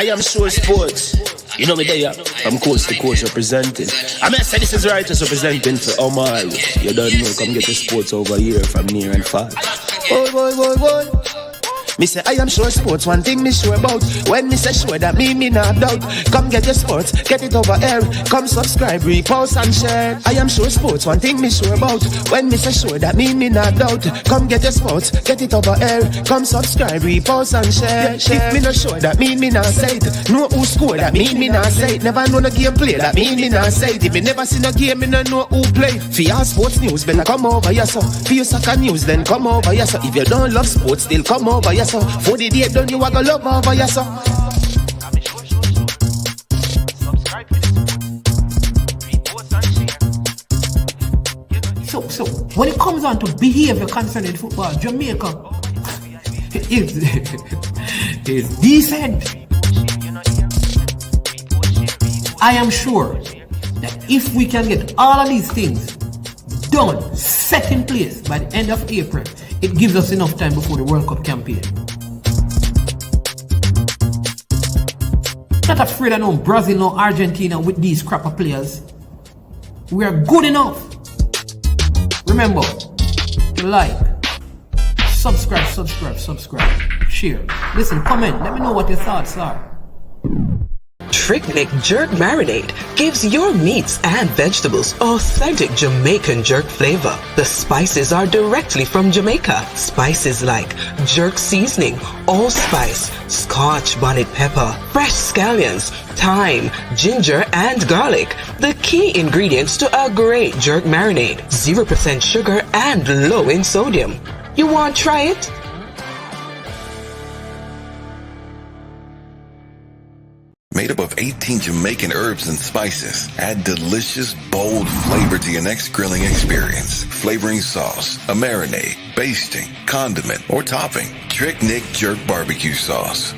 I am sure sports. You know me there. I'm coast to coast representing. I mean, I say this is righteous representing for Omar. You don't know, come get the sports over here from near and far. Boy. Me say I am sure sports, one thing me sure about. When me say sure, that me not doubt. Come get your sports, get it over here. Come subscribe, repost and share. I am sure sports, one thing me sure about. When me say sure, that me not doubt. Come get your sports, get it over here. Come subscribe, repost and share. If me not sure, that me not say it. Know who score, that me not say it. Never know the game play, that me not say it. If me never seen a game, me no know who play. For your sports news, better come over here so. For your soccer news, then come over here so. If you don't love sports, still come over here so. For the day done, you are gonna love over here so. So when it comes on to behavior concerning football, Jamaica is decent. I am sure that if we can get all of these things done, set in place by the end of April, it gives us enough time before the World Cup campaign. Not afraid of no Brazil, no Argentina with these crap of players. We are good enough. Remember to like, subscribe, share. Listen, comment. Let me know what your thoughts are. Trick Jerk Marinade gives your meats and vegetables authentic Jamaican jerk flavor. The spices are directly from Jamaica. Spices like jerk seasoning, allspice, Scotch bonnet pepper, fresh scallions, thyme, ginger, and garlic. The key ingredients to a great jerk marinade. 0% sugar and low in sodium. You want to try it? Made up of 18 Jamaican herbs and spices. Add delicious, bold flavor to your next grilling experience. Flavoring sauce, a marinade, basting, condiment, or topping. Trick Nick Jerk Barbecue Sauce.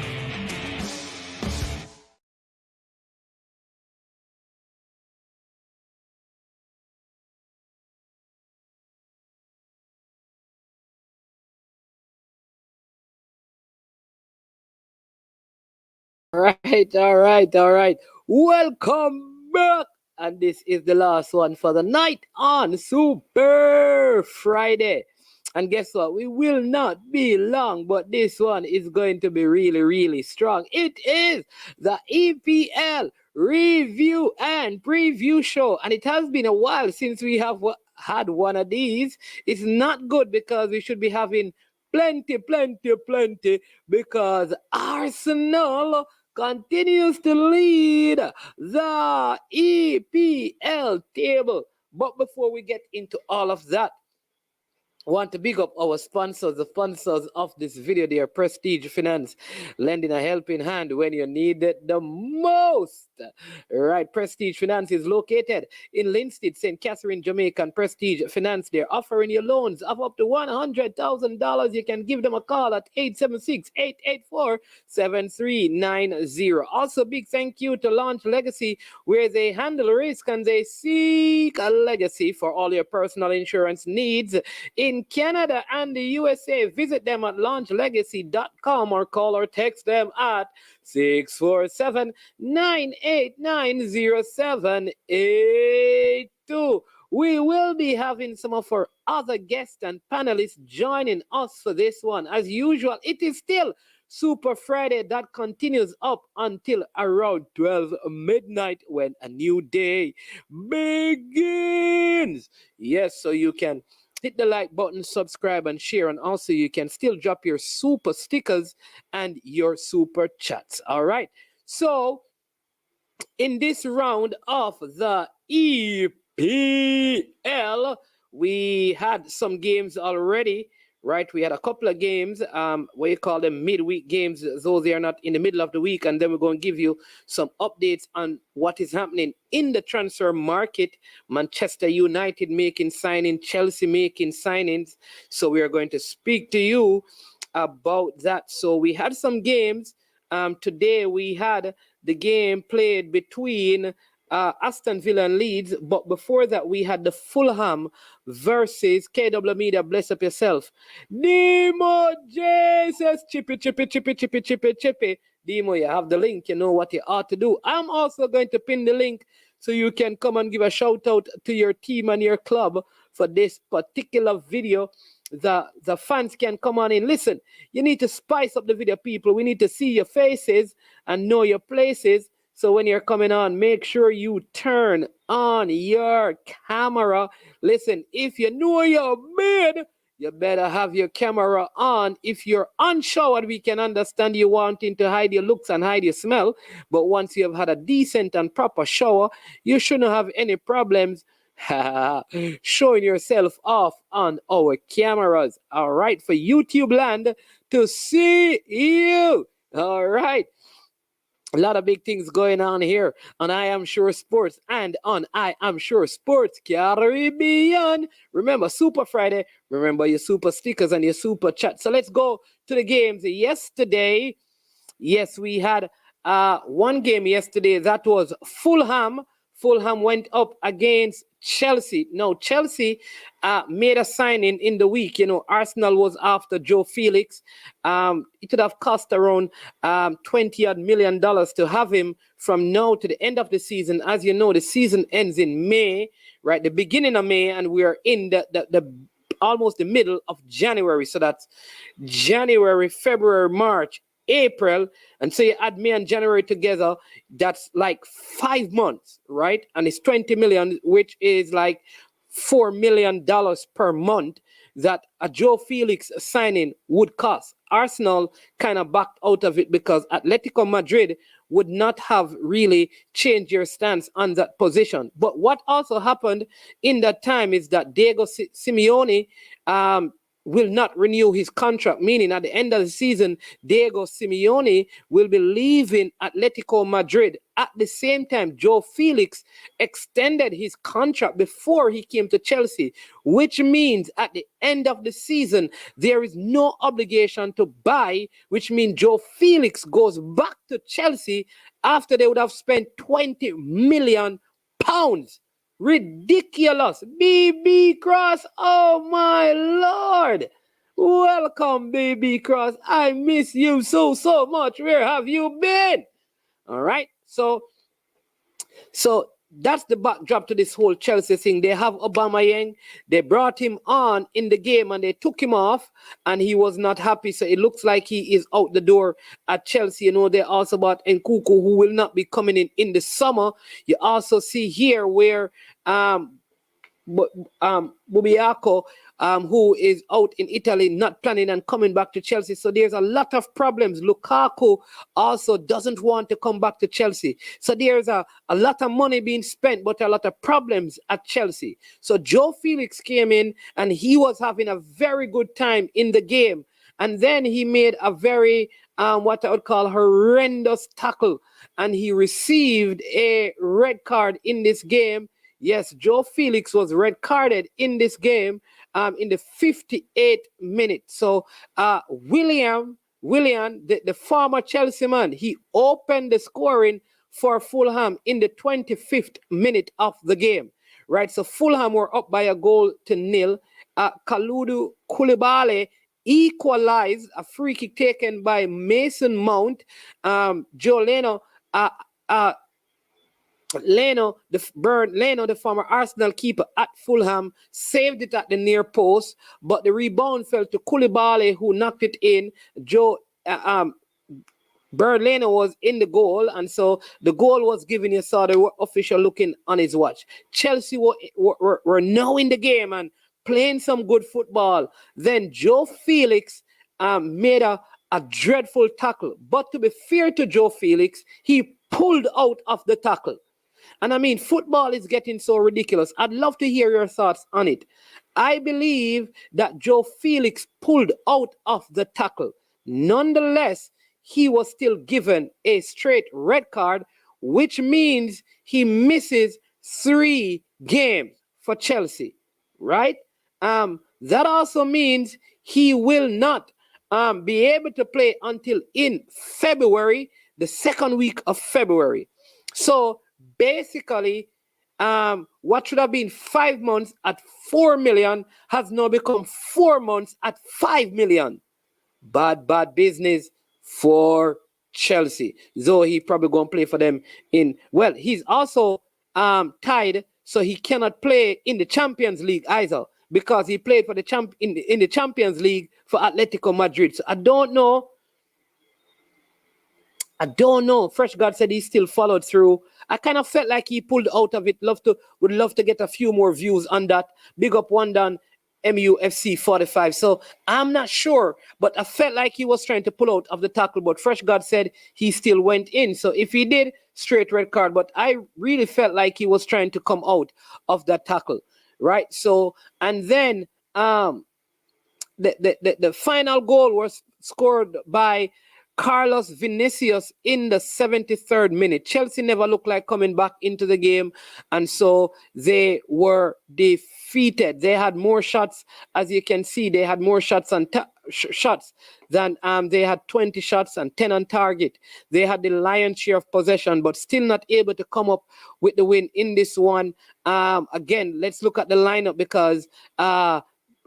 All right. Welcome back. And this is the last one for the night on Super Friday. And guess what? We will not be long, but this one is going to be really, really strong. It is the EPL review and preview show. And it has been a while since we have had one of these. It's not good because we should be having plenty, because Arsenal continues to lead the EPL table. But before we get into all of that, I want to big up our sponsors, the sponsors of this video. They are Prestige Finance, lending a helping hand when you need it the most. Right, Prestige Finance is located in Linstead, St. Catherine, Jamaica. And Prestige Finance, they're offering you loans of up to $100,000. You can give them a call at 876-884-7390. Also, big thank you to Launch Legacy, where they handle risk and they seek a legacy for all your personal insurance needs in Canada and the USA. Visit them at launchlegacy.com or call or text them at 647-989-0782. We will be having some of our other guests and panelists joining us for this one. As usual, it is still Super Friday that continues up until around 12 midnight when a new day begins. Yes, so you can hit the like button, subscribe, and share. And also, you can still drop your super stickers and your super chats. All right. So, in this round of the EPL, we had some games already. Right, we had a couple of games, we call them midweek games, though they are not in the middle of the week, and then we're going to give you some updates on what is happening in the transfer market. Manchester United making signings, Chelsea making signings, so we are going to speak to you about that. So we had some games. Today we had the game played between Aston Villa and Leeds, but before that we had the Fulham versus KW Media. Bless up yourself. Nemo Jesus, chippy. Demo, you have the link. You know what you ought to do. I'm also going to pin the link so you can come and give a shout out to your team and your club for this particular video. The fans can come on in. Listen, you need to spice up the video, people. We need to see your faces and know your places. So when you're coming on, make sure you turn on your camera. Listen, if you know you're mid, you better have your camera on. If you're unshowered, we can understand you wanting to hide your looks and hide your smell. But once you have had a decent and proper shower, you shouldn't have any problems showing yourself off on our cameras. All right, for YouTube land to see you. All right. A lot of big things going on here on I Am Sure Sports and on I Am Sure Sports Caribbean. Remember, Super Friday. Remember your super stickers and your super chat. So let's go to the games. Yesterday, yes, we had one game yesterday. That was Fulham. Fulham went up against Chelsea. Now, Chelsea made a signing in the week. You know, Arsenal was after Joe Felix. It would have cost around $20 million to have him from now to the end of the season. As you know, the season ends in May, right? The beginning of May, and we are in the almost the middle of January. So that's January, February, March, April, and so you add May and January together, that's like 5 months, right? And it's 20 million, which is like $4 million per month that a Joe Felix signing would cost. Arsenal kind of backed out of it because Atletico Madrid would not have really changed your stance on that position. But what also happened in that time is that Diego Simeone will not renew his contract, meaning at the end of the season, Diego Simeone will be leaving Atletico Madrid. At the same time, Joe Felix extended his contract before he came to Chelsea, which means at the end of the season, there is no obligation to buy, which means Joe Felix goes back to Chelsea after they would have spent £20 million. Ridiculous. BB Cross. Oh my Lord. Welcome, BB Cross. I miss you so much. Where have you been? All right. So that's the backdrop to this whole Chelsea thing. They have Aubameyang. They brought him on in the game and they took him off and he was not happy. So it looks like he is out the door at Chelsea. You know, they also bought Nkunku, who will not be coming in the summer. You also see here where Bubiako, who is out in Italy, not planning on coming back to Chelsea. So there's a lot of problems. Lukaku also doesn't want to come back to Chelsea. So there's a lot of money being spent, but a lot of problems at Chelsea. So Joe Felix came in and he was having a very good time in the game. And then he made a very, what I would call horrendous tackle. And he received a red card in this game. Yes, Joe Felix was red carded in this game in the 58th minute. So Willian, the former Chelsea man, he opened the scoring for Fulham in the 25th minute of the game. Right, so Fulham were up by a goal to nil. Kalidou Koulibaly equalized, a free kick taken by Mason Mount. Joe Leno, the former Arsenal keeper at Fulham, saved it at the near post, but the rebound fell to Koulibaly, who knocked it in. Bernd Leno was in the goal, and so the goal was given. You saw the official looking on his watch. Chelsea were now in the game and playing some good football. Then Joe Felix made a dreadful tackle. But to be fair to Joe Felix, he pulled out of the tackle. And I mean, football is getting so ridiculous. I'd love to hear your thoughts on it. I believe that Joe Felix pulled out of the tackle. Nonetheless, he was still given a straight red card, which means he misses 3 games for Chelsea, right? That also means he will not be able to play until in February, the second week of February. So basically, what should have been 5 months at 4 million has now become 4 months at 5 million. Bad business for Chelsea. Though he probably going to play for them he's also tied, so he cannot play in the Champions League either because he played for the in the Champions League for Atletico Madrid. So I don't know. Fresh God said he still followed through. I kind of felt like he pulled out of it. Would love to get a few more views on that. Big up one done MUFC 45. So I'm not sure, but I felt like he was trying to pull out of the tackle. But Fresh God said he still went in. So if he did, straight red card. But I really felt like he was trying to come out of that tackle, right? So and then the final goal was scored by Carlos Vinicius in the 73rd minute. Chelsea never looked like coming back into the game, and so they were defeated. They had more shots, as you can see. They had more shots than they had 20 shots and 10 on target. They had the lion's share of possession, but still not able to come up with the win in this one. Again, let's look at the lineup because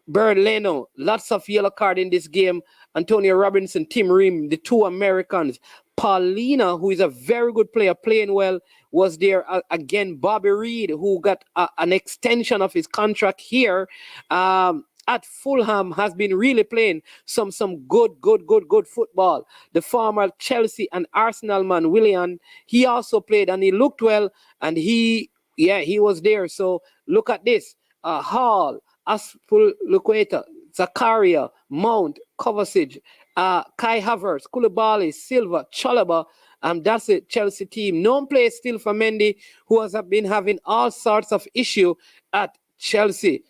Bird Leno, lots of yellow card in this game. Antonio Robinson, Tim Ream, the two Americans. Paulina, who is a very good player, playing well, was there. Again, Bobby Reed, who got an extension of his contract here at Fulham, has been really playing some good football. The former Chelsea and Arsenal man, Willian, he also played and he looked well, and he was there. So look at this. Hall, Aspilicueta, Zakaria, Mount, Kovacic, Kai Havertz, Koulibaly, Silva, Chalobah. That's it, Chelsea team. No play still for Mendy, who has been having all sorts of issue at Chelsea.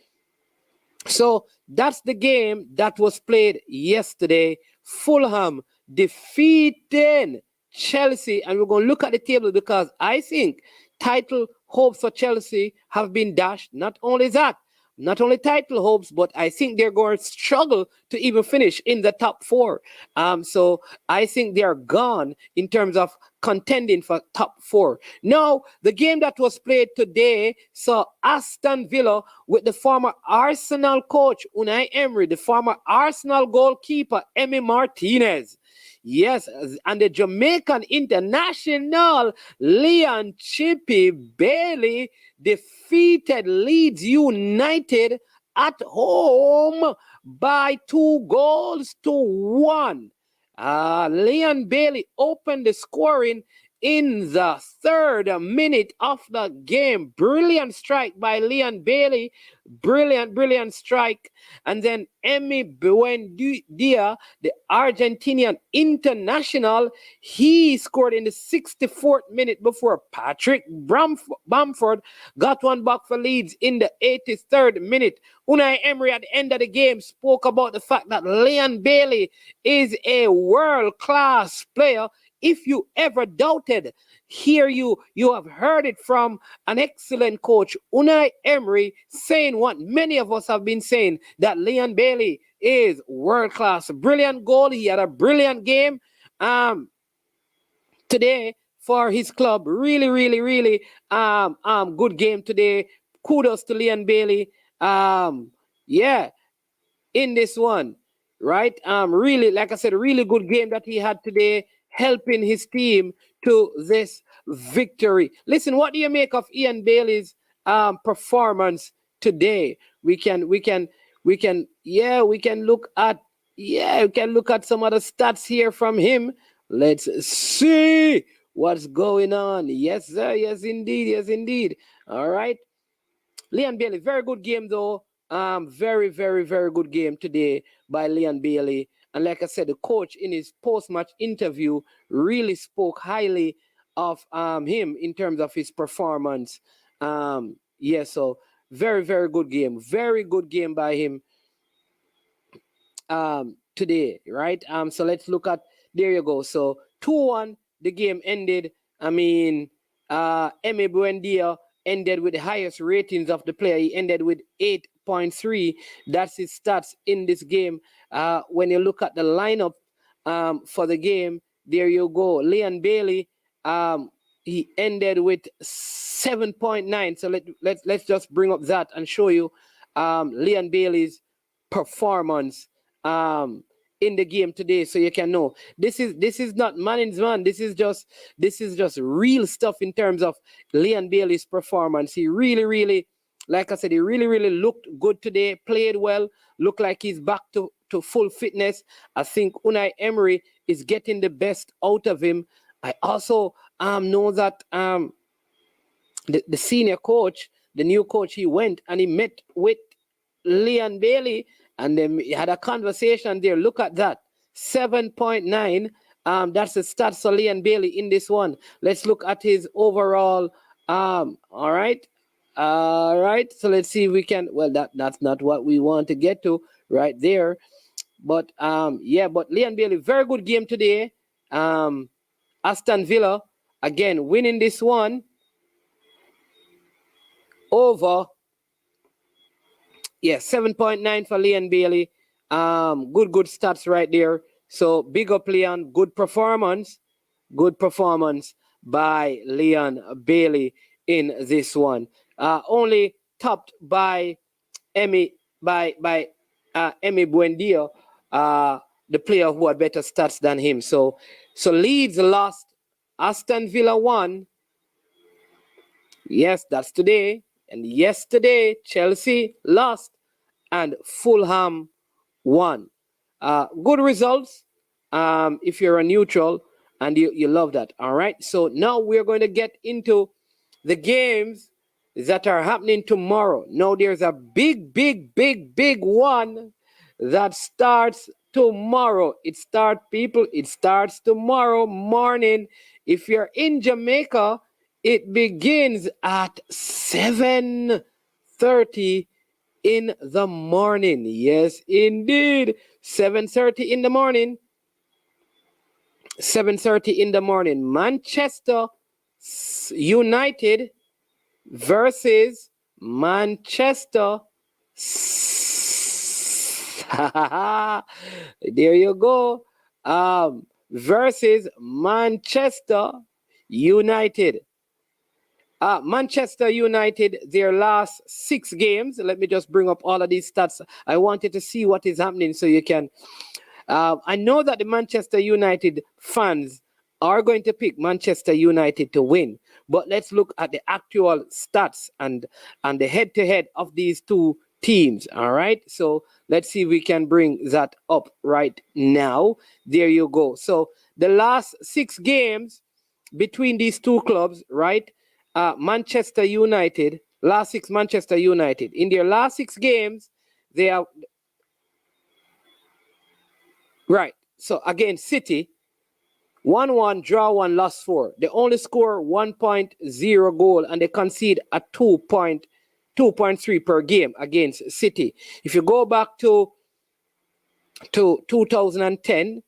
So that's the game that was played yesterday. Fulham defeating Chelsea. And we're going to look at the table because I think title hopes for Chelsea have been dashed. Not only that, not only title hopes, but I think they're going to struggle to even finish in the top four. So I think they are gone in terms of contending for top four. Now, the game that was played today saw Aston Villa with the former Arsenal coach Unai Emery, the former Arsenal goalkeeper Emi Martinez. Yes, and the Jamaican international Leon Chippy Bailey defeated Leeds United at home by 2-1. Leon Bailey opened the scoring in the 3rd minute of the game. Brilliant strike by Leon Bailey. Brilliant strike. And then Emi Buendia, the Argentinian international, he scored in the 64th minute before Patrick Bamford got one back for Leeds in the 83rd minute. Unai Emery at the end of the game spoke about the fact that Leon Bailey is a world-class player. If you ever doubted, here you have heard it from an excellent coach, Unai Emery, saying what many of us have been saying, that Leon Bailey is world-class. Brilliant goal. He had a brilliant game today for his club. Really good game today. Kudos to Leon Bailey. In this one, right? Really, like I said, a really good game that he had today, helping his team to this victory. Listen, what do you make of Ian Bailey's performance today? We can look at some other stats here from him. Let's see what's going on. Yes, sir. Yes, indeed. All right. Leon Bailey, very good game though. Very good game today by Leon Bailey. And like I said, the coach in his post-match interview really spoke highly of him in terms of his performance. So very good game. Very good game by him today, right? So let's look at, there you go. So 2-1, the game ended. I mean, Emi Buendia ended with the highest ratings of the player. He ended with 8.3. That's his stats in this game. When you look at the lineup for the game, there you go. Leon Bailey, he ended with 7.9. So let's just bring up that and show you Leon Bailey's performance in the game today, so you can know this is not man's man. This is just real stuff in terms of Leon Bailey's performance. He really, like I said, he really looked good today, played well, looked like he's back to full fitness. I think Unai Emery is getting the best out of him. I also know that the senior coach, the new coach, he went and he met with Leon Bailey, and then he had a conversation there. Look at that, 7.9. That's the stats for Leon Bailey in this one. Let's look at his overall. All right. So let's see if we can. Well, that's not what we want to get to right there. But but Leon Bailey, very good game today. Aston Villa again winning this one over. 7.9 for Leon Bailey. Good stats right there. So big up Leon. Good performance by Leon Bailey in this one. Only topped by Emi Buendia, the player who had better stats than him. So Leeds lost, Aston Villa won. Yes, that's today. And yesterday, Chelsea lost and Fulham won. Good results if you're a neutral and you love that. All right. So now we're going to get into the games that are happening tomorrow. Now there's a big one that starts tomorrow. It starts tomorrow morning. If you're in Jamaica, it begins at 7:30 in the morning. Yes, indeed. 7:30 in the morning. 7:30 in the morning. Manchester United versus Manchester. There you go. Versus Manchester United. Manchester United, their last 6 games. Let me just bring up all of these stats. I wanted to see what is happening so you can. I know that the Manchester United fans are going to pick Manchester United to win, but let's look at the actual stats and the head-to-head of these two teams. All right, so let's see if we can bring that up right now. There you go. So the last 6 games between these two clubs, right? Manchester United, last 6 Manchester United. In their last 6 games, they are right. So again, City 1-1, draw 1, lost 4. They only score 1.0 goal and they concede a 2.3 per game against City. If you go back to 2010,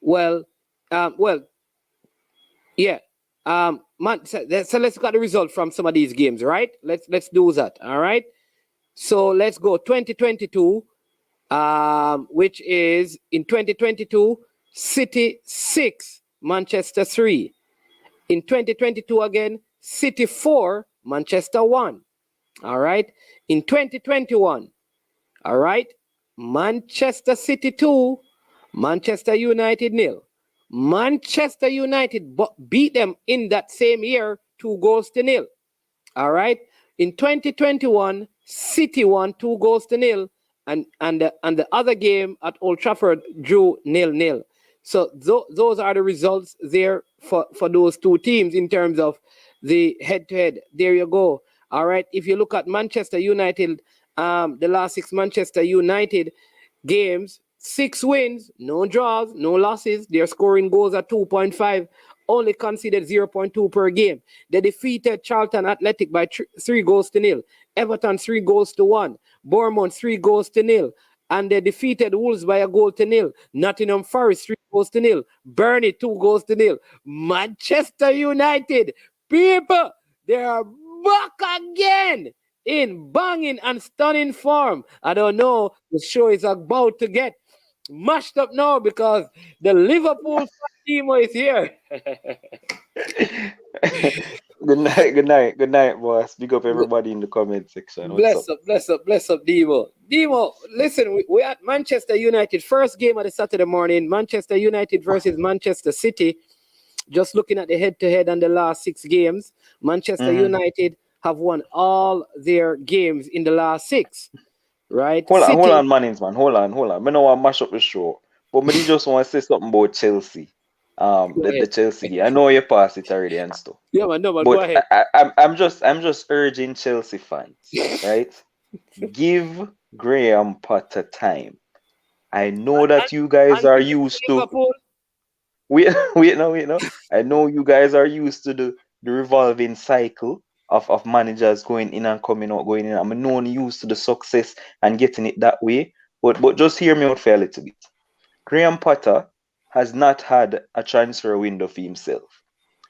so let's look at the result from some of these games, right? Let's do that. All right. So let's go 2022, which is in 2022, City 6, Manchester 3. In 2022 again, City 4, Manchester 1. All right. In 2021, all right, Manchester City 2, Manchester United 0. Manchester United beat them in that same year 2-0. All right. In 2021, City won 2-0, and the other game at Old Trafford drew 0-0. So those are the results there for those two teams in terms of the head-to-head. There you go. All right. If you look at Manchester United, the last 6 Manchester United games, 6 wins, no draws, no losses. Their scoring goals at 2.5, only conceded 0.2 per game. They defeated Charlton Athletic by 3-0. Everton 3-1. Bournemouth 3-0. And they defeated Wolves by 1-0. Nottingham Forest 3-0. Burnley 2-0. Manchester United, people, they are back again in banging and stunning form. I don't know, the show is about to get mashed up now because the Liverpool team is here. Good night, boss. Big up everybody in the comment section. Bless up, Demo. Demo, listen, we at Manchester United. First game of the Saturday morning, Manchester United versus Manchester City. Just looking at the head-to-head and the last 6 games, Manchester United have won all their games in the last 6. Right? Hold City, on, Mannings, man. Hold on. I don't want to mash up the show. But I just want to say something about Chelsea. go The ahead. Chelsea game. I know you passed it already and stuff. Yeah, man, no, but go But ahead. I'm just urging Chelsea fans, right? Give Graham Potter time. I know that you guys are used to Liverpool. wait no. I know you guys are used to the revolving cycle of managers going in and coming out, going in. I'm not used to the success and getting it that way. But just hear me out for a little bit. Graham Potter has not had a transfer window for himself.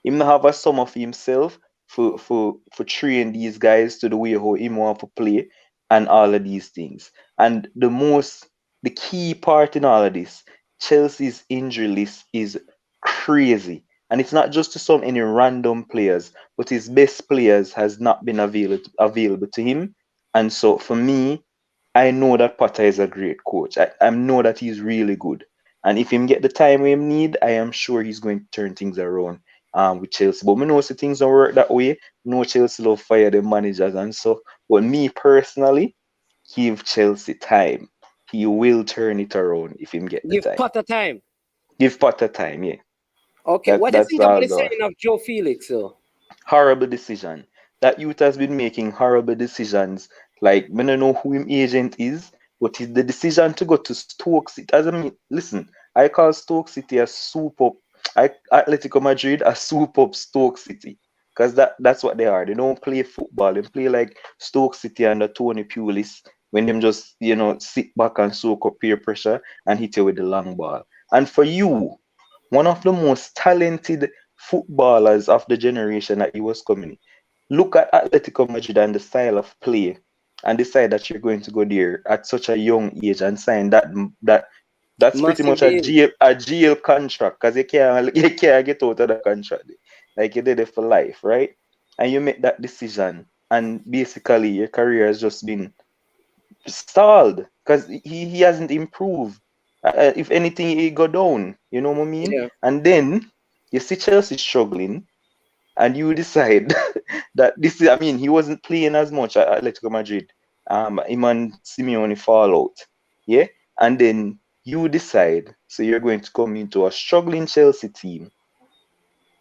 He may have a summer for himself for train these guys to the way how he want to play and all of these things. And the key part in all of this, Chelsea's injury list is crazy. And it's not just to some any random players, but his best players has not been available to him. And so for me, I know that Potter is a great coach. I know that he's really good. And if him get the time we need, I am sure he's going to turn things around with Chelsea. But we know see things don't work that way. No, Chelsea love fire the managers and so. But me personally, give Chelsea time. He will turn it around if him get the Give time. Potter time. Give Potter time, yeah. Okay, what do you That's think about all the though. signing of Joe Felix, though? Horrible decision. That youth has been making horrible decisions. Like, I don't know who him agent is, but the decision to go to Stoke City. Listen, I call Stoke City a soup up. Atletico Madrid a soup up Stoke City. Because that's what they are. They don't play football. They play like Stoke City under Tony Pulis when them just, sit back and soak up peer pressure and hit you with the long ball. And for you, one of the most talented footballers of the generation that he was coming. Look at Atletico Madrid and the style of play and decide that you're going to go there at such a young age and sign that's pretty much a GL contract because you can't get out of the contract. Like you did it for life, right? And you make that decision and basically your career has just been stalled because he hasn't improved. If anything, he go down. You know what I mean? Yeah. And then you see Chelsea struggling, and you decide that this is. I mean, he wasn't playing as much at Atletico Madrid. Him and Simeone fall out. Yeah, and then you decide so you're going to come into a struggling Chelsea team,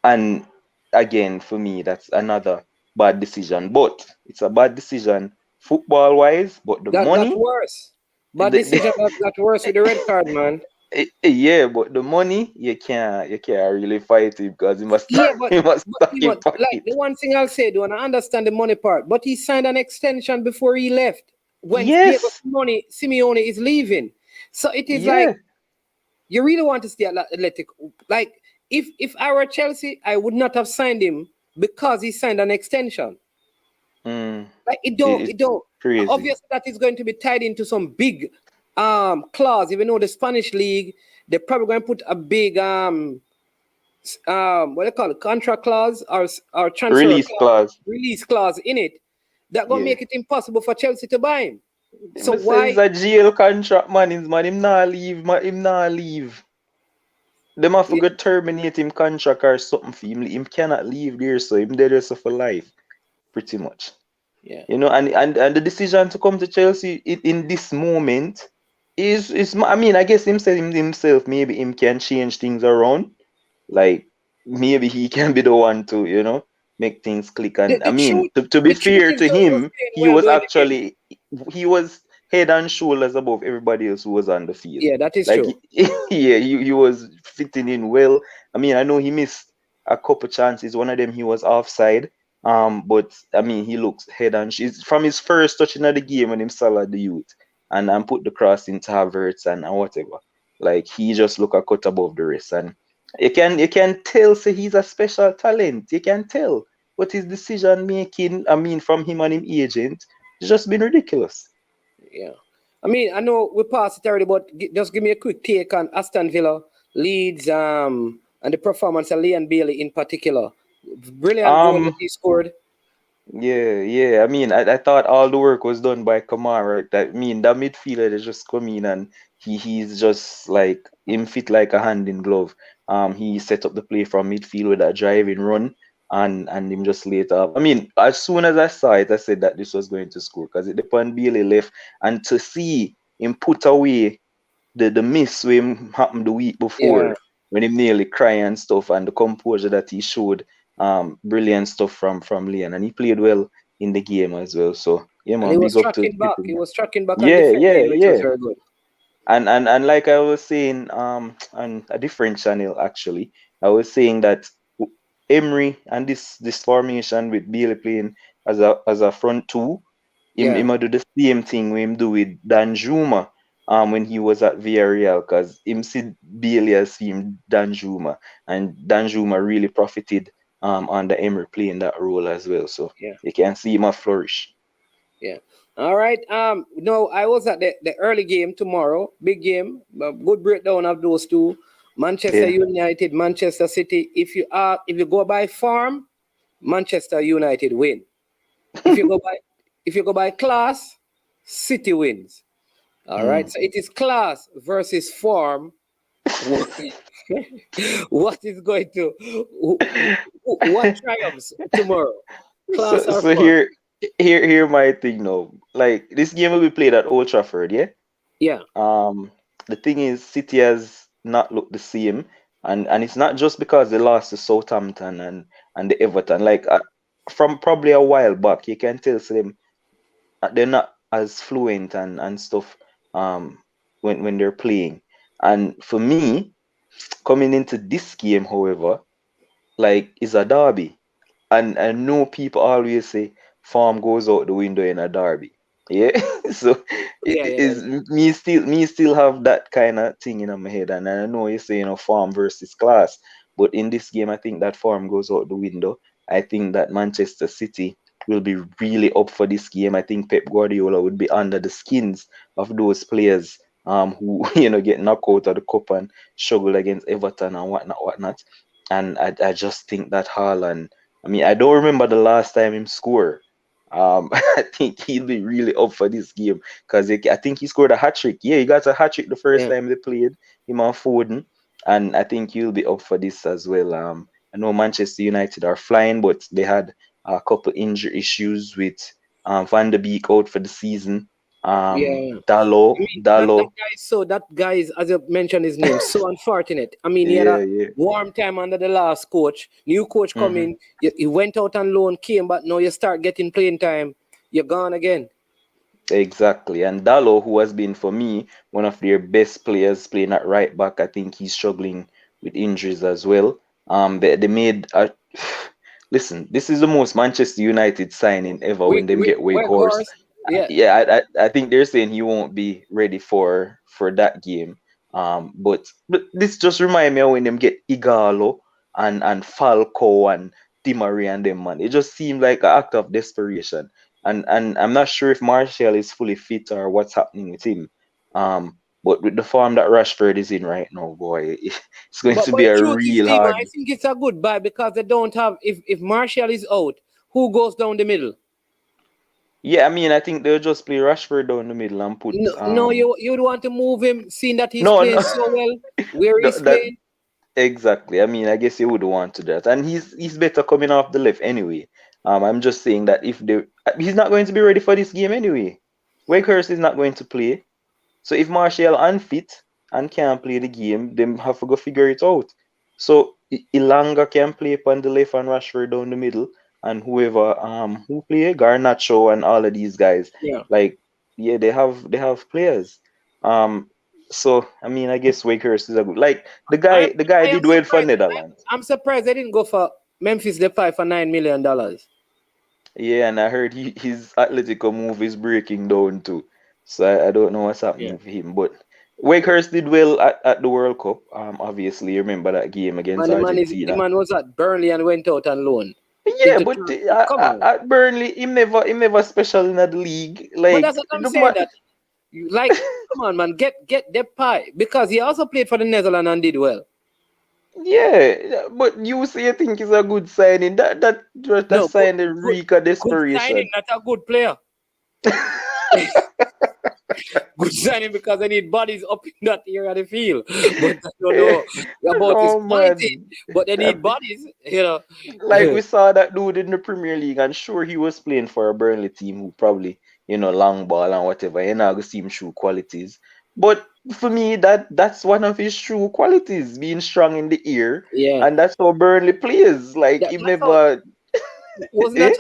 and again for me that's another bad decision. But it's a bad decision football wise. But the money. That's worse. But decision got worse with the red card, man. Yeah, but the money you can't really fight it because he must But like the one thing I'll say, though, and I understand the money part, but he signed an extension before he left. When Diego Simeone is leaving, so it is like you really want to stay at Athletic. Like if I were Chelsea, I would not have signed him because he signed an extension. Like it don't. Crazy. Obviously, that is going to be tied into some big clause. Even though the Spanish league, they're probably going to put a big what do you call it, contract clause or transfer release clause in it. That gonna make it impossible for Chelsea to buy him. So why? It's a GL contract, man. Him not leave. Him not leave. Them have to go terminate him contract or something for him. Him cannot leave there, so him there just for life, pretty much. Yeah. And the decision to come to Chelsea in this moment is I mean, I guess himself maybe him can change things around. Like maybe he can be the one to, make things click. And to be fair to him, he was head and shoulders above everybody else who was on the field. Yeah, that is true. He was fitting in well. I mean, I know he missed a couple chances. One of them he was offside. But I mean, he looks head and shoulders from his first touch in the game when him salad the youth and put the cross into Havertz and whatever. Like he just look a cut above the rest, and you can tell say he's a special talent. You can tell, but his decision making, I mean, from him and him agent, it's just been ridiculous. Yeah, I mean, I know we passed it already, but just give me a quick take on Aston Villa, Leeds, and the performance of Leon Bailey in particular. Brilliant goal that he scored. Yeah. I mean, I thought all the work was done by Kamara. That mean that midfielder that just come in and he's just like him fit like a hand in glove. He set up the play from midfield with that driving run and him just lay it up. I mean, as soon as I saw it, I said that this was going to score because it depend Bailey left and to see him put away the miss when him happened the week Yeah. before when him nearly cry and stuff and the composure that he showed, brilliant stuff from Leon and he played well in the game as well. So yeah, And he man, was big up to tracking back. He was tracking back and yeah, defending, yeah, which was yeah. very good. And like I was saying, on a different channel actually, I was saying that Emery and this formation with Bailey playing as a front two, him Yeah. a do the same thing we him do with Danjuma when he was at Villarreal because him see Bailey as him Danjuma and Danjuma really profited under Emery playing that role as well. So Yeah. you can see him a flourish. Yeah. All right. No, I was at the early game tomorrow. Big game. Good breakdown of those two. Manchester Yeah. United, Manchester City. If you go by form, Manchester United win. If you go by class, City wins. All right. So it is class versus form. What is going to what triumphs tomorrow? Class or So form? here my thing now. Like this game will be played at Old Trafford, yeah? Yeah. Um, the thing is, City has not looked the same, and it's not just because they lost to Southampton and the Everton. Like from probably a while back, you can tell them they're not as fluent and stuff. When they're playing, and for me, coming into this game, however, like is a derby. And I know people always say form goes out the window in a derby. Yeah. So Yeah, it yeah, is me still have that kind of thing in my head. And I know you say, form versus class. But in this game, I think that form goes out the window. I think that Manchester City will be really up for this game. I think Pep Guardiola would be under the skins of those players who get knocked out of the cup and struggle against Everton and whatnot. And I just think that Haaland, I mean, I don't remember the last time him score. I think he'll be really up for this game because I think he scored a hat trick. Yeah, he got a hat trick the first yeah. time they played him on Foden, and I think he'll be up for this as well. I know Manchester United are flying, but they had a couple injury issues with Van der Beek out for the season. Yeah. I mean, Dallo, that guy is, as you mentioned his name, so unfortunate. I mean, he had yeah, a yeah. warm time under the last coach. New coach come Mhm. in, he went out on loan, came back. Now you start getting playing time. You're gone again. Exactly. And Dallo, who has been for me one of their best players playing at right back, I think he's struggling with injuries as well. They made a listen, this is the most Manchester United signing ever when them get Weghorst. Weghorst. Yeah. Yeah, I think they're saying he won't be ready for that game. But this just remind me of when them get Igalo and Falco and Di Maria and them, man. It just seemed like an act of desperation. And I'm not sure if Martial is fully fit or what's happening with him. But with the form that Rashford is in right now, boy, it's going But to but be the a truth is, real Steve, hard. I think it's a good buy because they don't have if Martial is out, who goes down the middle? Yeah, I mean, I think they'll just play Rashford down the middle and put No, you'd want to move him, seeing that he's no, playing no, so well, where no, he's that playing. exactly. I mean, I guess you would want to that, and he's better coming off the left anyway. I'm just saying that if they he's not going to be ready for this game anyway. Wakehurst is not going to play. So if Martial unfit and can't play the game, then have to go figure it out. So Ilanga can play on the left and Rashford down the middle, and whoever who play Garnacho and all of these guys, Yeah. like yeah, they have players. Um, so I mean, I guess Wakehurst is a good like I the guy I am did well for surprised. Netherlands. I'm surprised they didn't go for Memphis Depay for $9 million. Yeah, and I heard his Atletico move is breaking down too. So I don't know what's Yeah. happening for him. But Wakehurst did well at the World Cup. Obviously, you remember that game against Man, the Argentina. man was at Burnley and went out on loan Yeah, into but Turkey. Come on. at Burnley, him never special in the league. But Like that's what I'm the saying. man, That you like, come on, man, get Depay because he also played for the Netherlands and did well. Yeah, but you say you think it's a good signing. That No, good, sign the good, reek of good signing, desperation. not a good player. Good signing because they need bodies up in that area of the field. But I don't know about his No quality. man. But they need bodies, you know. Like we saw that dude in the Premier League, and sure he was playing for a Burnley team who probably, long ball and whatever. You're not gonna see him true qualities. But for me, that's one of his true qualities, being strong in the ear, Yeah. and that's how Burnley plays. Like he That's how. never, eh?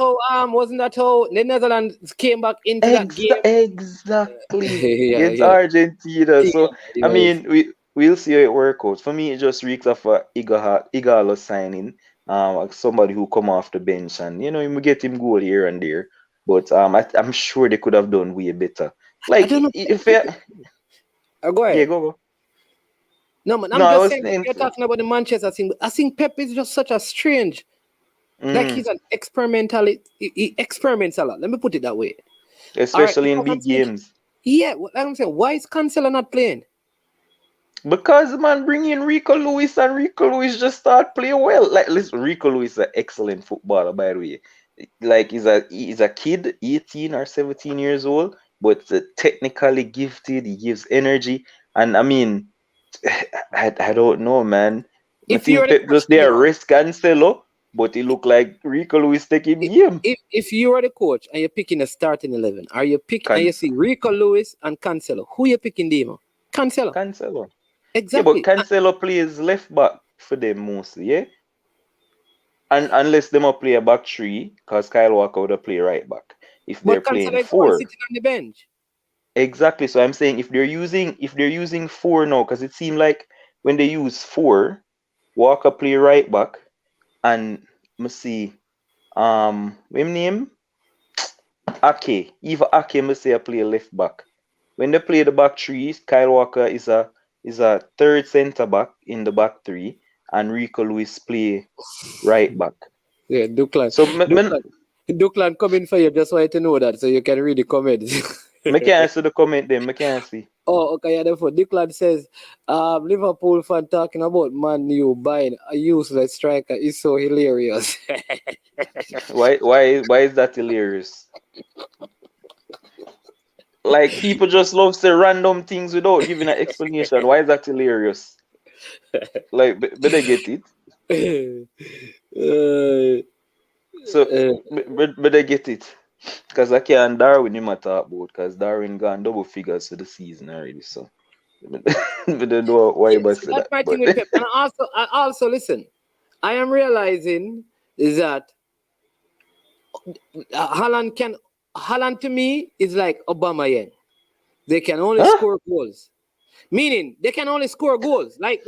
Wasn't that how the Netherlands came back into that game? Exactly Yeah, against yeah, Argentina. yeah. So I Anyways, mean, we'll see how it works out. For me, it just reeks of a Igalo signing. Like somebody who come off the bench, and you get him goal here and there. But I'm sure they could have done way better. I Like don't know. if Go yeah, ahead. go. No, man, No, I'm I just was saying saying, you're talking about the Manchester thing. But I think Pep is just such a strange. Like mm, he's an experimental. He experiments a lot. Let me put it that way. All right, especially in because I'm big thinking, games. yeah, like I'm saying, why is Cancelo not playing? Because man, bring in Rico Lewis, and Rico Lewis just start playing well. Like listen, Rico Lewis is an excellent footballer, by the way. Like he's a kid, 18 or 17 years old, but technically gifted. He gives energy, and I mean, I don't know, man. I If you're think the Pep coach, just there Nemo, rest Cancelo, but it look like Rico Lewis taking game. if you are the coach and you're picking a starting 11, are you pick and you see Rico Lewis and Cancelo? Who you picking, Demo? Cancelo. Cancelo. Yeah, but Exactly. Cancelo plays left back for them mostly, yeah. And unless them a play a back three, because Kyle Walker would play right back. If they're But playing Cancelo is the one four. sitting on the bench. Exactly. So I'm saying if they're using four now, because it seemed like when they use four, Walker play right back, and let me see, what him name? Ake. Even Ake must say I play left back. When they play the back three, Kyle Walker is a third centre back in the back three, and Rico Lewis play right back. Yeah, Duclan. So Duclan. Duclan coming for you. Just want you to know that so you can read the comments. me can't see the comment then. Me can't see. Oh, okay, yeah, therefore. Declan says, Liverpool fan talking about Man U buying a useless striker is so hilarious. Why is that hilarious? Like people just love say random things without giving an explanation. Why is that hilarious? Like, but they get it. Uh, So, uh, but they get it. Because I can't Darwin him talk about, because Darwin gone double figures for the season already. So, but they know why yeah, you so say that's that. my thing But with Pep. And I also listen. I am realizing is that Haaland to me is like Obama Yang. They can only huh? score goals. Meaning they can only score goals. Like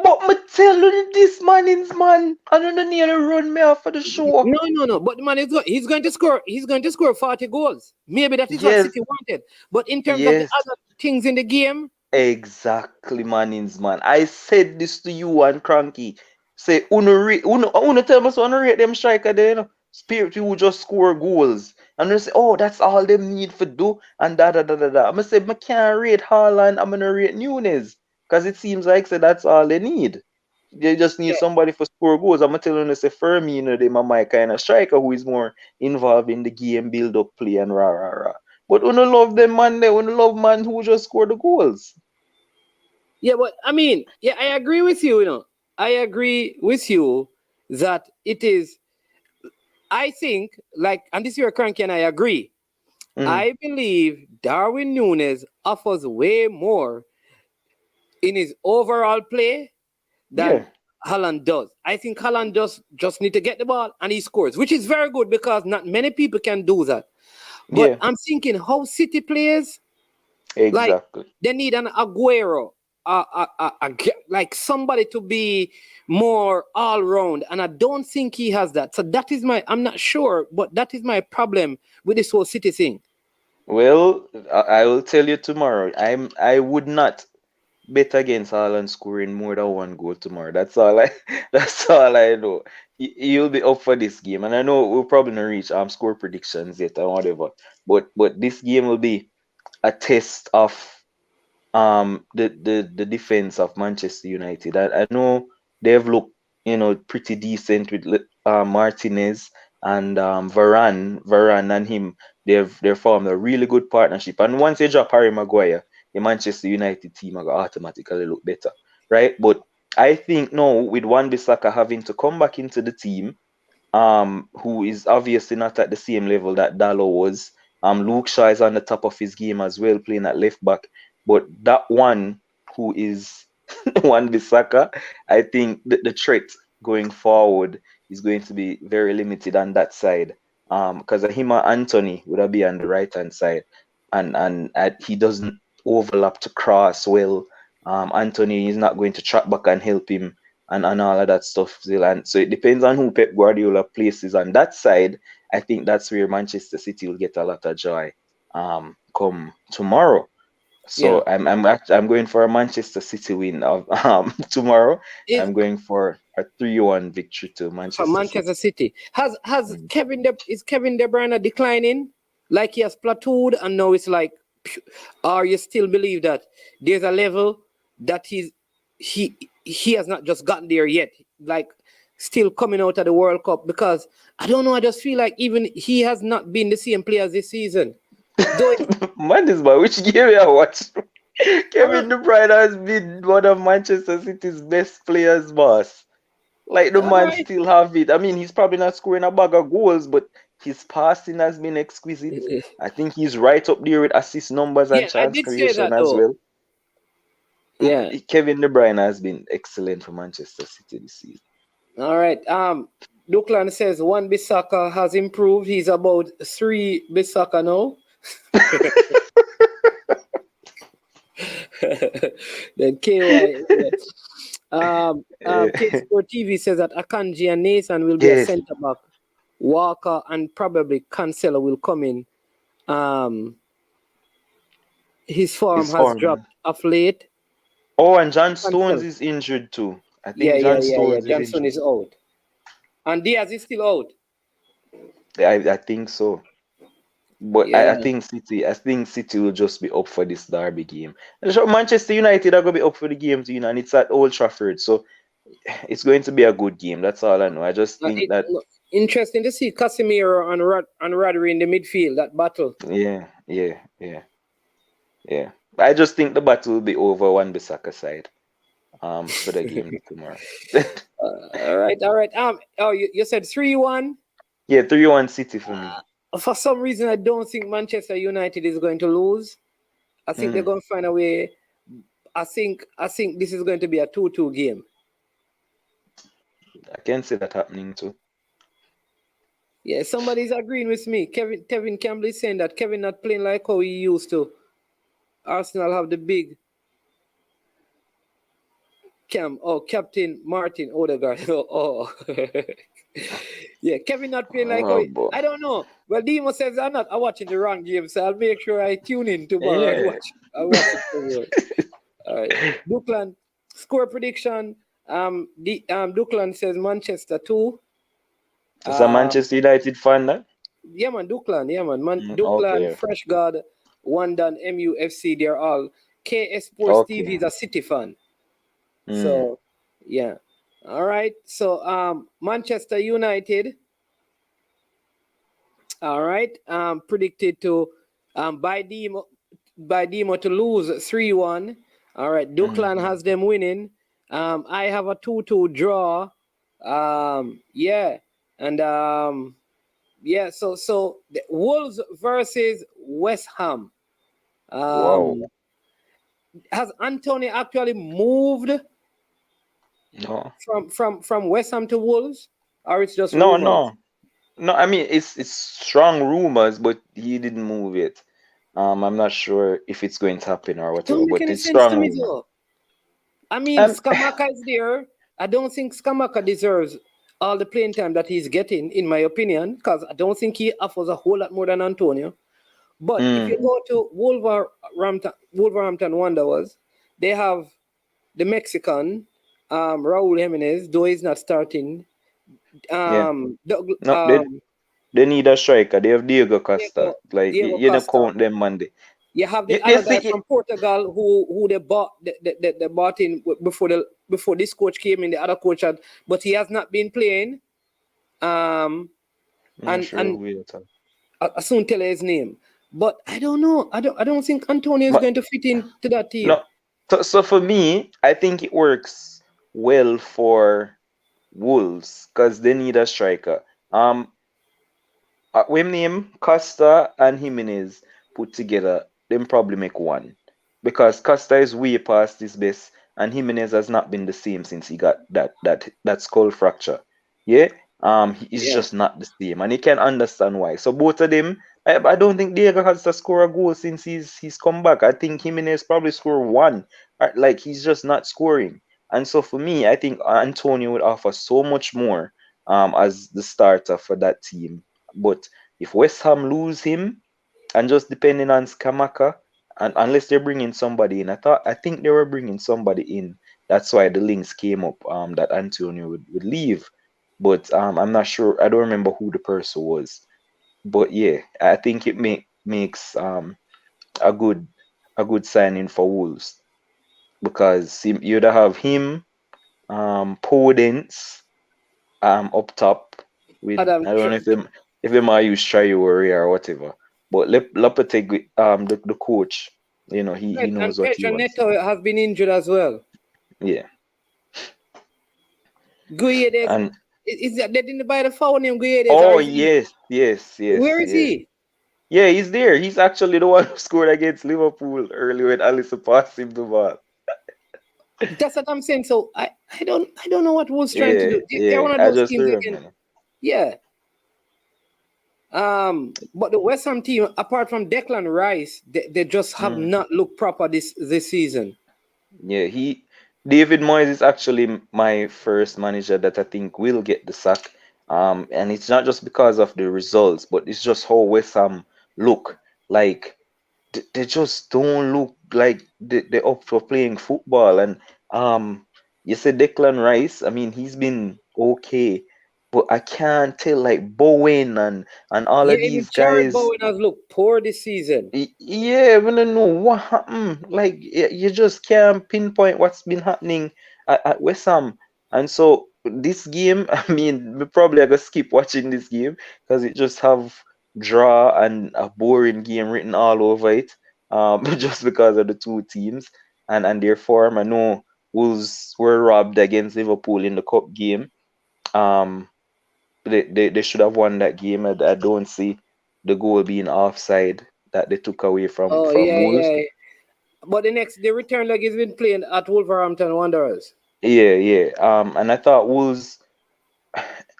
But me tell you this man. I don't need to run me off for the show. no. But the man is he's going to score. He's going to score 40 goals. Maybe that is what Yes, City wanted. But in terms of the yes. other things in the game, Exactly, Mannings, man. I said this to you and Cranky. Say, uno tell me so uno rate them striker there, Spirit who just score goals. And they say, oh, that's all them need for do, and da da da da da. I'm gonna say, I can't rate Haaland, I'm gonna rate Nunes. Because it seems like say that's all they need. They just need yeah, somebody for score goals. I'm gonna tell you, say Firmino, they my kind of striker who is more involved in the game, build up play and rah rah rah. But uno love them man there, uno love man who just score the goals. yeah. But I mean, yeah, I agree with you. I agree with you that it is. I think and this year, Cranky and I agree. Mm. I believe Darwin Nunes offers way more in his overall play than Yeah, Haaland does. I think Haaland just need to get the ball and he scores, which is very good because not many people can do that. But yeah, I'm thinking how City players, like exactly. they need an Aguero, like somebody to be more all round, and I don't think he has that. So that is I'm not sure, but that is my problem with this whole City thing. Well, I will tell you tomorrow. I would not bet against Haaland scoring more than one goal tomorrow. That's all I that's all I know. He'll be up for this game. And I know we'll probably not reach score predictions yet or whatever. But this game will be a test of the defense of Manchester United. I know they've looked, pretty decent with Martinez and Varane and him. They've formed a really good partnership. And once they drop Harry Maguire, the Manchester United team are gonna automatically look better, right? But I think now with Wan-Bissaka having to come back into the team, who is obviously not at the same level that Dalot was. Luke Shaw is on the top of his game as well, playing at left back. But that one who is Wan-Bissaka, I think the threat going forward is going to be very limited on that side. Because him and Anthony would be on the right hand side, and he doesn't overlap to cross well. Anthony is not going to track back and help him and all of that stuff. And so it depends on who Pep Guardiola places on that side. I think that's where Manchester City will get a lot of joy come tomorrow. So yeah. I'm going for a Manchester City win of tomorrow. I'm going for a 3-1 victory to Manchester City. Has Kevin De Bruyne declining? Like he has plateaued and now it's like, or you still believe that there's a level that he has not just gotten there yet, like still coming out of the World Cup? Because I don't know, I just feel like even he has not been the same player this season. Man, this boy, which game you watch? Kevin De Bruyne has been one of Manchester City's best players, boss. Like the man still have it. I mean, he's probably not scoring a bag of goals, but his passing has been exquisite. I think he's right up there with assist numbers and chance creation as well. Yeah, Kevin De Bruyne has been excellent for Manchester City this season. All right. Duklan says Wan-Bissaka has improved. He's about 3 Bissaka now. Then KY. K-Sport TV says that Akanji and Nathan will be a centre back. Walker and probably Cancelo will come in. His form has dropped of late. Oh, and John Stones is injured too. I think John Stones is out. And Diaz is still out. I think so. But I think City will just be up for this derby game. Manchester United are going to be up for the game too, and it's at Old Trafford, so it's going to be a good game. That's all I know. I just think that interesting to see Casemiro and Rodri in the midfield, that battle. Yeah. I just think the battle will be over Wan-Bissaka side for the game tomorrow. All right. You said 3-1? Yeah, 3-1 City for me. For some reason, I don't think Manchester United is going to lose. I think they're going to find a way. I think this is going to be a 2-2 game. I can see that happening too. Yeah, somebody's agreeing with me. Kevin Campbell is saying that Kevin not playing like how he used to. Arsenal have the big Captain Martin Odegaard. Yeah, Kevin not playing like I don't know. Well, Demo says I'm watching the wrong game, so I'll make sure I tune in tomorrow. I'll watch it tomorrow. All right. Duklan, score prediction. Duklan says Manchester 2. Is a Manchester United fan that? Yeah, man, Duklan. Duklan, Fresh God, Wandan, MUFC, they're all. KS Sports TV is a City fan. So, yeah. All right. So, Manchester United. All right. Predicted to by Demo to lose 3-1. All right. Duklan has them winning. I have a 2-2 draw. And so the Wolves versus West Ham. Has Anthony actually moved? No. From West Ham to Wolves, or it's just no. I mean, it's strong rumors, but he didn't move it. I'm not sure if it's going to happen or whatever, but it's strong rumor. I mean, Skamaka is there. I don't think Skamaka deserves all the playing time that he's getting, in my opinion, because I don't think he offers a whole lot more than Antonio. But if you go to Wolverhampton Wanderers, they have the Mexican Raul Jimenez, though he's not starting. They need a striker. They have Diego Costa. You don't count them Monday. You have the other guy from Portugal who they bought in before the before this coach came in, the other coach had, but he has not been playing. I'm not And sure who you're talking. I soon tell you his name. But I don't know. I don't think Antonio is But going to fit into that team. no, so for me, I think it works well for Wolves because they need a striker. When name Costa and Jimenez put together, them probably make one because Costa is way past his best, and Jimenez has not been the same since he got that skull fracture. Yeah, he's Yeah. just not the same, and you can understand why. So both of them, I don't think Diego has to score a goal since he's come back. I think Jimenez probably score one. Like he's just not scoring, and so for me, I think Antonio would offer so much more as the starter for that team. But if West Ham lose him, and just depending on Skamaka, and unless they're bringing somebody in, I think they were bringing somebody in. That's why the links came up that Antonio would leave. But I'm not sure. I don't remember who the person was. But yeah, I think it makes a good signing for Wolves because you'd have him, Podence, up top with Adam, I don't know if they might use Traore or whatever. But Lopetegui, the coach, he and knows what he Pedro wants. Neto has been injured as well. Yeah. Guedes, And is that they didn't buy the foul name Guedes? oh Or is he, yes. where is Yeah. he? Yeah, he's there. He's actually the one who scored against Liverpool early when Alisson passed him the ball. That's what I'm saying. So I don't know what Wolves trying to do. They're Yeah. one of I those just teams again. remember. Yeah. But the West Ham team, apart from Declan Rice, they just have not looked proper this season. Yeah, David Moyes is actually my first manager that I think will get the sack. And it's not just because of the results, but it's just how West Ham look. Like they just don't look like they're up for playing football. And you said Declan Rice. I mean, he's been okay, but I can't tell like Bowen and all Yeah, of even these Jared guys. Bowen has looked poor this season. Yeah, we don't know what happened. Like you just can't pinpoint what's been happening at West Ham. And so this game, I mean, we probably are gonna skip watching this game because it just have draw and a boring game written all over it. Just because of the two teams and their form. I know Wolves were robbed against Liverpool in the cup game. Um, they should have won that game. I don't see the goal being offside that they took away from Oh Wolves. yeah. But the return leg has been playing at Wolverhampton Wanderers. Yeah. And I thought Wolves.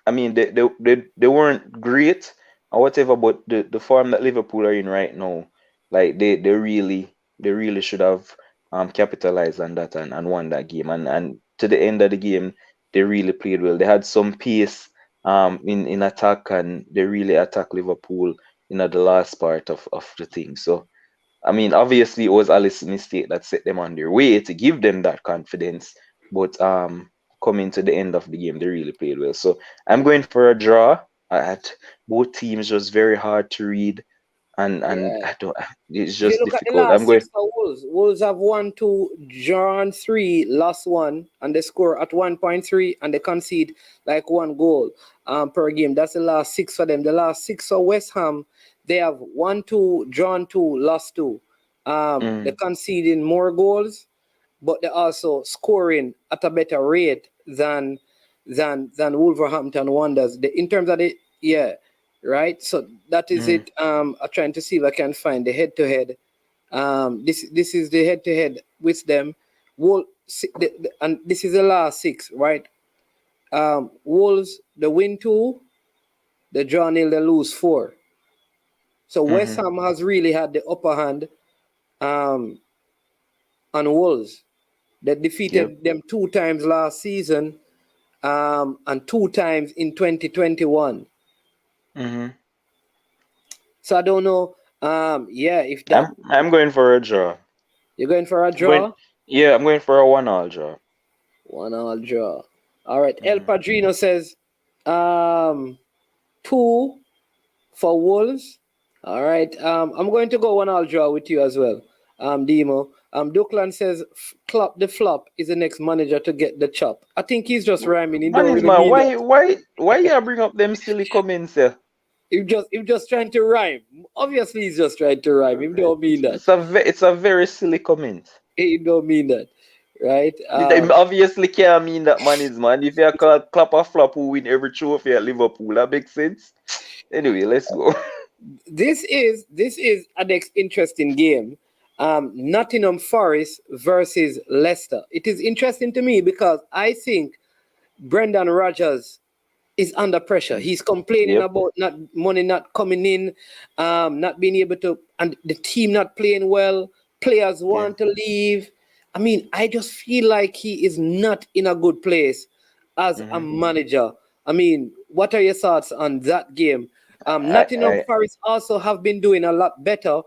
I mean, they weren't great or whatever, but the form that Liverpool are in right now, like they really should have capitalized on that and won that game. And to the end of the game, they really played well. They had some pace in attack, and they really attacked Liverpool the last part of the thing. So I mean, obviously, it was Alice's mistake that set them on their way to give them that confidence. But coming to the end of the game, they really played well. So I'm going for a draw. At both teams was very hard to read, and Yeah. I don't. It's If you just look at the difficult. I'm last going. 6 for Wolves have won 2, drawn 3, lost 1, and they score at 1.3, and they concede like 1 goal per game. That's the last 6 for them. The last 6 for West Ham, they have 1, 2, drawn 2, lost 2. They're conceding more goals, but they're also scoring at a better rate than Wolverhampton Wanderers. In terms of right. So that is it. I'm trying to see if I can find the head-to-head. This is the head-to-head with them. And this is the last 6, right? Wolves, the win 2, the draw 0, they lose 4. So West Ham has really had the upper hand on Wolves. They defeated them 2 times last season and 2 times in 2021. So I don't know. If that I'm going for a draw. you're going for a draw, I'm going for a 1-1 draw. 1-1 draw. All right. El Padrino says 2 for Wolves. All right. I'm going to go 1-1 draw with you as well. Demo. Duckland says Klopp the flop is the next manager to get the chop. I think he's just rhyming. He don't really Man, mean that. why you bring up them silly comments here? He's just trying to rhyme. Obviously, he's just trying to rhyme. He don't mean that. It's a very silly comment. He don't mean that, right? It obviously can't mean that, man. If you call Klopp a flop who win every trophy at Liverpool, that makes sense. Anyway, let's go. This is an interesting game. Nottingham Forest versus Leicester. It is interesting to me because I think Brendan Rodgers is under pressure. He's complaining about money not coming in, not being able to, and the team not playing well. Players want to leave. I mean, I just feel like he is not in a good place as a manager. I mean, what are your thoughts on that game? Nottingham Forest also have been doing a lot better.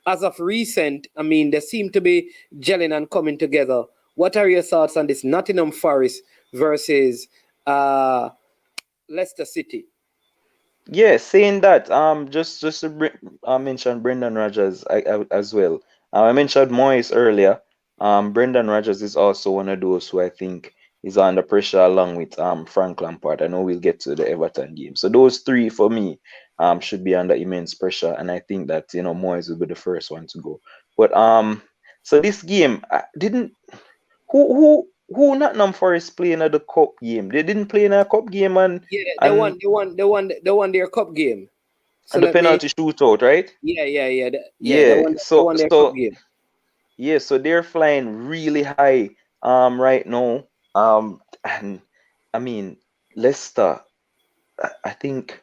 As of recent, I mean, they seem to be gelling and coming together. What are your thoughts on this Nottingham Forest versus Leicester City? Yeah, saying that, just to mention Brendan Rodgers as well. I mentioned Moyes earlier. Brendan Rodgers is also one of those who I think is under pressure along with Frank Lampard. I know we'll get to the Everton game. So those three for me should be under immense pressure, and I think that Moyes will be the first one to go. But so this game who Nottingham Forest playing at the cup game? They didn't play in a cup game, and they won their cup game. So and the penalty shootout, right? They won their cup game. Yeah, so they're flying really high right now. And I mean, Leicester, I think,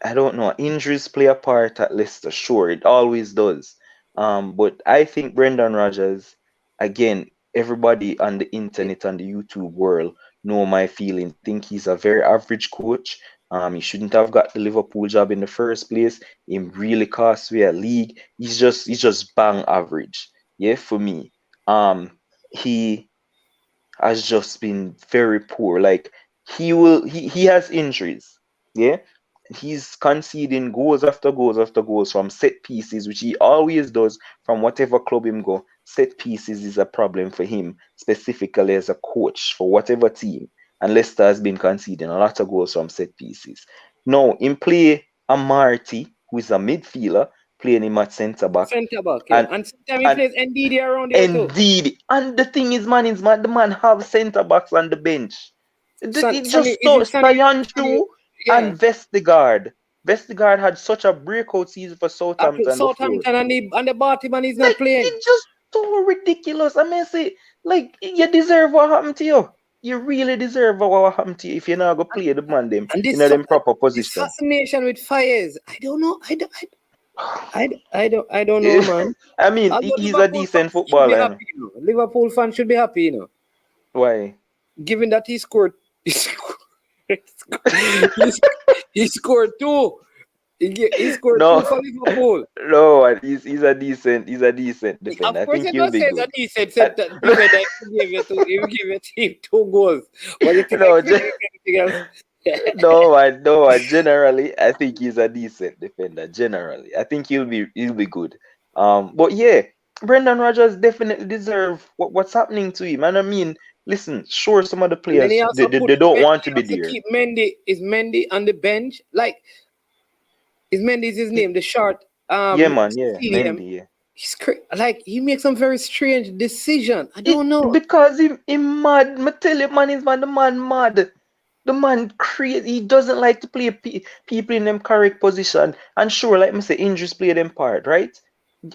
I don't know, injuries play a part at Leicester, sure, it always does. But I think Brendan Rodgers, again, everybody on the internet and the YouTube world know my feeling. Think he's a very average coach. He shouldn't have got the Liverpool job in the first place. He really cost me a league. He's just bang average. Yeah, for me. He has just been very poor. Like he has injuries. Yeah. He's conceding goals after goals after goals from set pieces, which he always does from whatever club him go. Set pieces is a problem for him, specifically as a coach for whatever team. And Leicester has been conceding a lot of goals from set pieces. Now, in play a Marty, who is a midfielder, playing him at centre back. Yeah. And sometimes he plays NLD around there too. Indeed. And the thing is, the man have centre backs on the bench. It just Stoyanshu and Vestergaard. Vestergaard had such a breakout season for Southampton. And the Barty man is not playing. It's just so ridiculous. I mean, say, like, you deserve what happened to you. You really deserve what happened to you if you're not going to play the man them in them proper position. Fascination with Fires. I don't know. I don't know, man. I mean, he's a decent footballer. Liverpool fans should be happy, Why? Given that he scored he scored two. He scored two for Liverpool. No, he's a decent defender. Of course, I think he'll be good. A decent defender. He will give your team 2 goals. But you think no, generally, I think he's a decent defender. Generally, I think he'll be good. But yeah, Brendan Rodgers definitely deserve what's happening to him. And I mean, listen, sure, some of the players they don't want to be there. Keep Mendy on the bench? Like, is Mendy's his name? The short. Mendy. Yeah. He's like he makes some very strange decision. I don't know because he mad. I tell you, man, the man mad. The man crazy. He doesn't like to play people in them correct position. And sure, like I say, injuries play them part, right?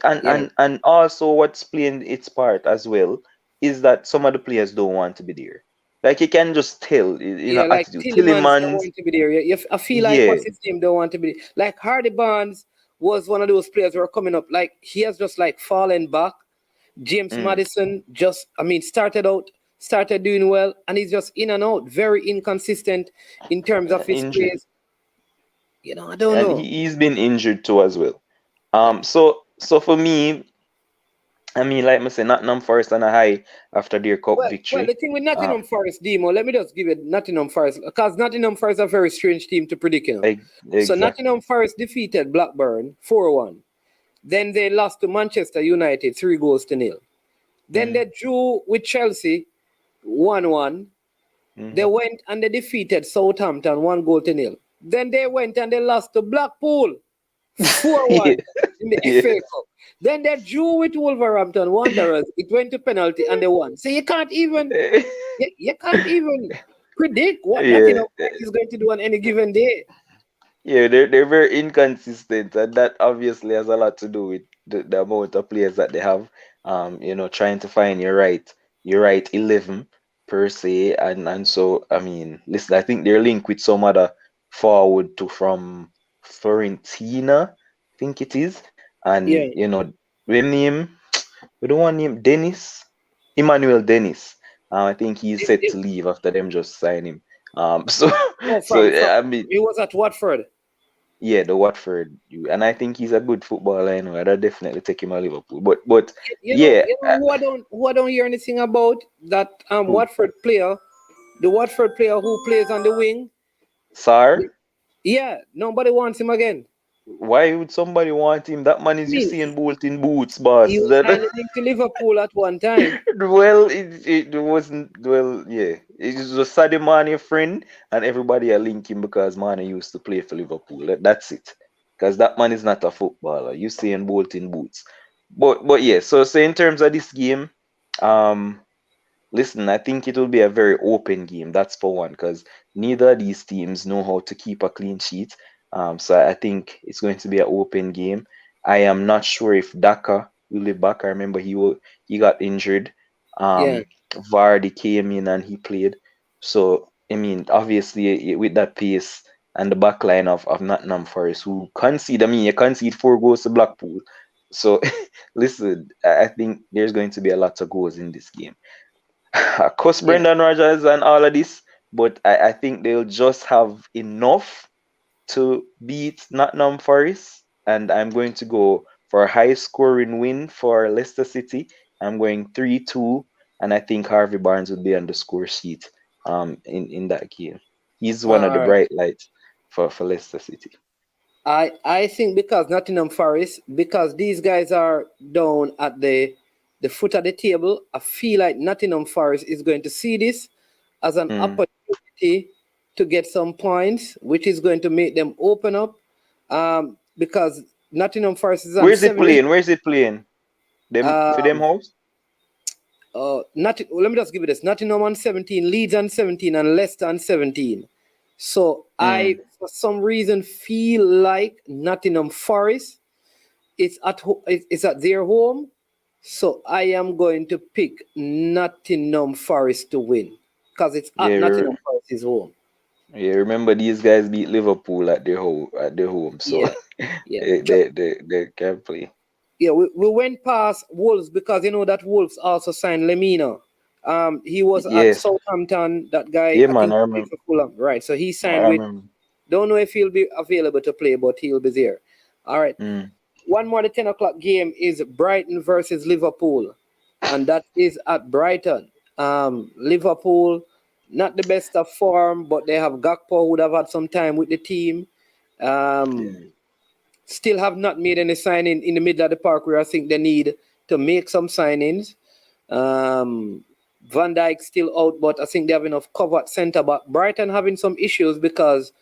And also what's playing its part as well is that some of the players don't want to be there. Like you can just tell, like Tillemans don't want to be there. I feel like what's his name don't want to be there. Like Hardy Barnes was one of those players who are coming up. Like he has just like fallen back. James Maddison started doing well, and he's just in and out, very inconsistent in terms of his plays. I don't know. He's been injured too as well. So for me, I mean, like I say, Nottingham Forest on a high after their cup victory. Well, the thing with Nottingham Forest, Demo, let me just give it Nottingham Forest, because Nottingham Forest is a very strange team to predict. Exactly. So Nottingham Forest defeated Blackburn 4-1. Then they lost to Manchester United 3-0. Then they drew with Chelsea 1-1. They went and they defeated Southampton 1-0. Then they went and they lost to Blackpool 4-1 in the FA Cup. Then they drew with Wolverhampton Wanderers. It went to penalty and they won. So you can't even predict what Nottingham is going to do on any given day. Yeah, they're very inconsistent, and that obviously has a lot to do with the amount of players that they have. Trying to find your right 11 per se, and so I mean, listen, I think they're linked with some other forward from Fiorentina, I think it is, and we don't want name Dennis, Emmanuel Dennis. I think he's set to leave after them just sign him. I mean, he was at Watford. Yeah, the Watford, and I think he's a good footballer. I'd definitely take him at Liverpool. But who I don't hear anything about that Watford player, the Watford player who plays on the wing. Sar? Yeah, nobody wants him again. Why would somebody want him? That man is Usain Bolt in boots, boss. He was signing to Liverpool at one time. Well, it wasn't. Well, yeah, it was a Sadio Mane friend, and everybody are linking because Mane used to play for Liverpool. That's it. Because that man is not a footballer. Usain Bolt in boots. But yeah. So in terms of this game, listen, I think it will be a very open game. That's for one, because neither of these teams know how to keep a clean sheet. So I think it's going to be an open game. I am not sure if Daka will be back. I remember he got injured. Vardy came in and he played. So I mean, obviously with that pace and the back line of Nottingham Forest, who you concede 4 goals to Blackpool. So listen, I think there's going to be a lot of goals in this game. Of course, Brendan Rodgers and all of this, but I think they'll just have enough to beat Nottingham Forest, and I'm going to go for a high-scoring win for Leicester City. I'm going 3-2, and I think Harvey Barnes will be on the score sheet in that game. He's one of the bright lights for Leicester City. I think because Nottingham Forest, because these guys are down at the foot of the table, I feel like Nottingham Forest is going to see this as an opportunity to get some points, which is going to make them open up. Because Nottingham Forest is on Where's it playing? For them house? Let me just give you this. Nottingham on 17, Leeds on 17, and Leicester on 17. So I, for some reason, feel like Nottingham Forest is at their home. So I am going to pick Nottingham Forest to win because it's at Nottingham Forest's home. Yeah, remember these guys beat Liverpool at their home, so they can play. Yeah, we went past Wolves because you know that Wolves also signed Lemina. He was at Southampton. That guy, I remember. For Fulham, right? So he signed with. Don't know if he'll be available to play, but he'll be there. All right. One more, the 10 o'clock game is Brighton versus Liverpool, and that is at Brighton. Liverpool, not the best of form, but they have Gakpo, who would have had some time with the team. Still have not made any signing in the middle of the park where I think they need to make some signings. Van Dijk still out, but I think they have enough cover at centre back. Brighton having some issues because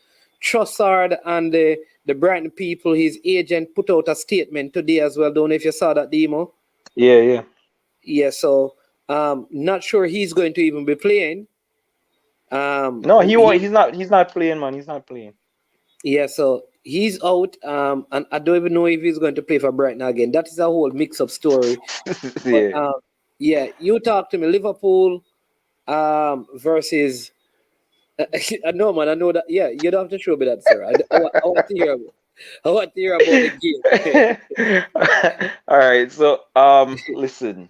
Trossard and the Brighton people, his agent, put out a statement today as well. Don't know if you saw that, Demo. Yeah. So not sure he's going to even be playing. No, he won't. He's not playing, man. He's not playing. Yeah, so he's out, and I don't even know if he's going to play for Brighton again. That is a whole mix-up story. But, you talk to me. Liverpool versus. No, man, I know that. Yeah, you don't have to show me that, sir. I want to hear about. I want to hear about the game. All right, so listen.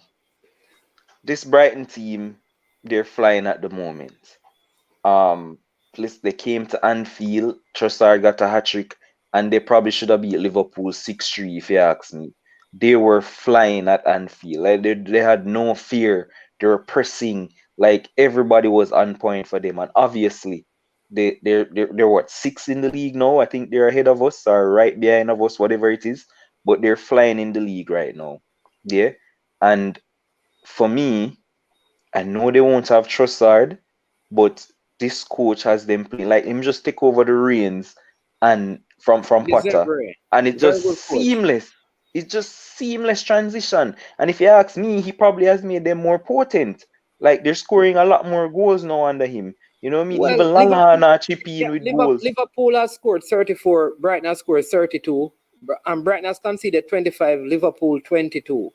This Brighton team, they're flying at the moment. Plus they came to Anfield. Trossard got a hat-trick, and they probably should have beat Liverpool 6-3 if you ask me. They were flying at Anfield. Like they had no fear. They were pressing. Like everybody was on point for them. And obviously, they're what, 6 in the league now? I think they're ahead of us or right behind of us, whatever it is. but they're flying in the league right now. Yeah. And for me, I know they won't have Trossard, but this coach has them playing like him just take over the reins and from Potter, Deserve. and it's Very just good coach. seamless. It's just seamless transition. And if you ask me, he probably has made them more potent. Like they're scoring a lot more goals now under him. You know what I mean? Well, Even Liverpool, Lallana chipping in with goals. Liverpool has scored 34, Brighton has scored 32, and Brighton has conceded 25, Liverpool 22.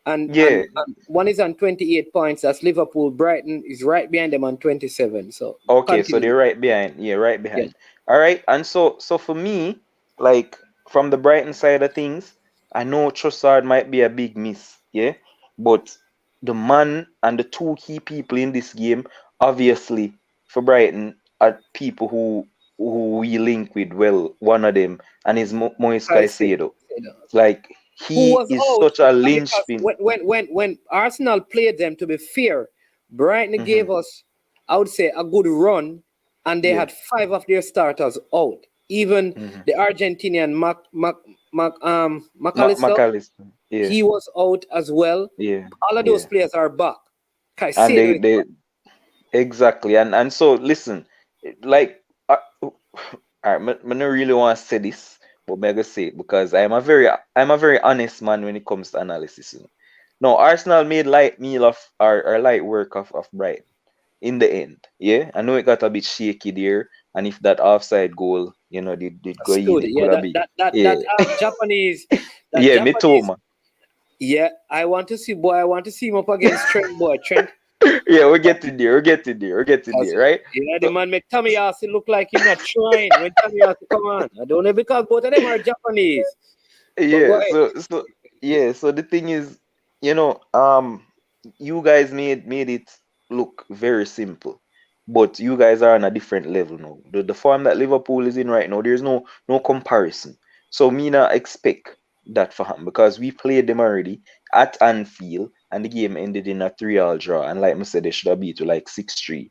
And, Yeah. and one is on 28 points. That's Liverpool. Brighton is right behind them on 27. So Okay, so continue. they're right behind. Yeah, right Yeah. behind. All right. And so for me, like from the Brighton side of things, I know Trossard might be a big miss, yeah. But the man and the two key people in this game, obviously, for Brighton, are people who we link with well. One of them and is Moise I see. Caicedo. Like Who he was is out such a because linchpin. when Arsenal played them, to be fair, Brighton Mhm. gave us, I would say, a good run, and they Yeah. had 5 of their starters out. Even Mhm. the Argentinian McAllister, McAllister. Yeah. he was out as well. Yeah. All of those Yeah. players are back. And Caicedo they is they exactly, and so listen, like, I don't really want to say this, but I'm gonna say it because I'm a very honest man when it comes to analysis. No, Arsenal made light meal of or light work of Brighton in the end. Yeah, I know it got a bit shaky there, and if that offside goal, did go in, stood. it Yeah, could have been. Yeah, Japanese, that yeah, Japanese. Mitoma. Yeah, I want to see, boy. I want to see him up against Trent, boy. Trent. Yeah, we're getting there, right? Yeah, the So, man make Tommy Yasi look like he's not trying when Tommy Yasi come on. I don't know because both of them are Japanese. But go yeah, ahead. so the thing is, you know, um, you guys made it look very simple, but you guys are on a different level now. The form that Liverpool is in right now, there's no comparison. So me not expect that for him because we played them already at Anfield, and the game ended in a 3-all draw. And like I said, they should have beat to like 6-3,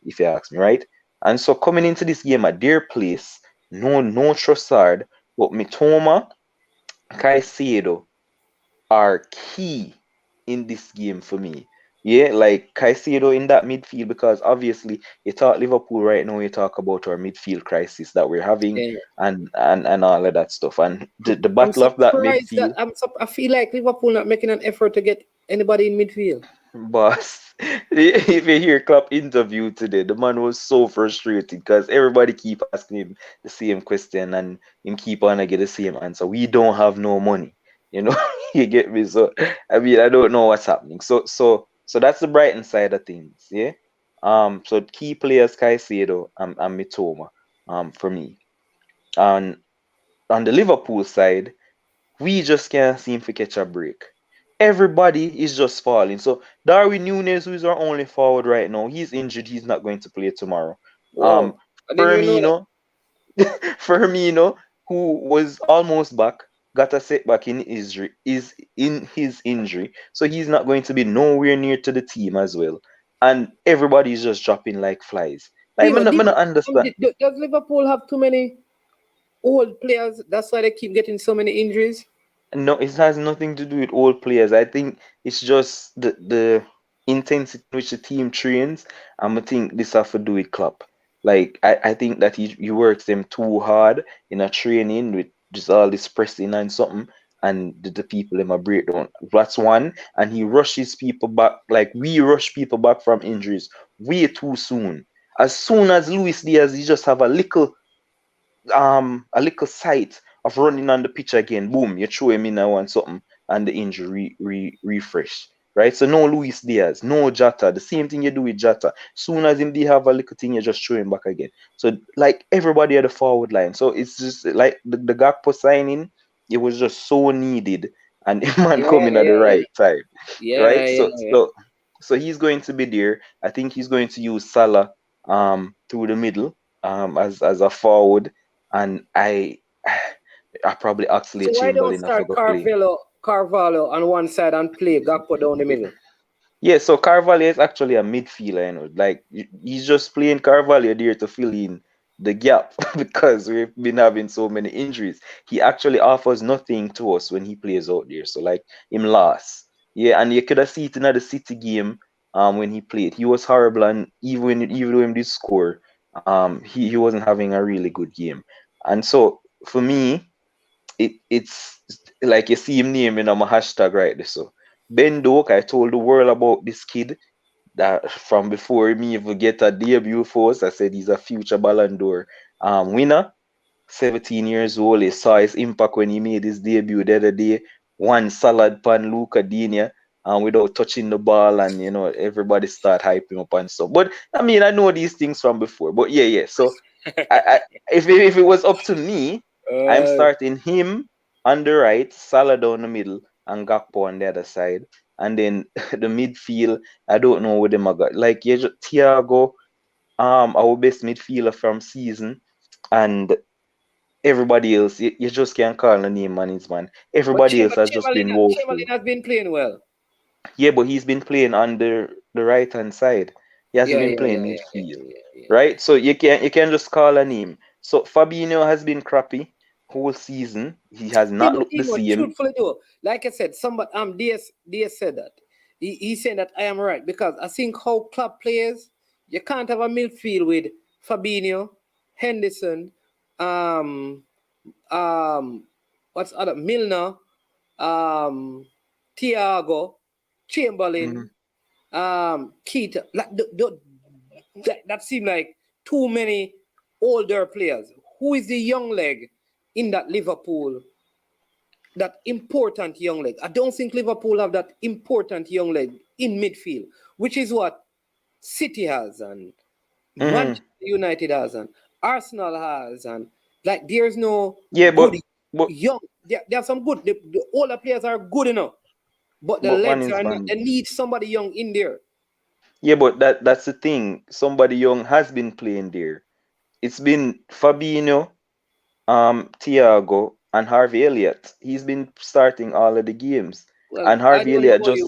if you ask me, right? And so coming into this game at their place, no Trossard, but Mitoma, Caicedo are key in this game for me. Yeah, like Caicedo in that midfield, because obviously you talk Liverpool right now, you talk about our midfield crisis that we're having Yeah. and all of that stuff. And the I'm battle of that surprised that midfield, I feel like Liverpool not making an effort to get anybody in midfield. boss. If you hear Klopp interview today, the man was so frustrated because everybody keep asking him the same question and him keep on to get the same answer. We don't have no money, you know. You get me? So I mean, I don't know what's happening. So that's the Brighton side of things, yeah. So key players Caicedo and Mitoma, for me. And on the Liverpool side, we just can't seem to catch a break. Everybody is just falling. So Darwin Núñez, who is our only forward right now, he's injured. He's not going to play tomorrow. Um, Whoa. I didn't even know that. Firmino, Firmino, who was almost back, got a setback in his injury, so he's not going to be nowhere near to the team as well. And everybody's just dropping like flies. Like, Tino, I don't understand. does Liverpool have too many old players? That's why they keep getting so many injuries. No, it has nothing to do with old players. I think it's just the intensity in which the team trains. I think this have to do with Klopp. Like I think that he works them too hard in a training with just all this pressing and something, and the people in a breakdown. That's one, and he rushes people back like we rush people back from injuries way too soon. As soon as Luis Diaz, he just have a little sight of running on the pitch again, boom, you throw him in now and something, and the injury refresh. Right? So no Luis Diaz, no Jota. The same thing you do with Jota. Soon as him they have a little thing, you just throw him back again. So like everybody at the forward line. So it's just like the Gakpo signing, it was just so needed, and the man Yeah, coming at the yeah, right time. yeah, Right? yeah, So yeah. so so he's going to be there. I think he's going to use Salah through the middle as a forward, and I probably So actually why don't Chamberlain if I start go play. Carvalho on one side and play Gakpo down the middle? Yeah, so Carvalho is actually a midfielder, Like he's just playing Carvalho there to fill in the gap because we've been having so many injuries. He actually offers nothing to us when he plays out there. So like him lost. Yeah, and you could have seen it in the City game when he played. He was horrible, and even though he did score, he wasn't having a really good game. And so for me, it's like you see him naming on my hashtag right there. So Ben Doak, I told the world about this kid that from before me even get a debut for us. I said he's a future Ballon d'Or winner. 17 years old. He saw his impact when he made his debut the other day. One salad pan Luca Digne without touching the ball, and you know everybody start hyping up and stuff. But I mean, I know these things from before. But yeah. So if it was up to me, I'm starting him on the right, Salah down the middle, and Gakpo on the other side. And then the midfield, I don't know what them I got. Like Thiago, our best midfielder from season, and everybody else, you just can't call the name on his man. Everybody else has just been woeful. Chamberlain has been playing well. Yeah, but he's been playing on the right hand side. He hasn't been playing midfield, right? So you can't just call a name. So Fabinho has been crappy whole season. He has not looked the same. Truthfully though, like I said, somebody DS said that. He said that I am right, because I think how club players, you can't have a midfield with Fabinho, Henderson, what's other Milner, Thiago, Chamberlain, Keita. Like that seemed like too many older players. Who is the young leg in that Liverpool? That important young leg. I don't think Liverpool have that important young leg in midfield, which is what City has, and Manchester United has, and Arsenal has, and like there's no but young. They have some good. The older players are good enough, but the legs are not. They need somebody young in there. Yeah, but that's the thing. Somebody young has been playing there. It's been Fabinho, Thiago, and Harvey Elliott. He's been starting all of the games. Well, and Harvey Elliott just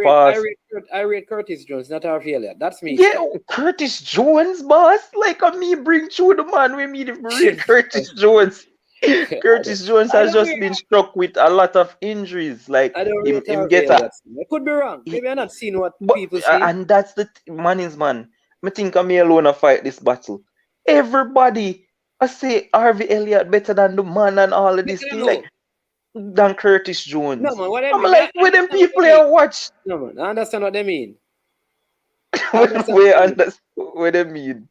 passed. I rate Curtis Jones, not Harvey Elliott. That's me. Yeah, Curtis Jones, boss. Like me bring through the man we meet read Curtis Jones. Curtis Jones has just been struck with a lot of injuries. Like him get I could be wrong. Maybe I'm not seeing what people say. And that's the man. I think I'm alone to fight this battle. Everybody, I say Harvey Elliott better than the man and all of this thing. Like than Curtis Jones. No, man, what I I'm mean, like, with them people here watch. No, man, I understand what they mean. What they mean?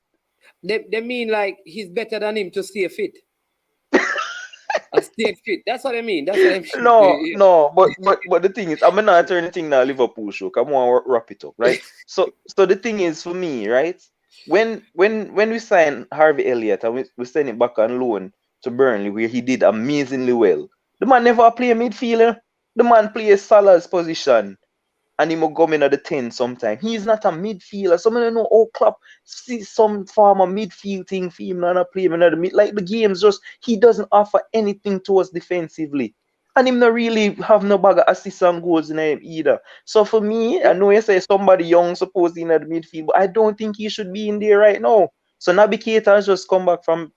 They mean like he's better than him to stay fit. Stay fit. That's what I mean. That's what I mean. No, but the thing is, I'm not turning thing now Liverpool show. Come on, wrap it up, right? So the thing is for me, right? When we signed Harvey Elliott and we sent him back on loan to Burnley, where he did amazingly well. The man never play a midfielder. The man plays Salah's position. And he will come in at the 10 sometime. He's not a midfielder. Some of them know, Klopp see some form of midfield thing for him and play him another mid. Like the game's just, he doesn't offer anything to us defensively. And him not really have no bag of assists and goals in him either. So for me, I know you say somebody young supposed in the midfield, but I don't think he should be in there right now. So Naby Keita has just come back from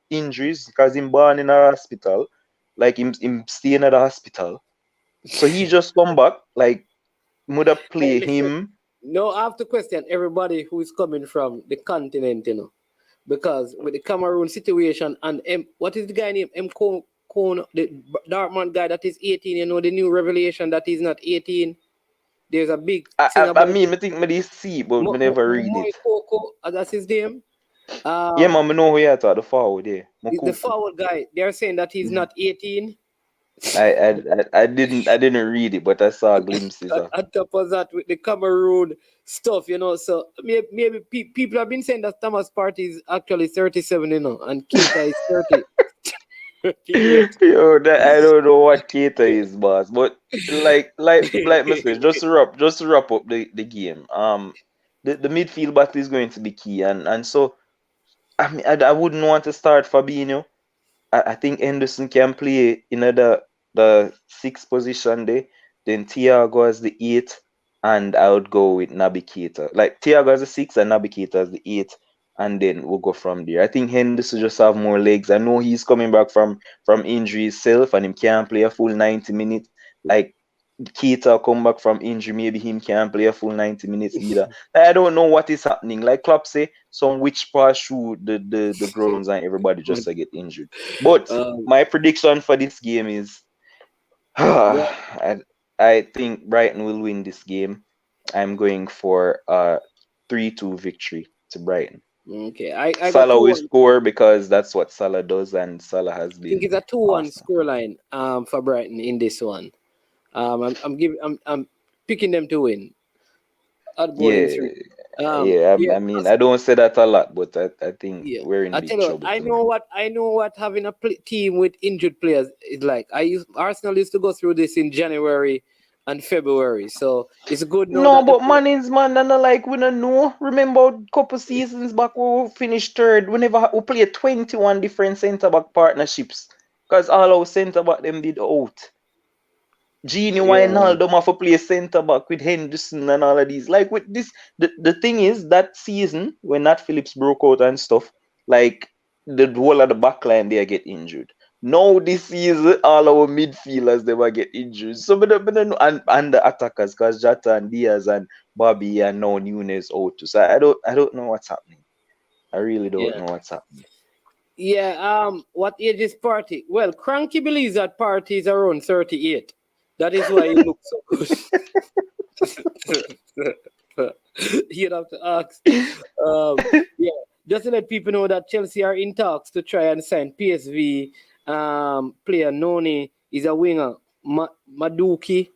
injuries because he's born in a hospital. Like him staying at the hospital. So he just come back, like, would have play him. No, I have to question everybody who is coming from the continent, you know. Because with the Cameroon situation and what is the guy named M. Cone, the Dartmouth guy that is 18, you know, the new revelation that he's not 18. There's a big thing I think I see, but I never read it. Coco, that's his name. Yeah, man, I know who you thought the forward there. The forward guy. They're saying that he's not 18. I didn't read it, but I saw glimpses of. On top of that, with the Cameroon stuff, you know, so maybe people have been saying that Thomas Partey is actually 37, you know, and Keita is 30. Yo, I don't know what Keita is, boss. But like message, just to wrap up the game. The midfield battle is going to be key, and so I mean I wouldn't want to start Fabinho. I think Henderson can play in the 6th position there. Then Thiago as the 8th, and I would go with Naby Keita. Like Thiago as the 6th and Naby Keita as the 8th, and then we'll go from there. I think Henderson just have more legs. I know he's coming back from injury himself, and him can't play a full 90 minutes. Like Keita come back from injury, maybe him can't play a full 90 minutes either. I don't know what is happening. Like Klopp say, some witch pass through the grounds and everybody just to get injured. But my prediction for this game is I think Brighton will win this game. I'm going for a 3-2 victory to Brighton. Okay, I Salah will score because that's what Salah does, and Salah has been. I think it's a 2-1 scoreline for Brighton in this one. I'm picking them to win. I mean, I don't say that a lot, but I think we're in big trouble. I know what having a team with injured players is like. Arsenal used to go through this in January and February, so it's good. No, but man, and like we don't know. Remember a couple seasons back we finished third. Whenever we played 21 different centre back partnerships, because all our centre back them did out. Gini Wijnaldum have to play centre back with Henderson and all of these. Like with this, the thing is that season when Nat Phillips broke out and stuff, like the whole of the back line they get injured. Now this season, all our midfielders they will get injured. So and the attackers, because Jota and Diaz and Bobby and now Nunes out too. So I don't know what's happening. I really don't know what's happening. Yeah. What age is Partey? Well, Cranky believes that Partey is around 38. That is why he looks so good. You'd have to ask. Just to let people know that Chelsea are in talks to try and sign PSV player Noni. Is a winger. Maduki. I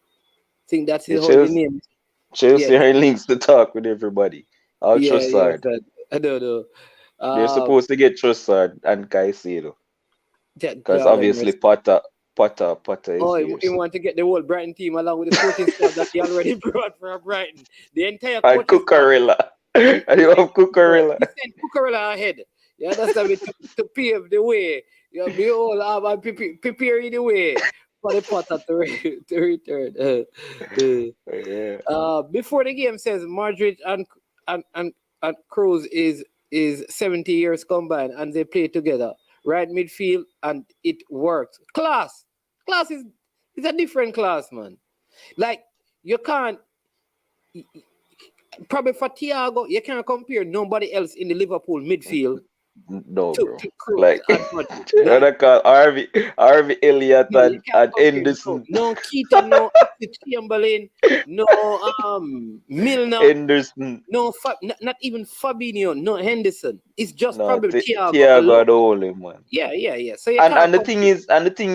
think that's his whole name. Chelsea are in links to talk with everybody. Trossard. I don't know. They're supposed to get Trossard and Caicedo. Because obviously Potter is he want to get the whole Brighton team along with the coaching staff that he already brought for Brighton. The entire and Cucurella. And you have Cucurella. He sent Cucurella ahead. You understand me? To pave the way. You know, behold, I'm preparing the way for the Potter to return. Before the game says Madrid and Cruz is 70 years combined and they play together. Right midfield, and it works. Class is a different class, man. Like you can't probably for Thiago, you can't compare nobody else in the Liverpool midfield. No, bro. Like Harvey Elliott and Henderson. No Keita, no Chamberlain, no Milner. Henderson. No, not even Fabinho, no Henderson. It's just probably Thiago. Thiago the only man. Yeah. So and the thing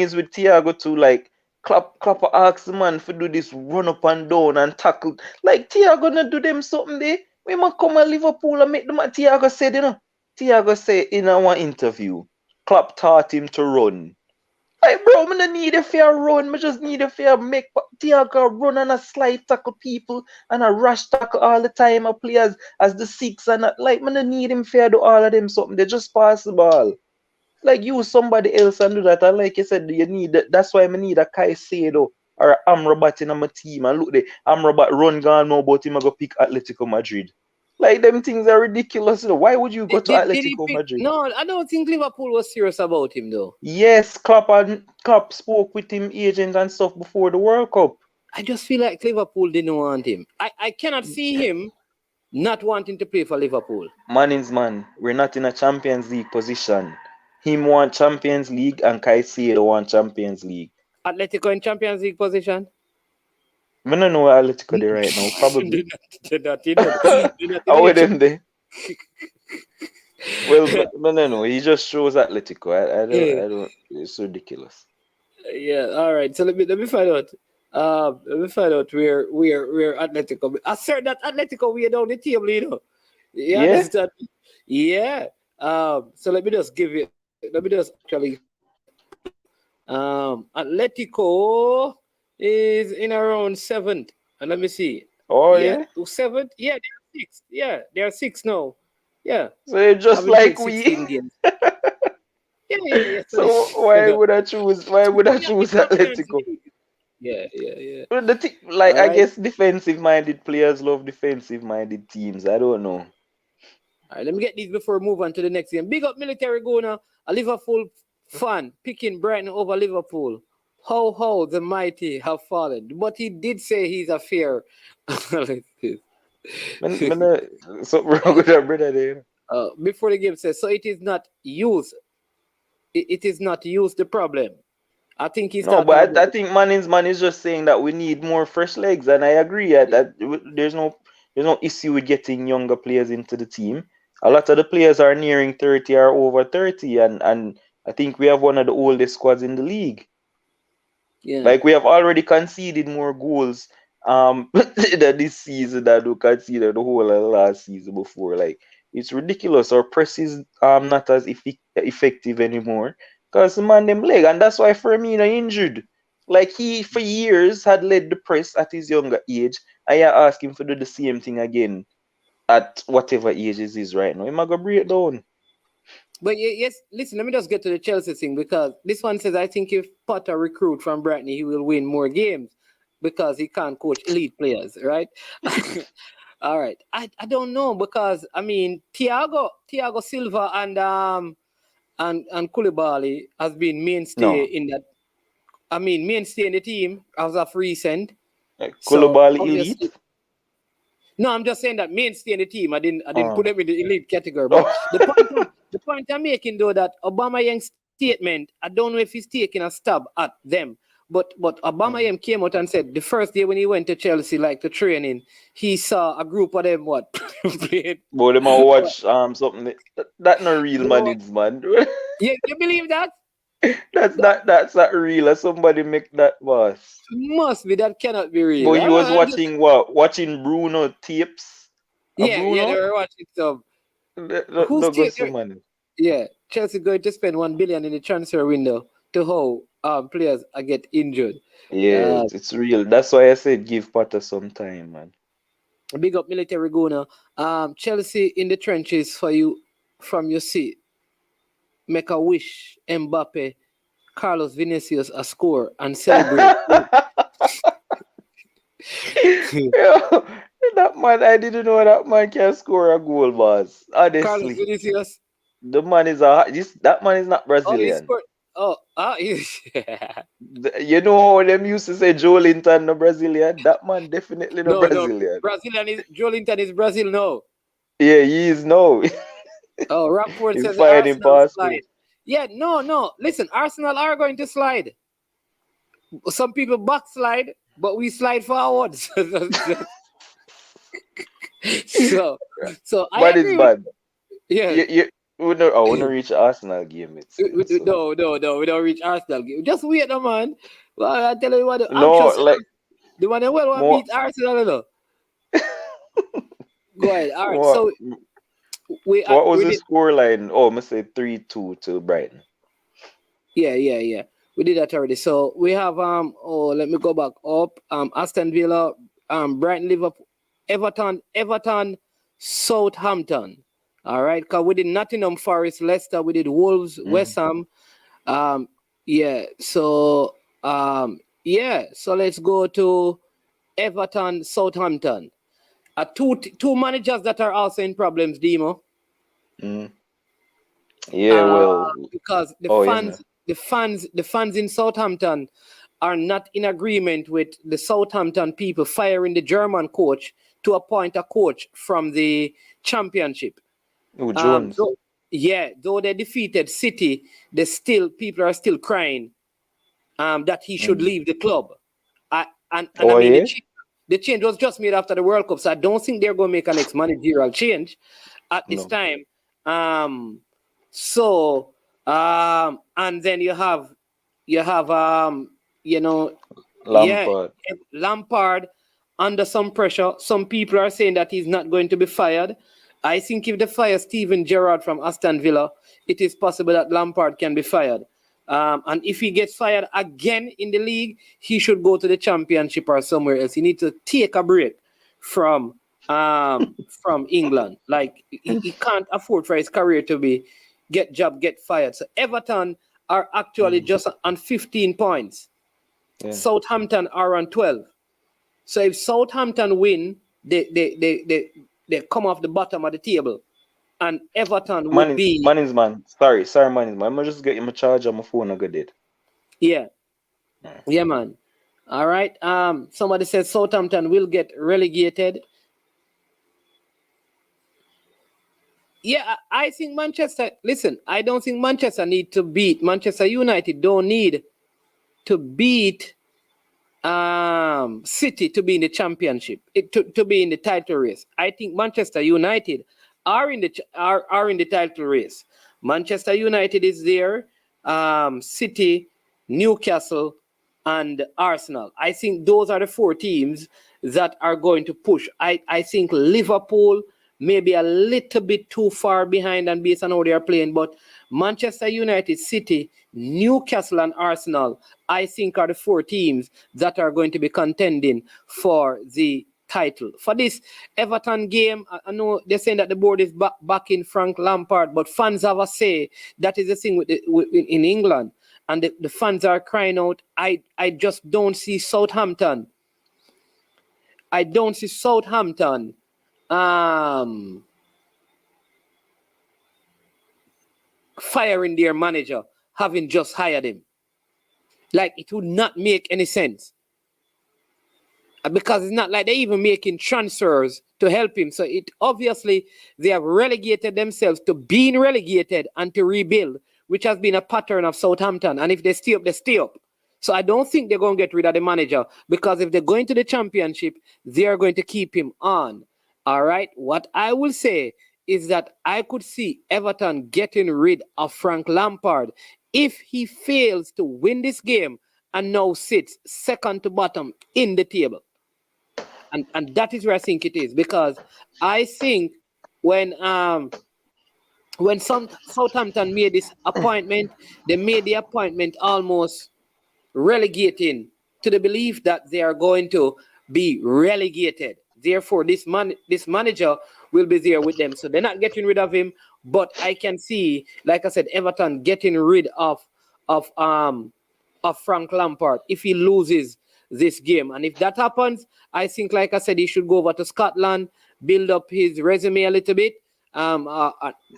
is with Thiago too, like Klopp asks the man to do this run up and down and tackle. Like Thiago not do them something there. We might come to Liverpool and make them. Thiago said, Thiago said in our interview, Klopp taught him to run. Like, bro, I don't need a fair run. I just need a fair make Thiago run and a slide tackle people and a rush tackle all the time. I play as the six and like, I don't need him fair do all of them something. They just pass the ball. Like, use somebody else and do that. And like you said, you need that. That's why I need a Caicedo or Amrabat in my team. And look, the Amrabat run gone now, but him I go pick Atletico Madrid. Like, them things are ridiculous. Why would you go to Atletico Madrid? No, I don't think Liverpool was serious about him, though. Yes, Klopp spoke with him, agent and stuff before the World Cup. I just feel like Liverpool didn't want him. I cannot see him not wanting to play for Liverpool. Man, we're not in a Champions League position. Him want Champions League and Caicedo want Champions League. Atletico in Champions League position? I don't know where Atletico they right now. Probably. How are them there? Well, no. He just shows Atletico. I don't. It's ridiculous. Yeah. All right. So let me find out. Let me find out where Atletico. I said that Atletico we are down the table, Yeah. Understand? Yeah. So let me just give you. Let me just actually. Atletico is in around 7th. And let me see. Oh, yeah? 7th? Yeah, they're 6th. Yeah, they're 6 now. Yeah. So they're just like we. Yeah. So why would I choose Atletico? Yeah. The thing, like, I guess defensive-minded players love defensive-minded teams. I don't know. All right, let me get these before we move on to the next game. Big up Military Gona, a Liverpool fan, picking Brighton over Liverpool. How the mighty have fallen. But he did say he's a fair. Something wrong with that brother there. Before the game says, so it is not youth. It is not youth the problem. I think he's No, but I think man is just saying that we need more fresh legs, and I agree that there's no issue with getting younger players into the team. A lot of the players are nearing 30 or over 30, and I think we have one of the oldest squads in the league. Yeah. Like we have already conceded more goals this season than we conceded the whole of last season before. Like it's ridiculous. Our press is not as effective anymore because the man them leg, and that's why Firmino injured. Like he for years had led the press at his younger age. I ask him to do the same thing again at whatever age it is right now. He might go break down. But yes, listen, let me just get to the Chelsea thing because this one says, I think if Potter recruit from Brighton, he will win more games because he can't coach elite players, right? All right. I don't know because, I mean, Thiago Silva and Koulibaly has been mainstay in that. I mean, mainstay in the team as of recent. Koulibaly elite? No, I'm just saying that mainstay in the team. I didn't put them in the elite category. But the point I'm making though that Aubameyang's statement, I don't know if he's taking a stab at them, but Aubameyang came out and said the first day when he went to Chelsea, like to training, he saw a group of them playing. But they might watch something that not real manage, man. Yeah, you believe that? That's not real. Somebody make that boss. Must be, that cannot be real. But he was watching what? Watching Bruno tapes? Yeah, Bruno? they were watching some. Yeah, Chelsea going to spend $1 billion in the transfer window to how players get injured. Yeah, it's real. That's why I said give Potter some time, man. Big up Military Gona. Chelsea in the trenches for you from your seat. Make a wish, Mbappe, Carlos Vinicius a score and celebrate. Yo, that man, I didn't know that man can score a goal, boss. Honestly, Carlos Vinicius. The man is that man is not Brazilian. You know how them used to say Joe Linton no Brazilian? That man definitely no Brazilian. Joe Linton is Brazil now. Yeah, he is now. Oh, Rapport says Arsenal slide. Yeah, no. Listen, Arsenal are going to slide. Some people backslide, but we slide forward. So I agree. It's bad. Yeah. I want to reach Arsenal game. No, we don't reach Arsenal game. Just wait, no, man. Well, I tell you what. The one that will beat Arsenal, no. Go ahead. All right. So what was the scoreline? Oh, I must say 3-2 to Brighton. Yeah. We did that already. So we have let me go back up. Aston Villa, Brighton, Liverpool, Everton, Southampton. All right, because we did Nottingham Forest, Leicester, we did Wolves, West Ham. So let's go to Everton, Southampton. Two managers that are also in problems, Demo. Yeah, because the fans in Southampton are not in agreement with the Southampton people firing the German coach to appoint a coach from the Championship. Jones. Though they defeated City, people are still crying that he should leave the club. The change was just made after the World Cup, so I don't think they're going to make an next managerial change at this time. And then you have Lampard under some pressure. Some people are saying that he's not going to be fired. I think if they fire Steven Gerrard from Aston Villa, it is possible that Lampard can be fired. And if he gets fired again in the league, he should go to the Championship or somewhere else. He needs to take a break from England. Like he can't afford for his career to get fired. So Everton are actually just on 15 points. Yeah. Southampton are on 12. So if Southampton win, they come off the bottom of the table. and Everton would be. Man. Sorry, man. I'm gonna just get him a charge on my phone. I got it. Yeah, yeah, man. All right. Somebody said Southampton will get relegated. Yeah, I think Manchester. Listen, I don't think Manchester need to beat Manchester United. Don't need to beat City to be in the championship, to be in the title race. I think Manchester United are in the title race. Manchester United is there, City, Newcastle, and Arsenal. I think those are the 4 teams that are going to push. I think Liverpool may be a little bit too far behind and based on how they are playing, but Manchester United, City, Newcastle, and Arsenal, I think, are the 4 teams that are going to be contending for the title. For this Everton game, I know they're saying that the board is backing Frank Lampard, but fans have a say. That is the thing in England, and the fans are crying out. I just don't see Southampton. I don't see Southampton firing their manager, having just hired him. Like, it would not make any sense. Because it's not like they're even making transfers to help him. So it obviously they have relegated themselves to being relegated and to rebuild, which has been a pattern of Southampton. And if they stay up, they stay up. So I don't think they're going to get rid of the manager, because if they're going to the championship, they are going to keep him on. All right. What I will say is that I could see Everton getting rid of Frank Lampard if he fails to win this game and now sits second to bottom in the table. And that is where I think it is, because I think when Southampton made this appointment, they made the appointment almost relegating to the belief that they are going to be relegated. Therefore, this manager will be there with them. So they're not getting rid of him, but I can see, like I said, Everton getting rid of Frank Lampard if he loses this game. And if that happens, I think, like I said, he should go over to Scotland, build up his resume a little bit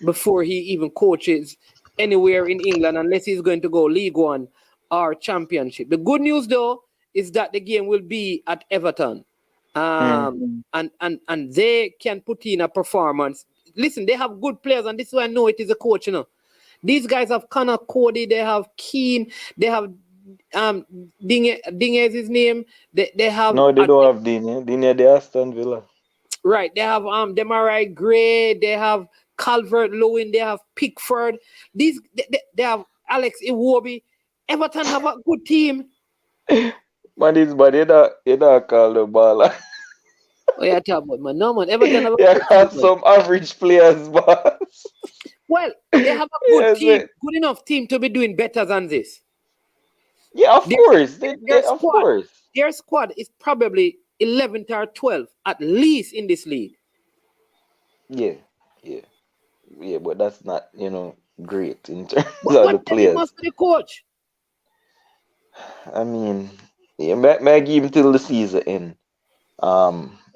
before he even coaches anywhere in England, unless he's going to go League One or Championship. The good news, though, is that the game will be at Everton. And they can put in a performance. Listen, they have good players, and this is why I know it is a coach, you know. These guys have Connor Cody, they have Keane, they have Ding is his name. They have no, they don't have Ding. Ding the Aston Villa. Right. They have Demarai Gray, they have Calvert-Lewin, they have Pickford. They have Alex Iwobi. Everton have a good team. Man, they don't call the ball. Oh, yeah, talk about, man. No, man. Everton have a They good have team, some average players, boss. Well, they have a good team, good enough team to be doing better than this. Yeah, of course. Of course. Their squad is probably 11th or 12th, at least in this league. Yeah, but that's not, great in terms of the players. Must be the coach. I mean, yeah, may give him till the season end.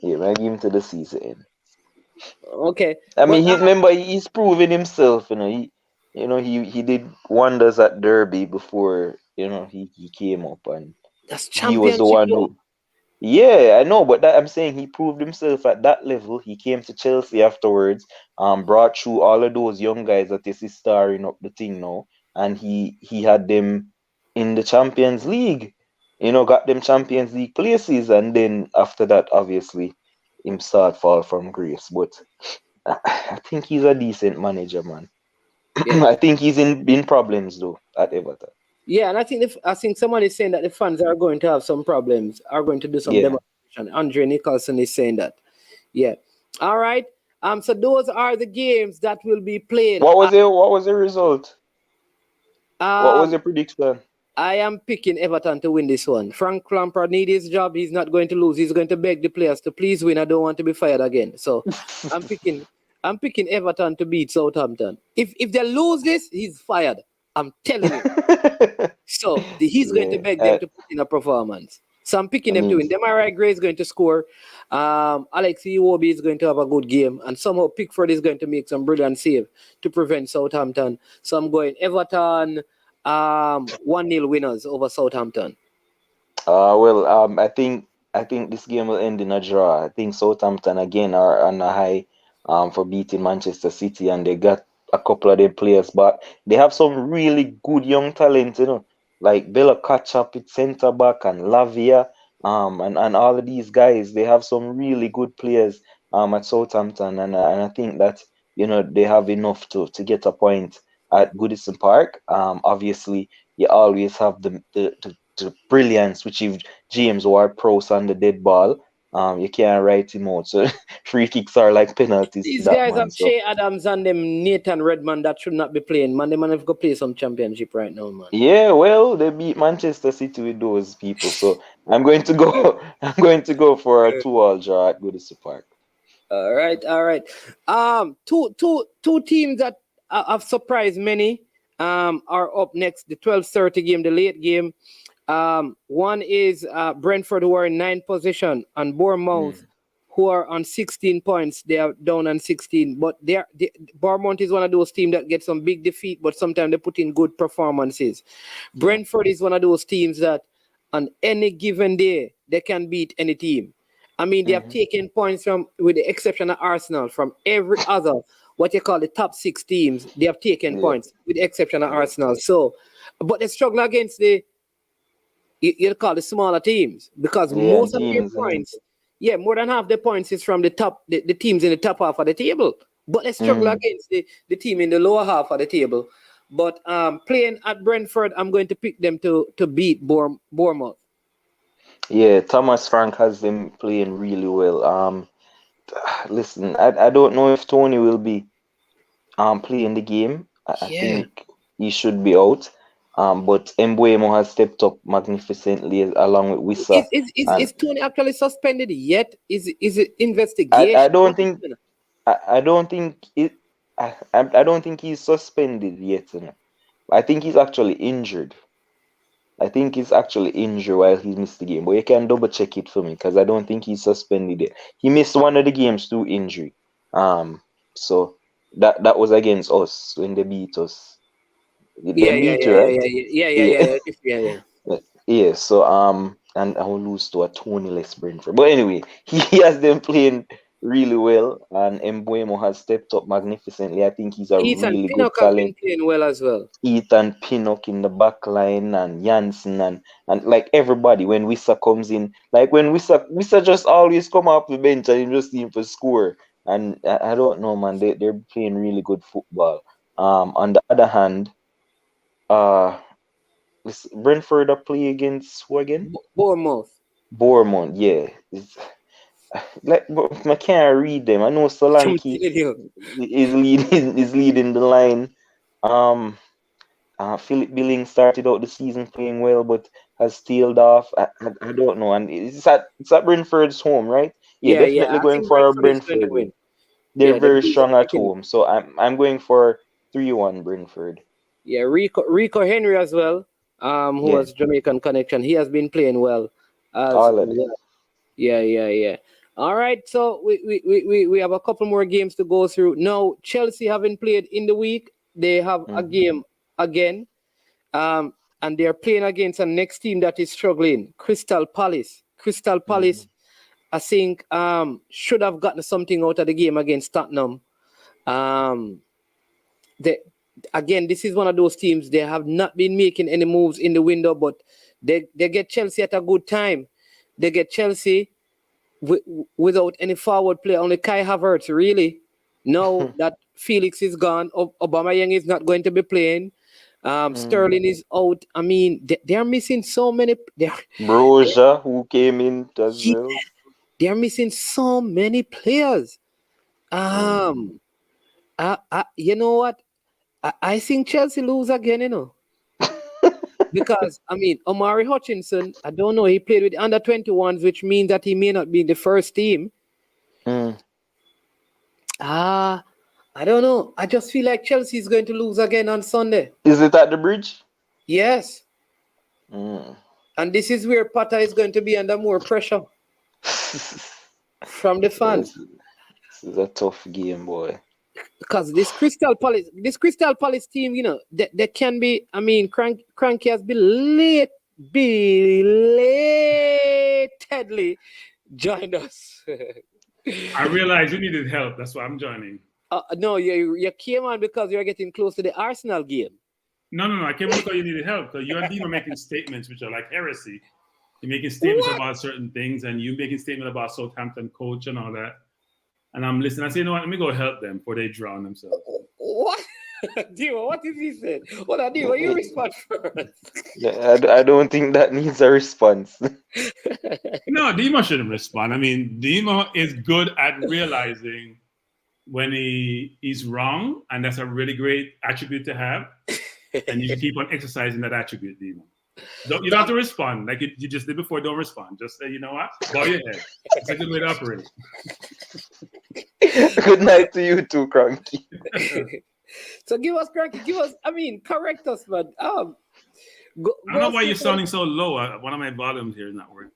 May give him till the season end. Okay. I mean, he's proven himself. He did wonders at Derby before. He came up, and that's he was the one who. Yeah, I know, but I'm saying he proved himself at that level. He came to Chelsea afterwards, brought through all of those young guys that is starring up the thing now, and he had them in the Champions League. Got them Champions League places, and then after that, obviously, him start fall from grace. But I think he's a decent manager, man. Yeah. I think he's in problems though at Everton. Yeah, and I think someone is saying that the fans are going to have some problems, are going to do some demonstration. Andre Nicholson is saying that. Yeah. All right. So those are the games that will be played. What was the result? What was your prediction? I am picking Everton to win this one. Frank Lampard needs his job. He's not going to lose. He's going to beg the players to please win. I don't want to be fired again. So I'm picking Everton to beat Southampton. If they lose this, he's fired. I'm telling you. So he's going to beg them to put in a performance. So I'm picking I them to mean, win. Demarai Gray is going to score. Alex Iwobi is going to have a good game. And somehow Pickford is going to make some brilliant save to prevent Southampton. So I'm going Everton 1-0 winners over Southampton. I think this game will end in a draw. I think Southampton again are on a high for beating Manchester City, and they got a couple of their players, but they have some really good young talent, like Bella Ketchup at centre back and Lavia, and all of these guys. They have some really good players at Southampton, and I think that they have enough to get a point at Goodison Park. Obviously, you always have the brilliance, which if James Ward-Prowse on the dead ball, you can't write him out. So free kicks are like penalties to These that guys man. have So Shea Adams and them Nathan Redmond that should not be playing. Man, they man have to play some championship right now, man. yeah, well, they beat Manchester City with those people. So I'm going to go. I'm going to go for a 2-2 draw at Goodison Park. All right, all right. Two teams that have surprised many are up next. The 12:30 game, the late game. One is Brentford, who are in 9th position, and Bournemouth, who are on 16 points. They are down on 16, but Bournemouth is one of those teams that get some big defeat, but sometimes they put in good performances. Brentford is one of those teams that on any given day they can beat any team. I mean, they have taken points from, with the exception of Arsenal, from every other, what you call the top 6 teams. They have taken points, with the exception of Arsenal. So, but they struggle against you'll call the smaller teams, because Yeah, and most of their teams, points, more than half the points is from the teams in the top half of the table. But they struggle against the team in the lower half of the table. But playing at Brentford, I'm going to pick them to beat Bournemouth. Yeah, Thomas Frank has them playing really well. Listen, I don't know if Tony will be playing the game. I Yeah. think he should be out. But Mbuemo has stepped up magnificently along with Wissa. And Is Tony actually suspended yet? Is it I investigation? don't think I don't think it I don't think he's suspended yet. I think he's actually injured. I think he's actually injured while he missed the game. But you can double check it for me, because I don't think he's suspended yet. He missed one of the games through injury. So that was against us when they beat us. They beat you, right? Yeah. Yeah. Yeah, so and I will lose to a Tony-less Brentford. But anyway, he has them playing really well, and Mbuemo has stepped up magnificently. I think he's a Ethan really good Pinnock has been talent. playing well as well. Ethan Pinnock in the back line, and Janssen, and like everybody when Wissa comes in, like when Wissa just always come off the bench and you just need to score. And I don't know, man, they're playing really good football. On the other hand, uh Brentford are play against who again? Bournemouth. Bournemouth, yeah. It's, like, but I can't read them. I know I'm Solanke telling you. is leading the line. Um, Philip Billing started out the season playing well, but has tailed off. I don't know, and it's at Brentford's home, right? Yeah, Yeah. definitely I going think for a Brentford is going to Brentford win. win. They're Yeah, they're very strong at taking. home, so I'm going for 3-1 Brentford. Yeah, Rico Henry as well. Who Yeah, has Jamaican connection. He has been playing well as all of them. well. Yeah. All right, so we have a couple more games to go through. Now, Chelsea haven't played in the week. They have a game again. And they're playing against a next team that is struggling, Crystal Palace. Crystal Palace, I think, should have gotten something out of the game against Tottenham. Again, this is one of those teams, they have not been making any moves in the window, but they get Chelsea at a good time. They get Chelsea without any forward play, only Kai Havertz, really. Now that Felix is gone, Aubameyang is not going to be playing. Sterling is out. I mean, they're missing so many. Broja, who came in as Yeah, well. they're missing so many players. You know what? I think Chelsea lose again, because I mean, Omari Hutchinson, I don't know, he played with the under 21s, which means that he may not be in the first team. I don't know. I just feel like Chelsea is going to lose again on Sunday. Is it at the bridge? Yes. And this is where Potter is going to be under more pressure from the fans. This is a tough game, boy. Because this Crystal Palace team, you know, they can be. I mean, Cranky has belatedly joined us. I realized you needed help. That's why I'm joining. No, you came on because you're getting close to the Arsenal game. No. I came on because you needed help. Because you and Dean are making statements which are like heresy. You're making statements about certain things, and you making statements about Southampton coach and all that. And I'm listening. I say, you know what? Let me go help them before they drown themselves. What? Dima, what did he say? Hold on, Dima, you respond first. Yeah, I don't think that needs a response. No, Dima shouldn't respond. I mean, Dima is good at realizing when he's wrong, and that's a really great attribute to have. And you keep on exercising that attribute, Dima. You don't have to respond like you just did before. Don't respond. Just say, you know what? Bow your head. It's a good way to operate. Good night to you too, Cranky. So correct us, man. I don't know why you're sounding so low. One of my volumes here is not working.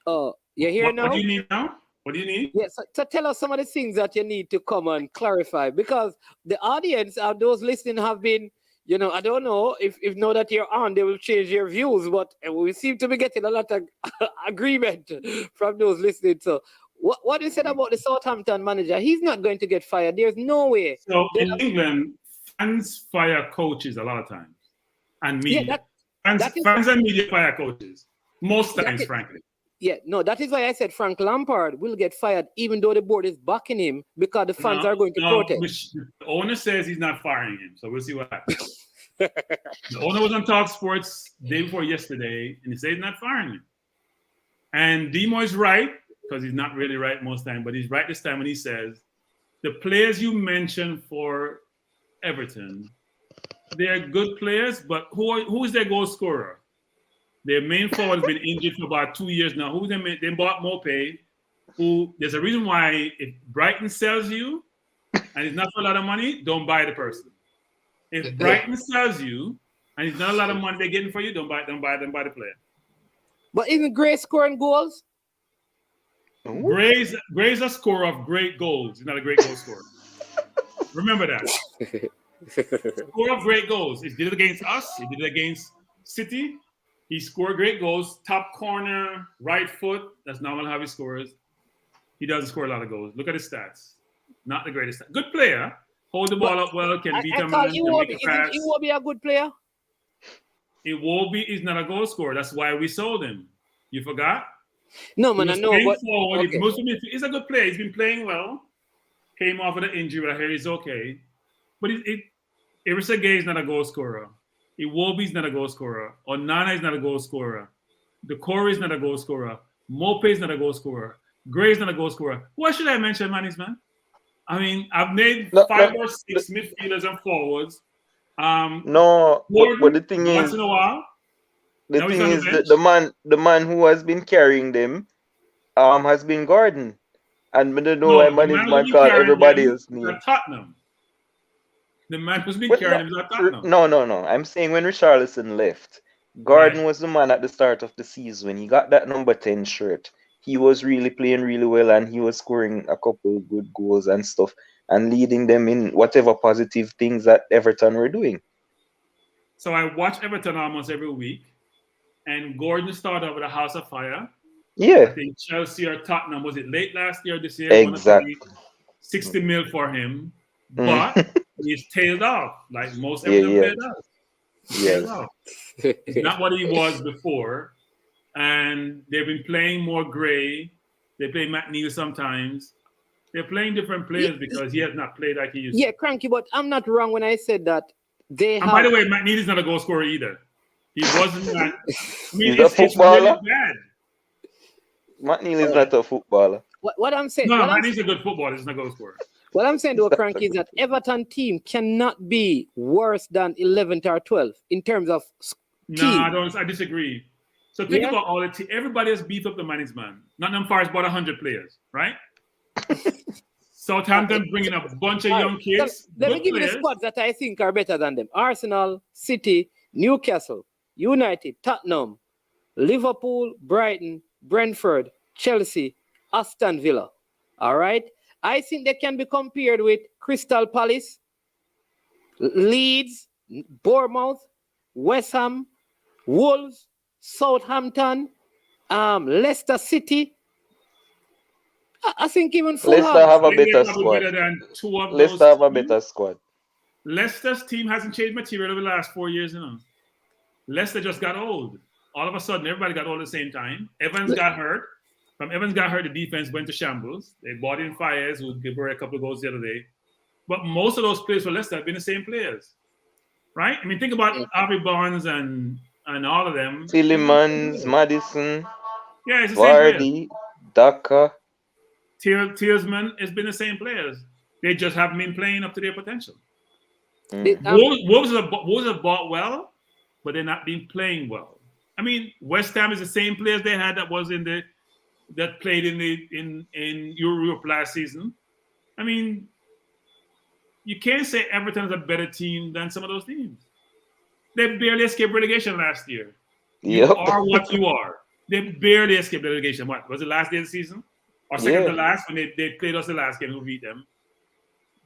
Oh, you're here now? What do you need now? What do you need? Yes, so tell us some of the things that you need to come and clarify, because the audience and those listening have been, you know, I don't know if now that you're on, they will change their views, but we seem to be getting a lot of agreement from those listening. So what you said about the Southampton manager, he's not going to get fired. There's no way. So in England, fans fire coaches a lot of times. And media. Fans and media fire coaches. Most times, frankly. Yeah, no, that is why I said Frank Lampard will get fired even though the board is backing him, because the fans are going to protest. The owner says he's not firing him, so we'll see what happens. The owner was on Talk Sports day before yesterday, and he said he's not firing him. And Demo is right, because he's not really right most time, but he's right this time when he says the players you mentioned for Everton, they're good players, but who is their goal scorer? Their main forward has been injured for about 2 years now. They bought Mopé, who there's a reason why if Brighton sells you and it's not for a lot of money, don't buy the person. If Brighton sells you and it's not a lot of money they're getting for you, don't buy the player. But isn't Gray scoring goals? Gray's a scorer of great goals. He's not a great goal scorer. Remember that. Scorer of great goals. He did it against us. He did it against City. He scored great goals. Top corner, right foot. That's not how he scores. He doesn't score a lot of goals. Look at his stats. Not the greatest. Good player. Hold the ball up well. Can beat him. Iwobi a good player? Iwobi is not a goal scorer. That's why we sold him. You forgot? No, man, I know. He's a good player. He's been playing well. Came off with an injury. I hear he's okay. But Irisa Gay is not a goal scorer. Iwobi is not a goal scorer. Onana is not a goal scorer. Decore is not a goal scorer. Mope is not a goal scorer. Gray is not a goal scorer. What should I mention, man? I mean, I've made 5 or 6 midfielders and forwards. But the thing is, once in a while, the thing is that the man who has been carrying them has been Gordon. And I don't know why management call everybody else name. Tottenham. The man who's been carrying him is at Tottenham. No. I'm saying when Richarlison left, Gordon was the man at the start of the season. When he got that number 10 shirt, he was really playing really well, and he was scoring a couple of good goals and stuff and leading them in whatever positive things that Everton were doing. So I watch Everton almost every week, and Gordon started out with a house of fire. Yeah. I think Chelsea or Tottenham, was it late last year or this year? Exactly. 60 mil for him, but he's tailed off like most Everton players does. Yes. It's not what he was before. And they've been playing more Gray. They play McNeil sometimes. They're playing different players because he has not played like he used to. Yeah, Cranky, but I'm not wrong when I said that And by the way, McNeil is not a goal scorer either. He wasn't that. I mean, He's a footballer. Really bad. McNeil is not a footballer. What I'm saying. No, McNeil's a good footballer. He's not a goal scorer. What I'm saying, though, Cranky, is that Everton team cannot be worse than 11th or 12th in terms of team. No, I disagree. So think about all the everybody has beefed up the management. Nottingham Forest bought 100 players, right? Southampton bringing up a bunch of young kids. Let me give you the squads that I think are better than them. Arsenal, City, Newcastle, United, Tottenham, Liverpool, Brighton, Brentford, Chelsea, Aston Villa. All right. I think they can be compared with Crystal Palace, Leeds, Bournemouth, West Ham, Wolves, Southampton, Leicester City. I think even Fulham. Leicester have a They're better probably squad. better than two of Leicester those have a teams. better squad. Leicester's team hasn't changed material over the last 4 years, you know. Leicester just got old. All of a sudden, everybody got old at the same time. Evans got hurt. From Evans got hurt, the defense went to shambles. They bought in Fires, who gave her a couple of goals the other day. But most of those players for Leicester have been the same players, right? I mean, think about Harvey Barnes and all of them. Tillemans, Madison, Yeah, it's the same players. Vardy, Daka. Tiersman has been the same players. They just haven't been playing up to their potential. Mm. Wolves have bought well, but they're not been playing well. I mean, West Ham is the same players they had that played in Europe last season. I mean, you can't say Everton is a better team than some of those teams. They barely escaped relegation last year. You Yep. are what you are. They barely escaped relegation. What was it, last day of the season? Or second to last when they played us the last game, who beat them.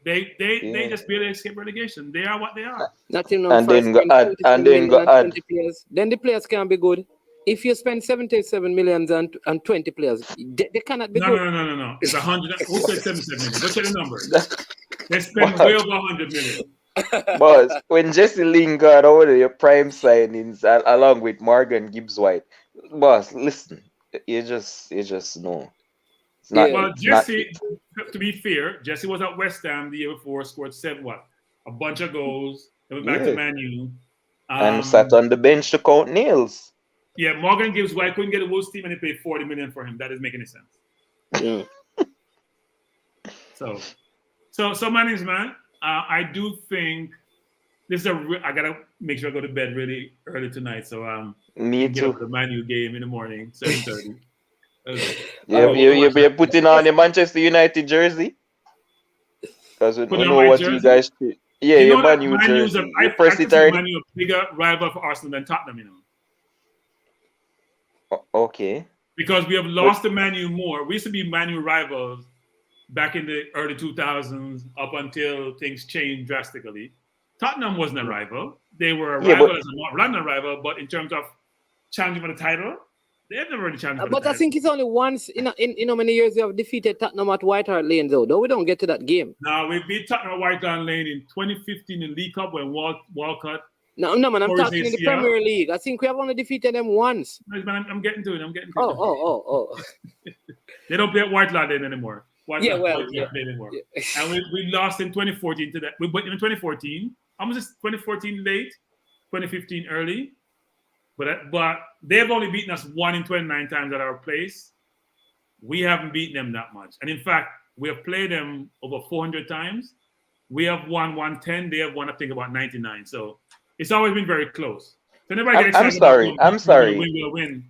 They just barely escaped relegation. They are what they are. Nothing And then go add, and then go add. players. Then the players can be good. If you spend 77 million and 20 players, they cannot be good. No. It's 100. Who said 77 million? Go check the numbers. They spend way over 100 million. But when Jesse Lingard over there, your prime signings along with Morgan Gibbs White, boss, listen, you just know. It's not, Well, it's Jesse, not to be fair, Jesse was at West Ham the year before, scored a bunch of goals. They went back to Man U. and sat on the bench to count nails. Yeah, Morgan Gibbs White couldn't get a Wolves team and they paid 40 million for him. That doesn't make any sense. Yeah. So my name's man. I do think this is I gotta make sure I go to bed really early tonight. So Me get up too. the Man U game in the morning, 7:30. You're putting on the Manchester United jersey? Because we Put know on my what jersey? you guys do. Yeah, You your know that Man U Man U's jersey. I You press it consider already? Man U a bigger rival for Arsenal than Tottenham, you know. Okay. Because we have lost to Man U more. We used to be Man U rivals back in the early 2000s up until things changed drastically. Tottenham wasn't a rival. They were a rival as a North London rival, but in terms of challenging for the title, they have never really challenged for the But title. I think it's only once in how many years you have defeated Tottenham at White Hart Lane, though. No, we don't get to that game. Now, we beat Tottenham at White Hart Lane in 2015 in League Cup when Walcott. No, man, I'm Forest talking in the ACL. Premier League. I think we have only defeated them once. I'm getting to it. Oh. They don't play at White Hart Lane anymore. White Hart Lane Yeah. play anymore. Yeah. And we lost in 2014 to that. We went in 2014. Almost 2014 late, 2015 early. But they've only beaten us 1 in 29 times at our place. We haven't beaten them that much. And in fact, we have played them over 400 times. We have won 110. They have won, I think, about 99. So it's always been very close. So I'm sorry. We'll win.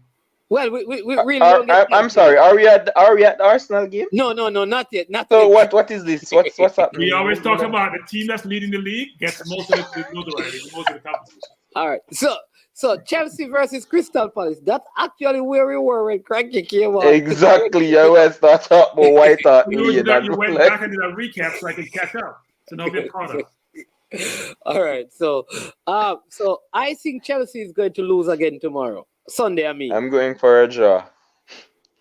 Well, we really don't get I'm sorry. Are we at the Arsenal game? No, not yet. So what is this? What's happening? We always talk about the team that's leading the league gets most of the notoriety, most of the competition. All right. So Chelsea versus Crystal Palace. That's actually where we were when Cranky came out. Exactly. I was talking about White Hart You Lane. went back and did a recap so I can catch up. So now we're caught up. All right. So I think Chelsea is going to lose again tomorrow. Sunday, I mean. I'm going for a draw.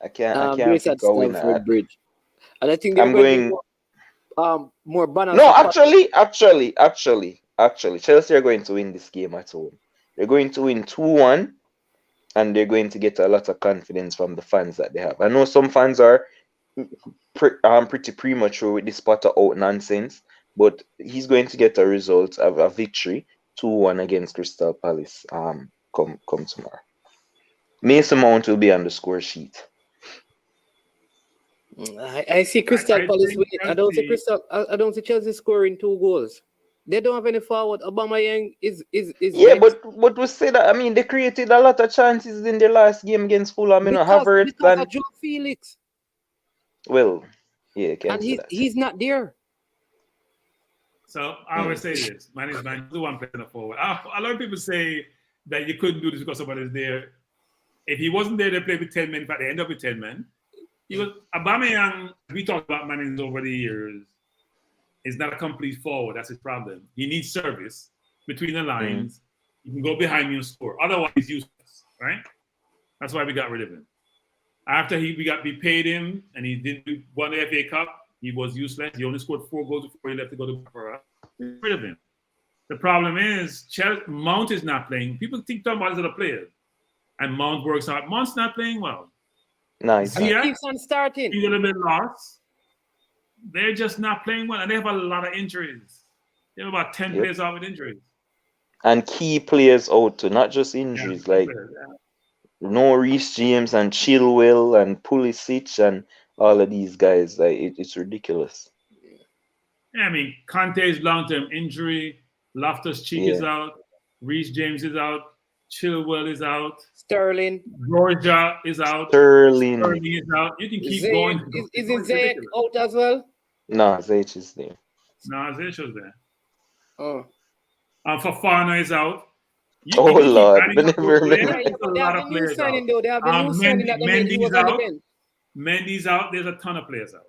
I can't Greece pick at a winner. Stamford Bridge. And I think they're I'm going to going. more balanced. No, actually, Chelsea are going to win this game at home. They're going to win 2-1, and they're going to get a lot of confidence from the fans that they have. I know some fans are pretty premature with this Potter out nonsense, but he's going to get a result of a victory, 2-1 against Crystal Palace. Come tomorrow. Mason Mount will be on the score sheet. I see Crystal Palace winning. I don't see Chelsea scoring 2 goals. They don't have any forward. Aubameyang is yeah, but we say that. I mean, they created a lot of chances in their last game against Fulham. Because of Joe Felix. Well, yeah, and he's not there. So I always say this: man is man. The one playing the forward. A lot of people say that you couldn't do this because somebody's there. if he wasn't there, they played with 10 men. In fact, they end up with 10 men. Aubameyang, we talked about managers over the years, is not a complete forward. That's his problem. He needs service between the lines. He can go behind you and score. Otherwise, he's useless, right? That's why we got rid of him. After we paid him and he didn't won the FA Cup, he was useless. He only scored 4 goals before he left to go to Borough. We got rid of him. The problem is Mount is not playing. People think talking about his other players. And Mount works out. Mount's not playing well. Nice. He keeps on starting. He's a little bit lost. They're just not playing well. And they have a lot of injuries. They have about 10 players out with injuries. And key players out too, not just injuries. No Reece James and Chilwell and Pulisic and all of these guys. It's ridiculous. Yeah, I mean, Conte's long-term injury. Loftus-Cheek is out. Reece James is out. Chilwell is out. Sterling. Georgia is out. Sterling is out. You can keep going. Isn't Zayt out as well? No, Zayt is there. No, Zayt was there. Oh. Fofana is out. Lord. They have a new signing though. They have the new signing that Mendy's out. Mendy's out. There's a ton of players out.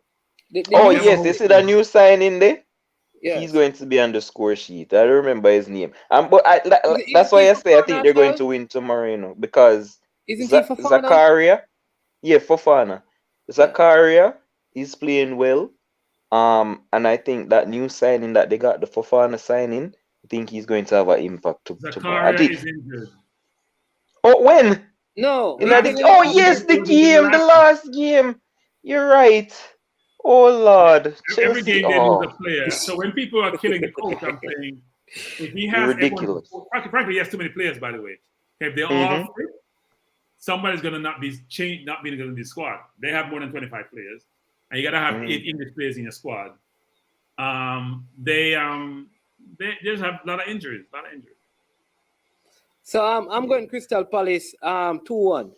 Yes, they see that new signing there. Yeah. He's going to be on the score sheet. I don't remember his name. But that's why I say I think they're going to win tomorrow, because isn't he Fofana? Zakaria? Yeah, Fofana. Zakaria is playing well. And I think that new signing that they got, the Fofana signing, I think he's going to have an impact tomorrow. Zakaria is injured. Oh, when? No. The last game. You're right. Oh Lord! Every game they lose a player. So when people are killing the coach, I'm saying if he has ridiculous. Frankly, he has too many players. By the way, if they're all fit, somebody's gonna not be changed, not being in the squad. They have more than 25 players, and you gotta have 8 English players in your squad. They just have a lot of injuries. So I'm going Crystal Palace 2-1.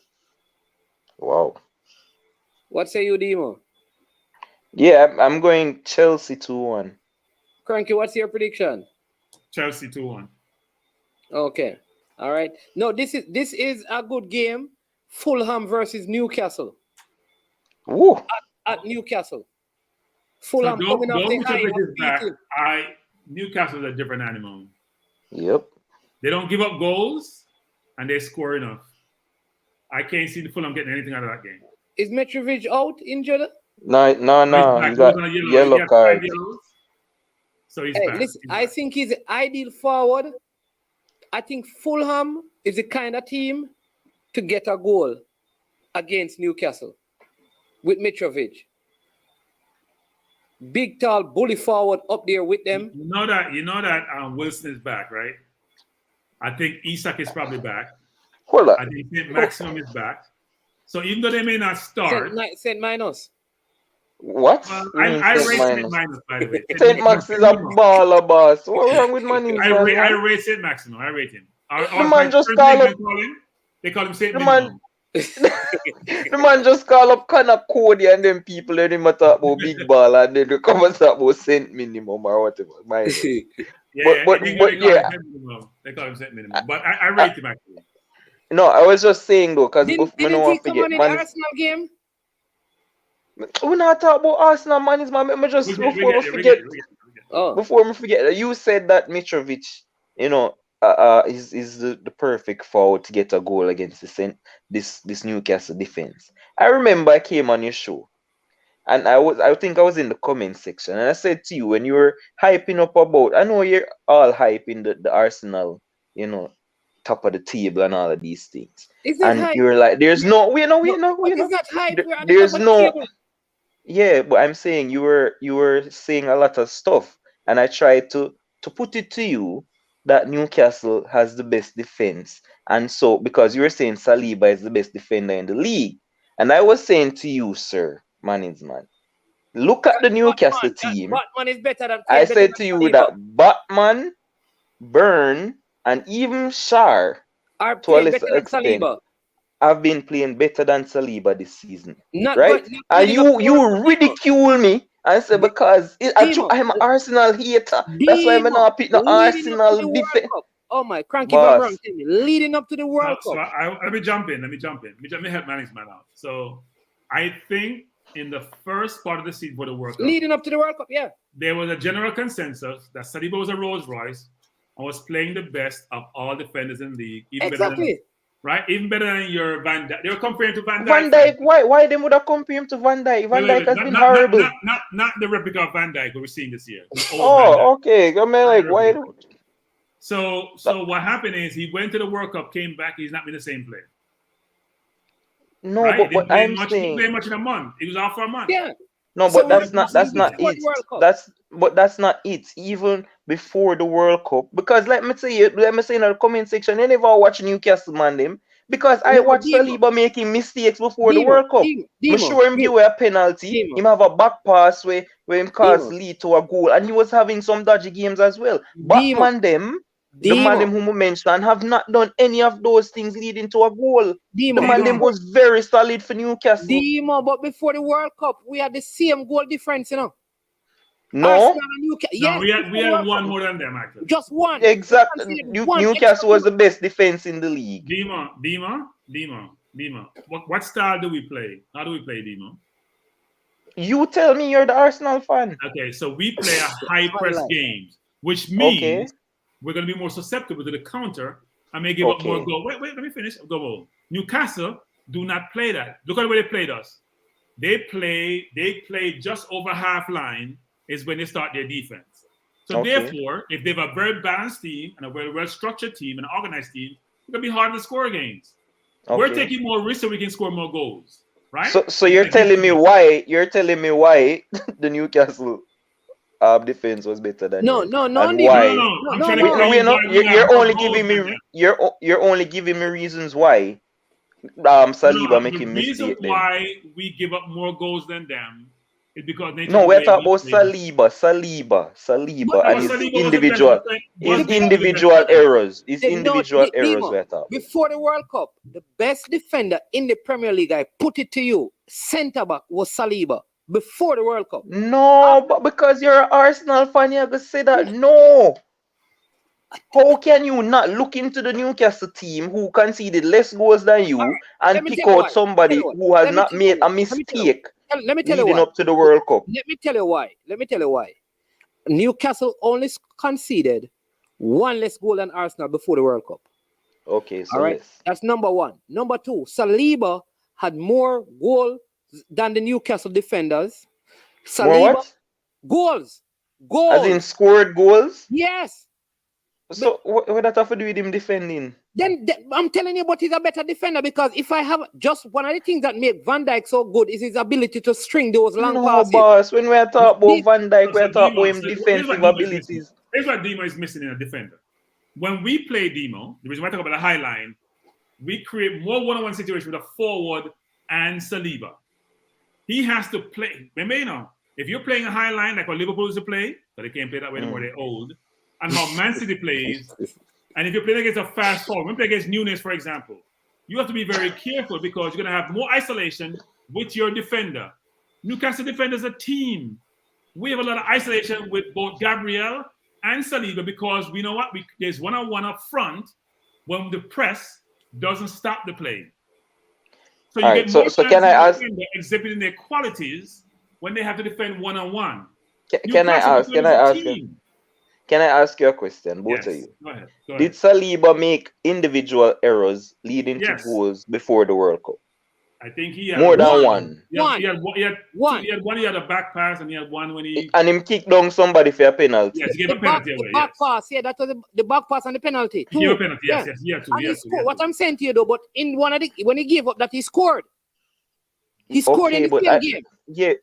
Wow. What say you, Demo? Yeah, I'm going Chelsea 2-1. Cranky, what's your prediction? Chelsea 2-1. Okay. All right. No, this is a good game. Fulham versus Newcastle. Ooh. At Newcastle. Fulham coming off the high. Newcastle is a different animal. Yep. They don't give up goals and they score enough. I can't see the Fulham getting anything out of that game. Is Mitrovic out, injured? No. He got yellow card. So he's back. Listen, I think he's the ideal forward. I think Fulham is the kind of team to get a goal against Newcastle with Mitrovic. Big, tall, bully forward up there with them. You know that Wilson is back, right? I think Isak is probably back. Hold on. I think St. Maximum is back. So even though they may not start, St. Minus. What? I rate St. Minus, by the way. St. Max is a baller, boss. What's wrong with money? I rate St. Maximum. I rate him. The man just call up. They call him St. Minimum. The man just call up Connor Cody and then people let him talk about big ball and then they come and talk about St. Minimum or whatever. But they call him St. Minimum. But I rate him actually. No, I was just saying though, because didn't he come on in the Arsenal game? We're not talking about Arsenal, man. Before we forget, you said that Mitrovic, is the perfect forward to get a goal against this Newcastle defense. I remember I came on your show, and I think I was in the comment section, and I said to you when you were hyping up about, I know you're all hyping the Arsenal, top of the table and all of these things, and you were like, "There's no, we know, there's no." Yeah, but I'm saying you were saying a lot of stuff, and I tried to put it to you that Newcastle has the best defense, and so because you were saying Saliba is the best defender in the league, and I was saying to you, sir, Management, look at the Newcastle team. Batman is better than. I said to you that Batman, Burn, and even Shar are playing better than Saliba. I've been playing better than Saliba this season, right? And you ridicule me and say because I'm an Arsenal hater. That's why I'm not picking the Arsenal defense. Oh my, Cranky Boss. Van Ram, tell me, leading up to the World So Cup. let me jump in. Let me help management out. So I think in the first part of the season for the World Cup, Leading up to the World Cup, yeah. there was a general consensus that Saliba was a Rolls Royce and was playing the best of all defenders in the league. Exactly. Even better than your Van Dijk. They were comparing to Van Dijk. Van Dijk, why they would have compared him to Van Dijk? Van Dijk has been horrible. Not the replica of Van Dijk we're seeing this year. Oh, okay. I mean, like, why? So what happened is he went to the World Cup, came back. He's not been the same player. No, right? but what I'm He saying, played much in a month. He was out for a month. Yeah. no, So but that's not before it. the World Cup. That's not it. Even before the World Cup, because let me say in the comment section, you never watch Newcastle man them. Because I watched Saliba making mistakes before the World Cup. I'm sure him give a penalty. Him have a back pass where him cause lead to a goal, and he was having some dodgy games as well. Batman them, the man them whom we mentioned, have not done any of those things leading to a goal. The man them was very solid for Newcastle. But before the World Cup, we had the same goal difference, you know. No, no, we had one more than them actually. Just one. Exactly. Newcastle was the best defense in the league. Dima. What style do we play? How do we play, Dima? You tell me, you're the Arsenal fan. Okay, so we play a high press games, which means we're going to be more susceptible to the counter and may give up more goals. Wait, let me finish. Go. Newcastle do not play that. Look at the way they played us. They play just over half line is when they start their defense. So therefore, if they have a very balanced team and a very well-structured team and an organized team, it's going to be hard to score against. We're taking more risks so we can score more goals, right? So you're telling me why the Newcastle defense was better than No. You're only giving me reasons why Saliba making mistakes. The reason why we give up more goals than them is because we're talking about Saliba, and his individual errors. We're talking. Before the World Cup, the best defender in the Premier League, I put it to you, centre back was Saliba. Before the World Cup. No, but because you're an Arsenal fan, you're gonna say that. No. How can you not look into the Newcastle team who conceded less goals than you and pick out somebody who has not made a mistake leading up to the World Cup? Let me tell you why. Newcastle only conceded one less goal than Arsenal before the World Cup. Okay, so all right. That's number one. Number two, Saliba had more goals than the Newcastle defenders. More what? Goals. As in scored goals? Yes. So what that have to do with him defending? Then I'm telling you, but he's a better defender because if I have just one of the things that make Van Dijk so good is his ability to string those long passes. No, boss. When we're talking about Van Dijk, we're talking about him defensive abilities. Here's what Demo is missing in a defender. When we play Demo, the reason why I talk about the high line, we create more one-on-one situation with a forward and Saliba. He has to play. Remember, if you're playing a high line like what Liverpool used to play, so they can't play that way anymore, they're old, and how Man City plays, and if you're playing against a fast forward, when you play against Nunes, for example, you have to be very careful because you're going to have more isolation with your defender. Newcastle defenders are a team. We have a lot of isolation with both Gabriel and Saliba because we know what? There's one-on-one up front when the press doesn't stop the play. So you get more can I ask exhibiting their qualities when they have to defend one-on-one. Can I ask you a question, both of you? Go ahead. Did Saliba make individual errors leading to goals before the World Cup? I think he had more than one. He had one. He had a back pass, and he had one when he and him kicked down somebody for a penalty. Yes, he gave a penalty away. The back pass, that was the back pass and the penalty. He gave a penalty. Yes, he had two. What I'm saying to you though, but in one of the when he gave up that he scored. He scored in the same game.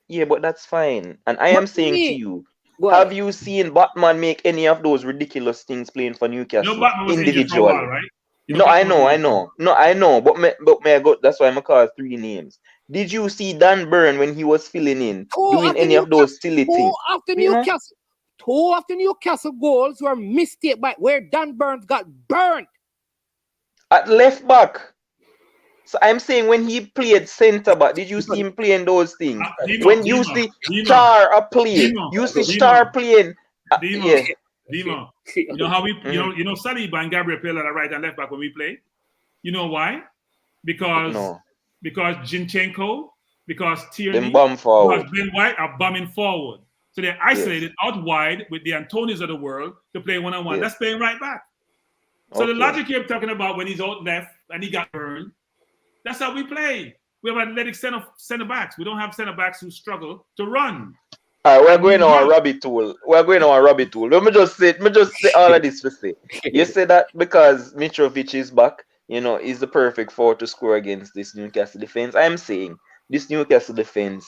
Yeah, but that's fine. And I am saying to you, have you seen Batman make any of those ridiculous things playing for Newcastle? No, Batman was individual, right? No, I know. But may I go? That's why I'm call 3 names. Did you see Dan Burn when he was filling in, doing any of those silly things? Two of the Newcastle goals were mistake by where Dan Burns got burnt at left back. So I'm saying when he played centre back, did you see him playing those things? When you see Star playing, you see Star playing. Demo, you know how we, you know, Saliba and Gabriel play at right and left back when we play. You know why? Because Zinchenko, because Tierney, because Ben White are bombing forward. So they're isolated out wide with the Antonios of the world to play one-on-one. That's playing right back. So the logic you're talking about when he's out left and he got burned, that's how we play. We have athletic center backs. We don't have center backs who struggle to run. All right, we're going on a rabbit hole. Let me just say all of this to say. You say that because Mitrovic is back, you know, is the perfect forward to score against this Newcastle defense. I'm saying this Newcastle defense,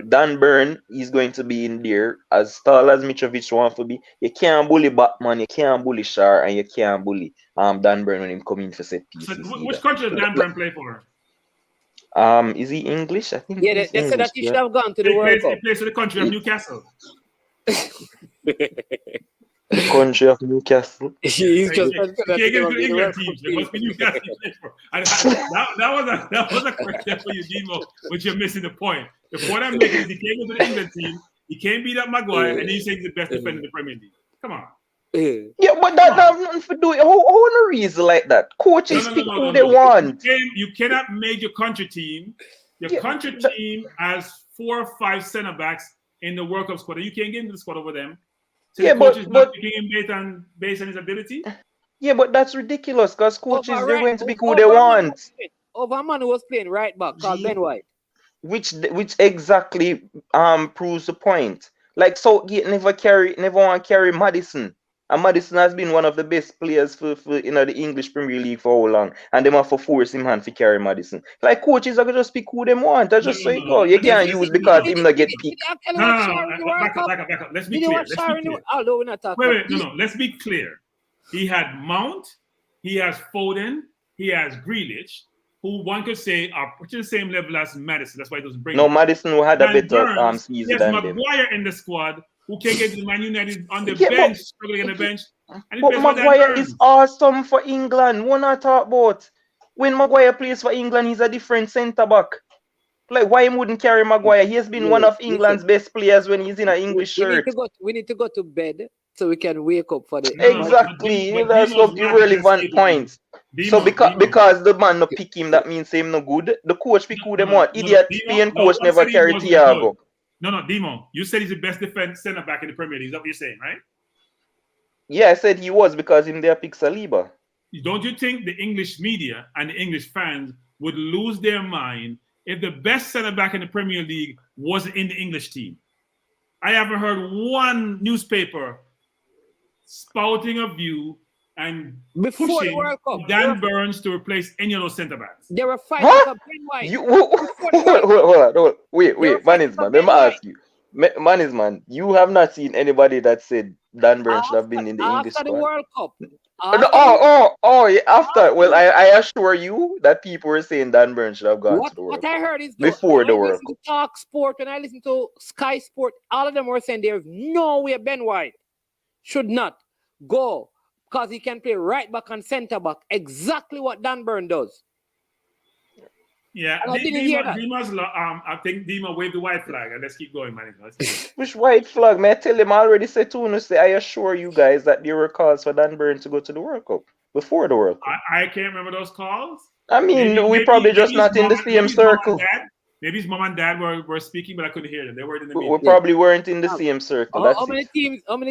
Dan Burn is going to be in there as tall as Mitrovic wants to be. You can't bully Batman, you can't bully Shar, and you can't bully Dan Burn when him come in for set pieces. So which country does Dan Burn play for? Is he English? I think. Yeah, they said that he should have gone to the World Cup. He plays for the country of Newcastle. The country of Newcastle. He's just England teams. It must be Newcastle he plays for. And that was a question for you, Demo, but you're missing the point. The point I'm making is he came to the England team, he can't beat up Maguire, and he's saying he's the best defender in the Premier League. Come on. Yeah, but that have nothing to do. How on a reason like that? Coaches pick who they want. You cannot make your country team. Your country team has 4 or 5 center backs in the World Cup squad. You can't get into the squad over them. So the coach is not picking him based on his ability. Yeah, but that's ridiculous because coaches they're going to pick who they want. Over a man who was playing right back called Ben White. Which exactly proves the point. Like Southgate never want to carry Maddison. And Maddison has been one of the best players for the English Premier League for how long, and them have to force him hand to carry Madison. Like coaches are gonna just pick who them want. That's just say go. You can't use because him not get picked. Back up. Let's be clear. Let's be clear. He had Mount, he has Foden, he has Grealish, who one could say are pretty the same level as Madison. That's why it doesn't bring. No, Madison who had a better season than them. Maguire in the squad. Who can get to Man United on the bench, struggling on the bench. But Maguire is awesome for England. What not talk about? When Maguire plays for England, he's a different centre back. Like, why he wouldn't carry Maguire? He has been one of England's best players when he's in an English shirt. We need to go to bed so we can wake up for the... Exactly. That's some irrelevant points. So because the man no pick him, that means him no good. The coach pick who them want. Idiot Spain coach never carry Thiago. No, Demo. You said he's the best defense center back in the Premier League. Is that what you're saying, right? Yeah, I said he was because him there pick Saliba. Don't you think the English media and the English fans would lose their mind if the best center back in the Premier League wasn't in the English team? I haven't heard one newspaper spouting a view and pushing Dan Burns to replace any of those center backs. They were fighting for Ben White. Hold on. Wait, Manisman. Let me ask you. Manisman, you have not seen anybody that said Dan Burns should have been in the English squad? After the World Cup. After. Well, I assure you that people were saying Dan Burns should have gone to the World Cup. What I heard is before the World Cup. Talk Sport, and I listened to Sky Sport, all of them were saying there's no way Ben White should not go because he can play right back and centre back. Exactly what Dan Burn does. Yeah, I think Dima waved the white flag, and let's keep going, man. Which white flag? May I tell him I already said to him, I assure you guys that there were calls for Dan Burn to go to the World Cup before the World Cup. I can't remember those calls. I mean, we probably just not in the same circle. Maybe his mom and dad were speaking, but I couldn't hear them. They weren't in the meeting. We probably weren't in the same circle. How many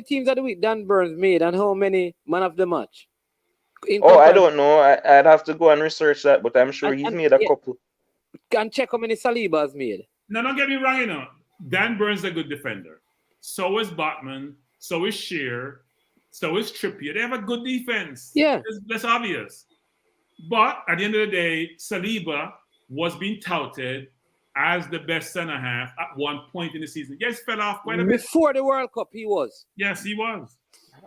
teams of the week Dan Burns made, and how many man of the match? I don't know. I'd have to go and research that, but I'm sure he's made a couple. Can check how many Saliba has made. No, don't get me wrong, Dan Burns is a good defender. So is Botman. So is Shearer. So is Trippier. They have a good defense. Yeah. That's obvious. But at the end of the day, Saliba was being touted as the best centre half at one point in the season. Yes, fell off quite a bit. Before the World Cup, he was. Yes, he was.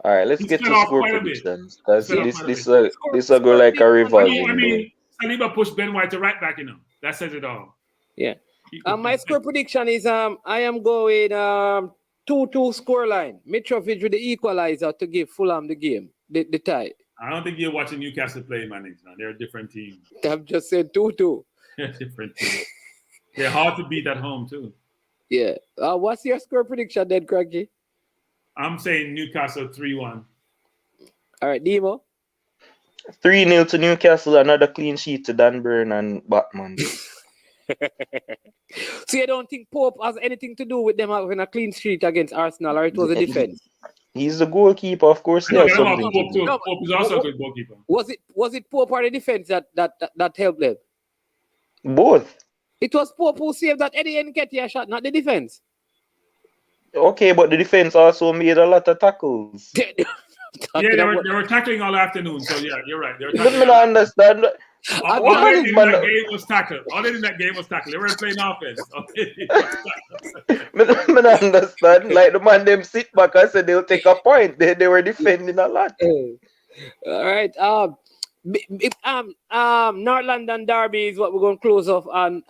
All right, let's get to score predictions. This will go like a revolving. I mean, Saliba pushed Ben White to right back, That says it all. Yeah. My score prediction is I am going 2-2 scoreline. Mitrovic with the equalizer to give Fulham the game, the tie. I don't think you're watching Newcastle play, man. They're a different team. I've just said 2-2. They're a different team. They're hard to beat at home, too. Yeah. What's your score prediction then, Craigie? I'm saying Newcastle 3-1. All right, Demo. 3-0 to Newcastle, another clean sheet to Dan Burn and Batman. So you don't think Pope has anything to do with them having a clean sheet against Arsenal, or it was a defense? He's the goalkeeper, of course. He No, has get him off something to Pope do. too. Pope is also a good goalkeeper. Was it Pope or the defense that helped them? Both. It was Pope who saved that Eddie Nketiah shot, not the defense. Okay, but the defense also made a lot of tackles. Yeah, they were tackling all afternoon. So yeah, you're right. They were Let tackling. me not understand. All they did in that game was tackle. All they did in that game was tackle. They weren't playing offense. Me not understand. Like the man them sit back and said they'll take a point. They were defending a lot. All right. North London Derby is what we're going to close off on.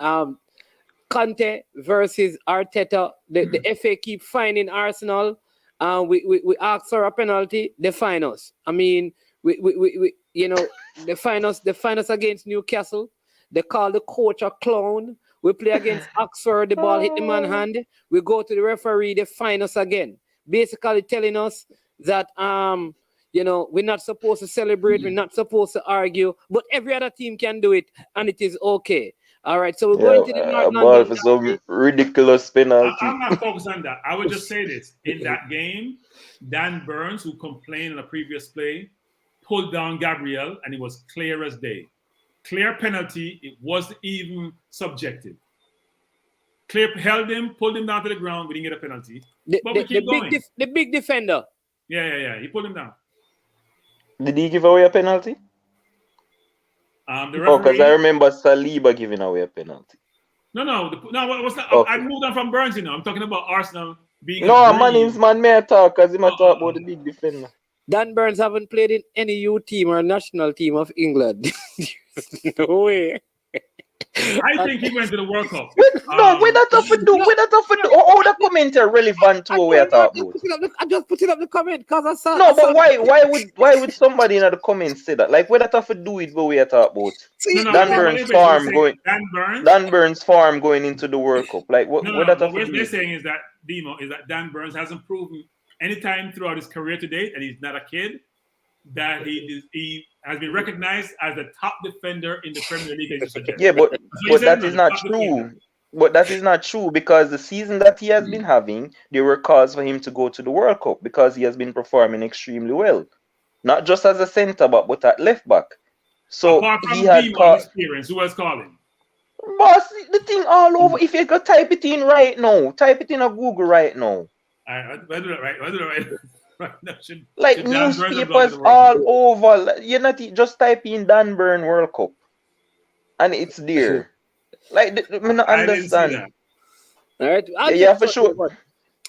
Conte versus Arteta. The FA keep finding Arsenal. We ask for a penalty. They fine us. I mean, we they fine us against Newcastle. They call the coach a clown. We play against Oxford. The ball hit the man hand. We go to the referee. They fine us again. Basically telling us that we're not supposed to celebrate. We're not supposed to argue. But every other team can do it, and it is okay. All right, so we're going to the North London for some ridiculous penalty. I'm not focused on that. I would just say this. In that game, Dan Burns, who complained on the previous play, pulled down Gabriel, and it was clear as day. Clear penalty. It wasn't even subjective. Clear held him, pulled him down to the ground. We didn't get a penalty. But we keep going. The big defender. Yeah. He pulled him down. Did he give away a penalty? Because I remember Saliba giving away a penalty. No. What's that? Okay. I moved on from Burns, I'm talking about Arsenal being. No, man may talk because he might talk about the big defender. Dan Burns haven't played in any youth team or national team of England. No way. I think he went to the World Cup. Where that have to do? Oh, the comment are relevant to what we are talking about. I just put it up the comment because I saw. No, but why would somebody in the comments say that? Like, where that have to do with what we are talking about? Dan Burns' farm going into the World Cup. Like, what that have to do? What they're saying is that Demo is that Dan Burns hasn't proven any time throughout his career to date, and he's not a kid, that he has been recognized as the top defender in the Premier League. Yeah, but that is not true. But that is not true because the season that he has been having, there were calls for him to go to the World Cup because he has been performing extremely well, not just as a centre back, but at left back. So apart from he had experience. Who was calling? Boss, the thing all over. If you go type it in right now, type it in a Google right now. I do that right. Like newspapers all over. You're not just type in Dan Burn World Cup, and it's there. Like, I don't understand. All right, yeah, for sure.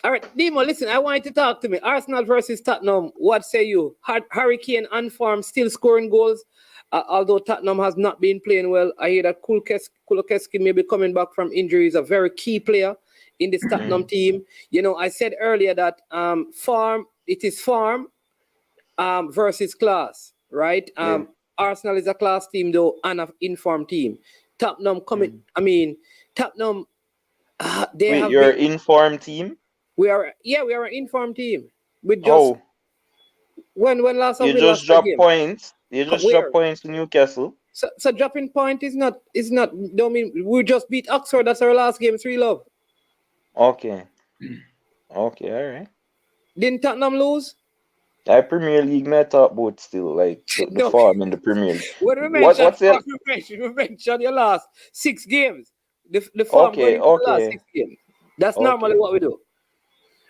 All right, Demo, listen, I want you to talk to me. Arsenal versus Tottenham. What say you? Harry Kane on form, still scoring goals. Although Tottenham has not been playing well, I hear that Kulusevski may be coming back from injury. He's a very key player in this Tottenham team. I said earlier that it is form versus class, right? Arsenal is a class team though, and an informed team. Tottenham coming. I mean, Tottenham. You're an informed team. We are an informed team. We just when last time you just drop points. You just drop points to Newcastle. So dropping point is not. Don't mean we just beat Oxford. That's our last game. 3-0. Okay, all right. Didn't Tottenham lose? Premier League may talk about still, like the form in the Premier League. When we mentioned your last 6 games. The form going into the last 6 games. That's normally what we do.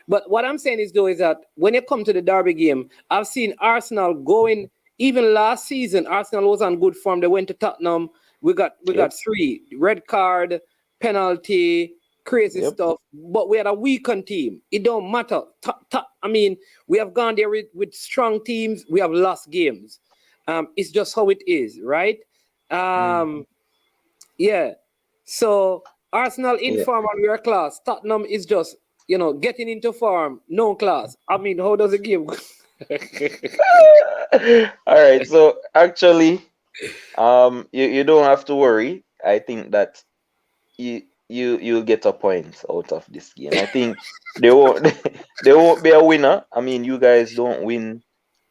But what I'm saying is that when you come to the derby game, I've seen Arsenal going. Even last season, Arsenal was on good form. They went to Tottenham. We got 3 red card, penalty. Crazy stuff, but we had a weakened team. It don't matter. I mean, we have gone there with strong teams. We have lost games. It's just how it is, right? Yeah. So Arsenal in form and we are class. Tottenham is just getting into form, no class. I mean, how does the game go? All right. So actually, you don't have to worry. I think that you'll get a point out of this game. I think they won't they won't be a winner. I mean, you guys don't win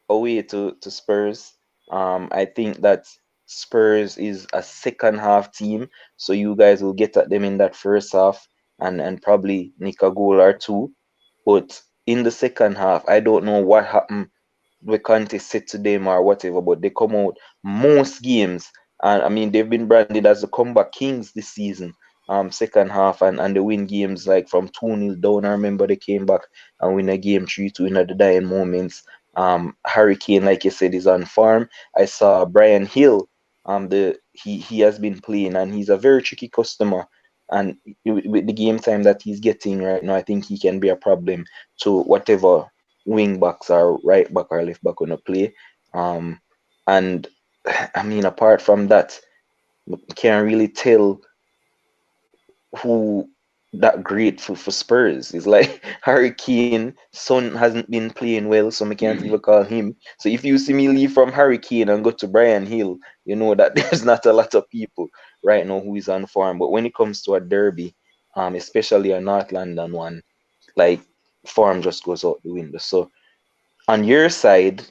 away to Spurs. I think that Spurs is a second half team, so you guys will get at them in that first half and probably nick a goal or two. But in the second half, I don't know what happened. We can't sit to them or whatever, but they come out most games, and I mean they've been branded as the comeback kings this season. Second half and they win games like from 2-0 down. I remember they came back and win a game 3-2 in the dying moments. Harry Kane, like you said, is on farm. I saw Brian Hill. He has been playing and he's a very tricky customer. And with the game time that he's getting right now, I think he can be a problem to whatever wing backs or right back or left back gonna play. And I mean, apart from that, can't really tell who that great for Spurs. It's like Harry Kane, son hasn't been playing well, so I can't even call him. So if you see me leave from Harry Kane and go to Brian Hill, you know that there's not a lot of people right now who is on form. But when it comes to a derby, especially a North London one, like form just goes out the window. So on your side,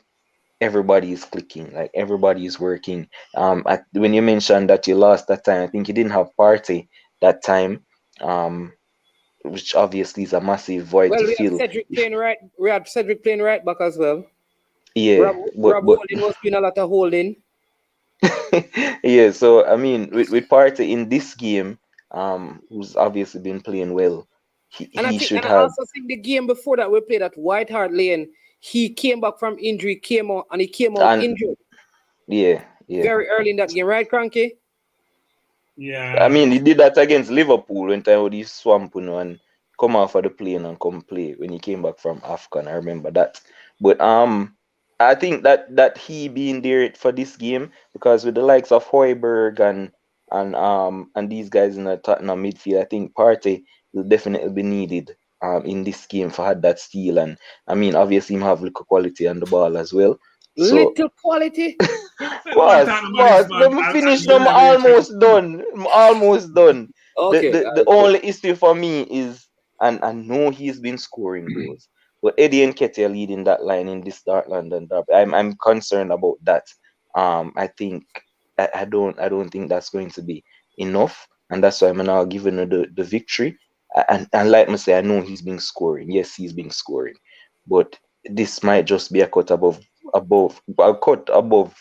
everybody is clicking, like everybody is working. When you mentioned that you lost that time, I think you didn't have party that time. Which obviously is a massive void Well, to we had fill. Cedric playing right. We had Cedric playing right back as well. Yeah, Rob Holding was doing a lot of holding. yeah. So I mean, with Partey in this game, who's obviously been playing well, And he should I have. also think the game before that we played at White Hart Lane, he came back from injury, came out And injured yeah, very early in that game, right, Cranky? I Yeah. mean, he did that against Liverpool when time with his swamp, and come off of the plane and come play when he came back from AFCON. I remember that. But I think that he being there for this game, because with the likes of Hoiberg and these guys in the Tottenham midfield, I think Partey will definitely be needed in this game for had that steal. And I mean, obviously him have little quality on the ball as well. So Little quality. One boss, time about this boss, man, let me I'll finish. give I'm you every credit. almost done. I'm almost done. The, Okay, the all the right, cool. only issue for me is, and I know he's been scoring goals, but Eddie and Nketiah leading that line in this Dark London derby. I'm concerned about that. I think I don't think that's going to be enough, and that's why I'm now giving her the victory. And like I say, I know he's been scoring. Yes, he's been scoring, but this might just be a cut above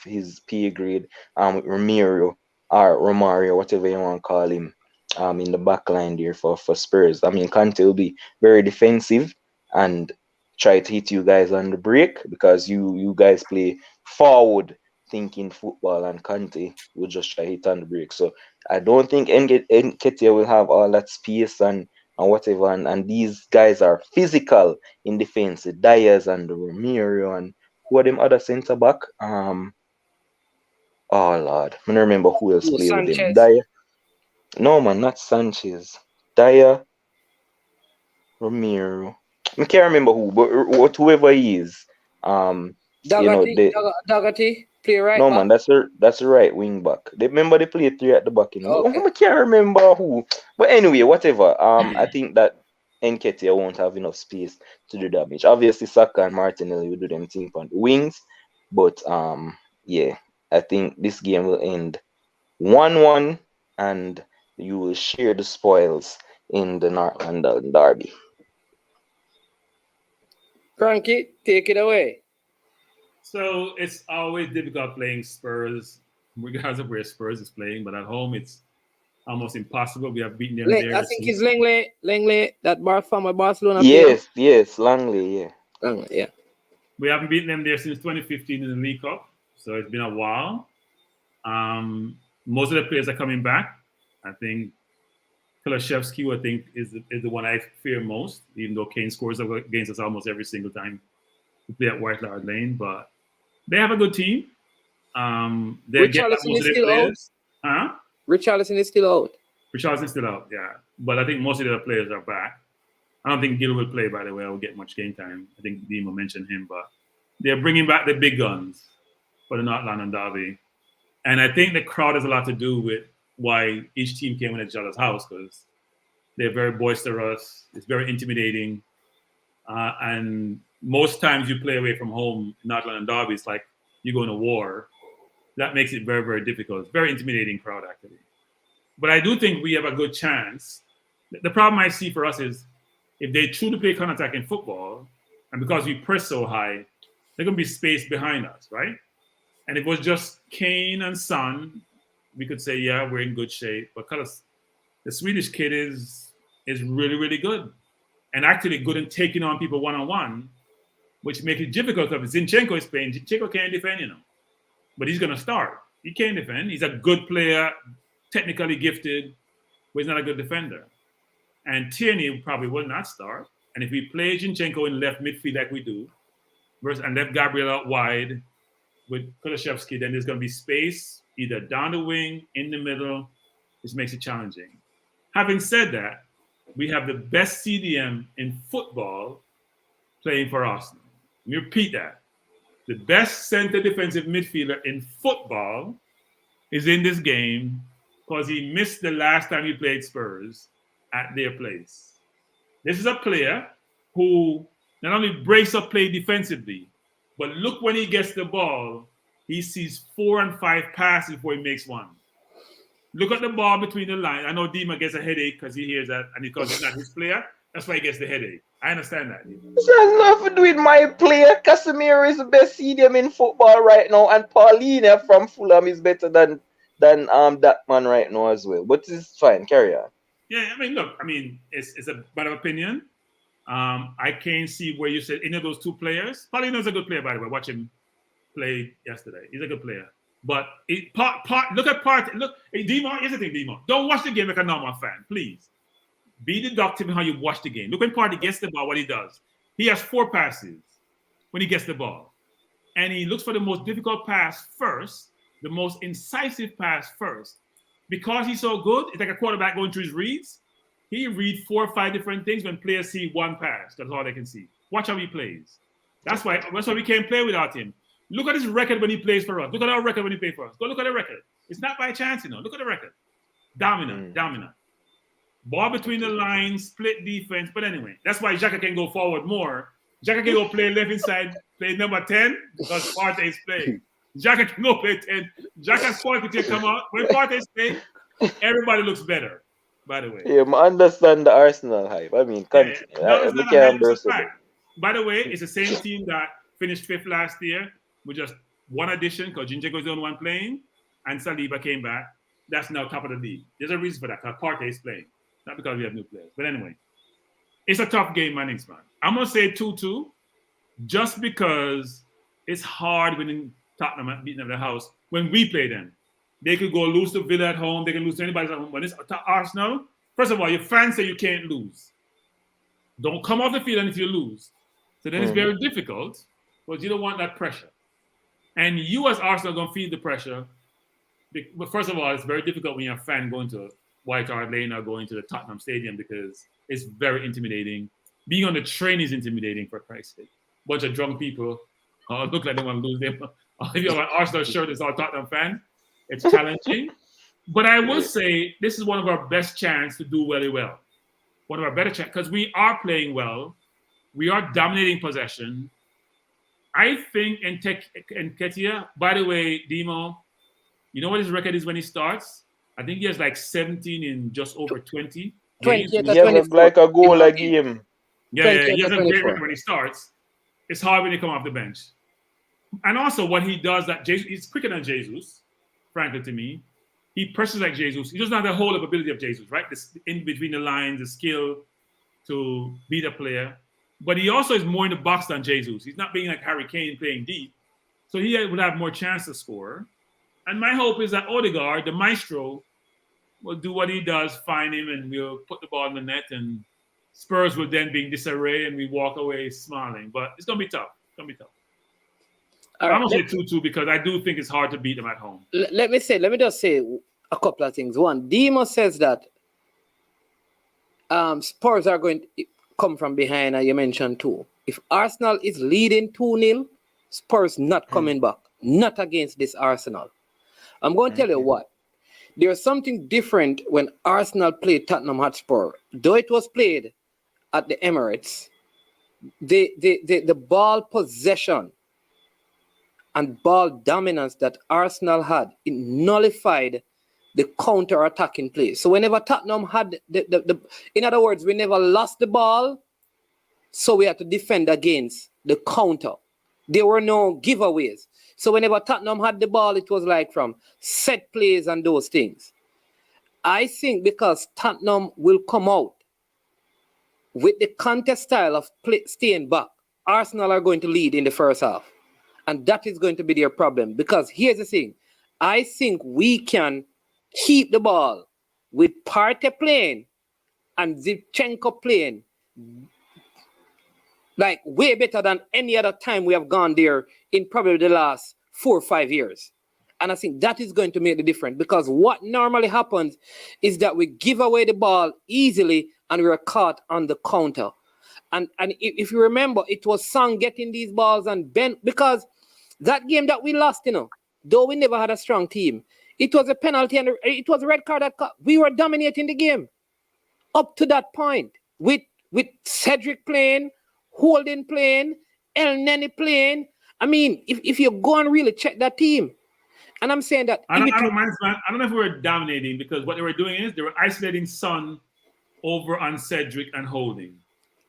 his pay grade. Ramiro or Romario, whatever you want to call him, in the back line there for Spurs. I mean, Conte will be very defensive and try to hit you guys on the break, because you guys play forward thinking football, and Conte will just try hit on the break. So I don't think Nketiah will have all that space and whatever. And these guys are physical in defense. The Diaz and the Romero and who are them other centre back? Oh Lord, I don't remember who else Oh, play with them. Sanchez. Dyer. No man, not Sanchez. Dyer, Romero. I can't remember who, but whoever he is. Dougherty, They Dougherty, play right no back. man, that's the right wing back. They remember they play three at the back. Okay. I can't remember who. But anyway, whatever. I think that Nketiah won't have enough space to do damage. Obviously, Saka and Martinelli will do them thing on the wings. But yeah, I think this game will end 1-1, and you will share the spoils in the North London derby. Cranky, take it away. So it's always difficult playing Spurs, regardless of where Spurs is playing. But at home, it's almost impossible. We have beaten them there. I think it's Langley, that former Barcelona player. Yes, Langley, yeah. Langley, yeah. We haven't beaten them there since 2015 in the League Cup, so it's been a while. Most of the players are coming back. I think Kulashevsky, I think, is the one I fear most, even though Kane scores against us almost every single time we play at White Hart Lane. But they have a good team. They get most Richarlison of is their still out. players. Huh? Richarlison is still out. Richarlison's still out, yeah. But I think most of the players are back. I don't think Gill will play, by the way. I will get much game time. I think Dima mentioned him, but they're bringing back the big guns for the North London derby. And I think the crowd has a lot to do with why each team came in each other's house, because They're very boisterous. It's very intimidating. And most times you play away from home, not London derby, it's like you go to war. That makes it very, very difficult. It's very intimidating crowd, actually. But I do think we have a good chance. The problem I see for us is if they truly play counter-attack in football, and because we press so high, there's going to be space behind us, right? And if it was just Kane and Son, we could say, yeah, we're in good shape. But because the Swedish kid is really, really good. And actually good in taking on people one-on-one, which makes it difficult. If Zinchenko is playing, Zinchenko can't defend, But he's going to start. He can't defend. He's a good player, technically gifted, but he's not a good defender. And Tierney probably will not start. And if we play Zinchenko in left midfield like we do, and left Gabriel out wide with Kulishevsky, then there's going to be space either down the wing, in the middle, which makes it challenging. Having said that, we have the best CDM in football playing for Arsenal. Let me repeat that. The best center defensive midfielder in football is in this game because he missed the last time he played Spurs at their place. This is a player who not only breaks up play defensively, but look when he gets the ball, he sees 4 and 5 passes before he makes one. Look at the ball between the lines. I know Dima gets a headache because he hears that, and because he's not his player, that's why he gets the headache. I understand that. This has nothing to do with my player. Casemiro is the best CDM in football right now, and Paulina from Fulham is better than that man right now as well. But it's fine. Carry on. Yeah, I mean, look, it's a matter of opinion. I can't see where you said any of those two players. Paulino's a good player, by the way. Watch him play yesterday. He's a good player. But look at Partey. Look, Demo, here's the thing, Demo. Don't watch the game like a normal fan, please. Be deductive in how you watch the game. Look when Partey gets the ball, what he does. He has 4 passes when he gets the ball. And he looks for the most difficult pass first, the most incisive pass first. Because he's so good, it's like a quarterback going through his reads. He reads 4 or 5 different things when players see one pass. That's all they can see. Watch how he plays. That's why we can't play without him. Look at his record when he plays for us. Look at our record when he plays for us. Go look at the record. It's not by chance, Look at the record. Dominant. Ball between the lines, split defense. But anyway, that's why Xhaka can go forward more. Xhaka can go play left inside, play number 10, because Partey is playing. Xhaka can go play 10. Xhaka's point can come out. When Partey's playing, everybody looks better, by the way. Yeah, I understand the Arsenal hype. I mean, continue. By the way, it's the same team that finished 5th last year with just one addition because Zinchenko was the only one playing and Saliba came back. That's now top of the league. There's a reason for that because Partey is playing, not because we have new players. But anyway, it's a tough game, man. I'm going to say 2-2 just because it's hard winning Tottenham and beating them at the house when we play them. They could go lose to Villa at home. They can lose to anybody at home. When it's Arsenal, first of all, your fans say you can't lose. Don't come off the field if you lose. So then it's very difficult because you don't want that pressure. And you as Arsenal are going to feel the pressure. But first of all, it's very difficult when you're a fan going to White Hart Lane or going to the Tottenham Stadium because it's very intimidating. Being on the train is intimidating, for Christ's sake. Bunch of drunk people look like they want to lose them. If you have an Arsenal shirt that's all Tottenham fan, it's challenging. But I will say this is one of our best chances to do really well. One of our better chances because we are playing well. We are dominating possession. I think Nketiah, by the way, Demo, you know what his record is when he starts? I think he has like 17 in just over 20. 20 he has like a goal a game. Yeah, he has a great record when he starts. It's hard when he come off the bench. And also what he does, he's quicker than Jesus, frankly to me. He presses like Jesus. He doesn't have the whole ability of Jesus, right? This in between the lines, the skill to beat a player. But he also is more in the box than Jesus. He's not being like Harry Kane playing deep. So he would have more chance to score. And my hope is that Odegaard, the maestro, will do what he does, find him, and we'll put the ball in the net. And Spurs will then be in disarray, and we walk away smiling. But it's going to be tough. I'm going to say 2-2 because I do think it's hard to beat them at home. Let me just say a couple of things. One, Demo says that Spurs are going to come from behind, and you mentioned 2. If Arsenal is leading 2-0, Spurs not coming back. Not against this Arsenal. I'm going to tell you what. There's something different when Arsenal played Tottenham Hotspur. Though it was played at the Emirates, the ball possession and ball dominance that Arsenal had, it nullified the counter-attacking play. So whenever Tottenham had in other words, we never lost the ball, so we had to defend against the counter. There were no giveaways. So whenever Tottenham had the ball, it was like from set plays and those things. I think because Tottenham will come out with the contest style of staying back, Arsenal are going to lead in the first half. And that is going to be their problem. Because here's the thing. I think we can keep the ball with Partey playing and Zinchenko playing like way better than any other time we have gone there in probably the last 4 or 5 years. And I think that is going to make the difference, because what normally happens is that we give away the ball easily and we are caught on the counter. And if you remember, it was Son getting these balls and Ben, because that game that we lost, though we never had a strong team, it was a penalty and it was a red card that we were dominating the game up to that point with Cedric playing, Holding playing, El Neni playing. I mean, if you go and really check that team, and I'm saying that I don't know if we were dominating, because what they were doing is they were isolating Son over on Cedric and Holding.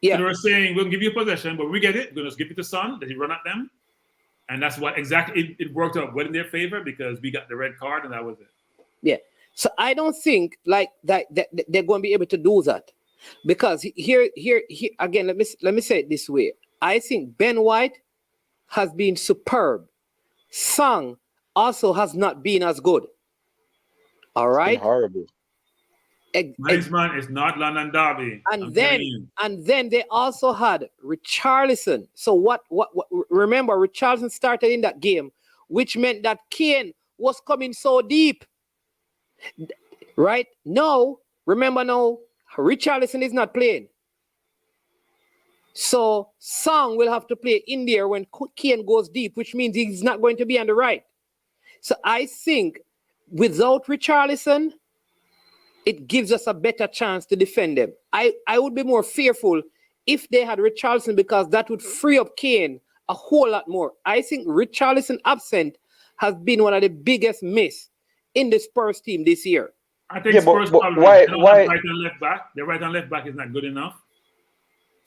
Yeah. So they were saying, we'll give you possession, but we get it. We're going to give it to Son. That he run at them. And that's what exactly it worked out well in their favor, because we got the red card and that was it. Yeah. So I don't think like that they're going to be able to do that. Because here again, let me say it this way. I think Ben White has been superb. Song also has not been as good. All right. Horrible. Nice man, it's not London Derby. And then they also had Richarlison. So what remember, Richarlison started in that game, which meant that Kane was coming so deep. Right? Now, remember now, Richarlison is not playing. So Song will have to play in there when Kane goes deep, which means he's not going to be on the right. So I think without Richarlison, it gives us a better chance to defend them. I would be more fearful if they had Richarlison, because that would free up Kane a whole lot more. I think Richarlison absent has been one of the biggest miss in the Spurs team this year. I think Spurs probably why right and left back. The right and left back is not good enough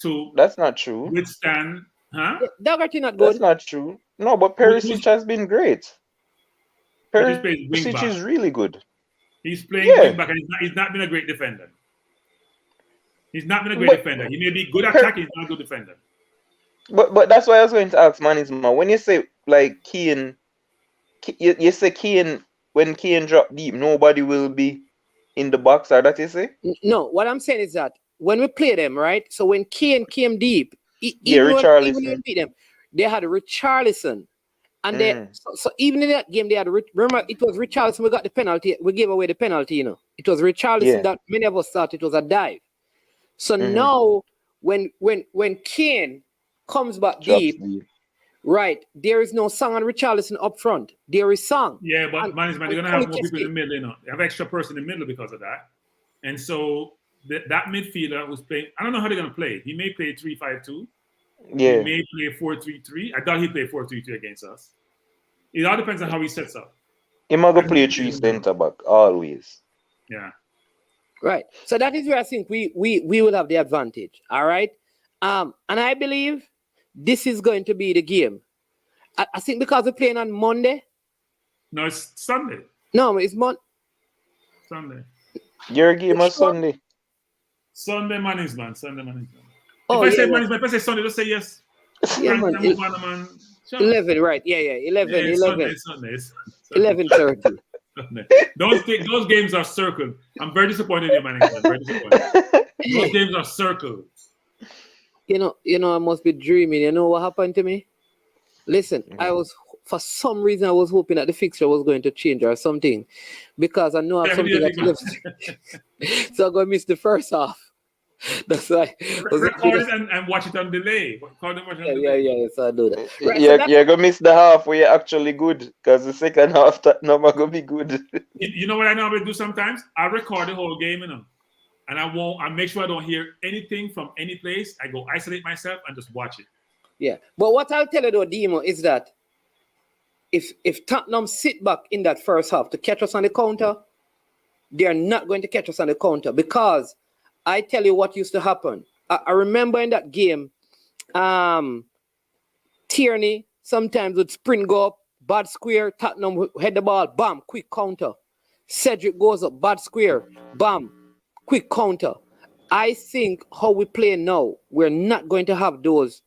to. That's not true. Withstand, huh? Dougherty not good. That's not true. No, but Perisic has been great. Perisic is really good. He's playing wing back, and he's not been a great defender. He's not been a great defender. He may be good attacking, he's not a good defender. But that's why I was going to ask Manisma. When you say like Keane, you say Keane, when Keane drop deep, nobody will be in the box, or that you say? No, what I'm saying is that when we play them, right? So when Kane came deep, Richarlison. Even when we beat them, they had Richarlison. And then, so even in that game, they had, remember, it was Richarlison, we got the penalty, we gave away the penalty, It was Richarlison that many of us thought it was a dive. So now, when Kane comes back deep, right, there is no Song and Richarlison up front. There is Song. Yeah, but they're going to have more people in the middle, They have extra person in the middle because of that. And so that midfielder who's playing, I don't know how they're going to play. He may play 3-5-2. Yeah. He may play 4-3-3. I thought he played 4-3-3 against us. It all depends on how he sets up. He might go play 3 centre back always. Yeah. Right. So that is where I think we will have the advantage. All right. And I believe this is going to be the game. I think because we're playing on Monday. No, it's Sunday. No, it's Sunday. Your game on Sunday. Sunday mornings, man. Oh, if I say Sunday, just say yes. Yeah, man. 11, right? Yeah. 11. Sunday. 11:30. Those games are circled. I'm very disappointed in you, man. Very disappointed. Those games are circled. I must be dreaming. You know what happened to me? Listen, for some reason I was hoping that the fixture was going to change or something, because I know I have something that left. So I'm going to miss the first half. That's why. Record it and watch it on delay. Yeah. So I do that. Right, You're gonna miss the half where you're actually good, because the second half that number gonna be good. You know what I normally do sometimes? I record the whole game, and I make sure I don't hear anything from any place. I go isolate myself and just watch it. Yeah, but what I'll tell you though, Demo, is that if Tottenham sit back in that first half to catch us on the counter, they are not going to catch us on the counter, because I tell you what used to happen. I remember in that game, Tierney sometimes would sprint go up, bad square, Tottenham would head the ball, bam, quick counter. Cedric goes up, bad square, bam, quick counter. I think how we play now, we're not going to have those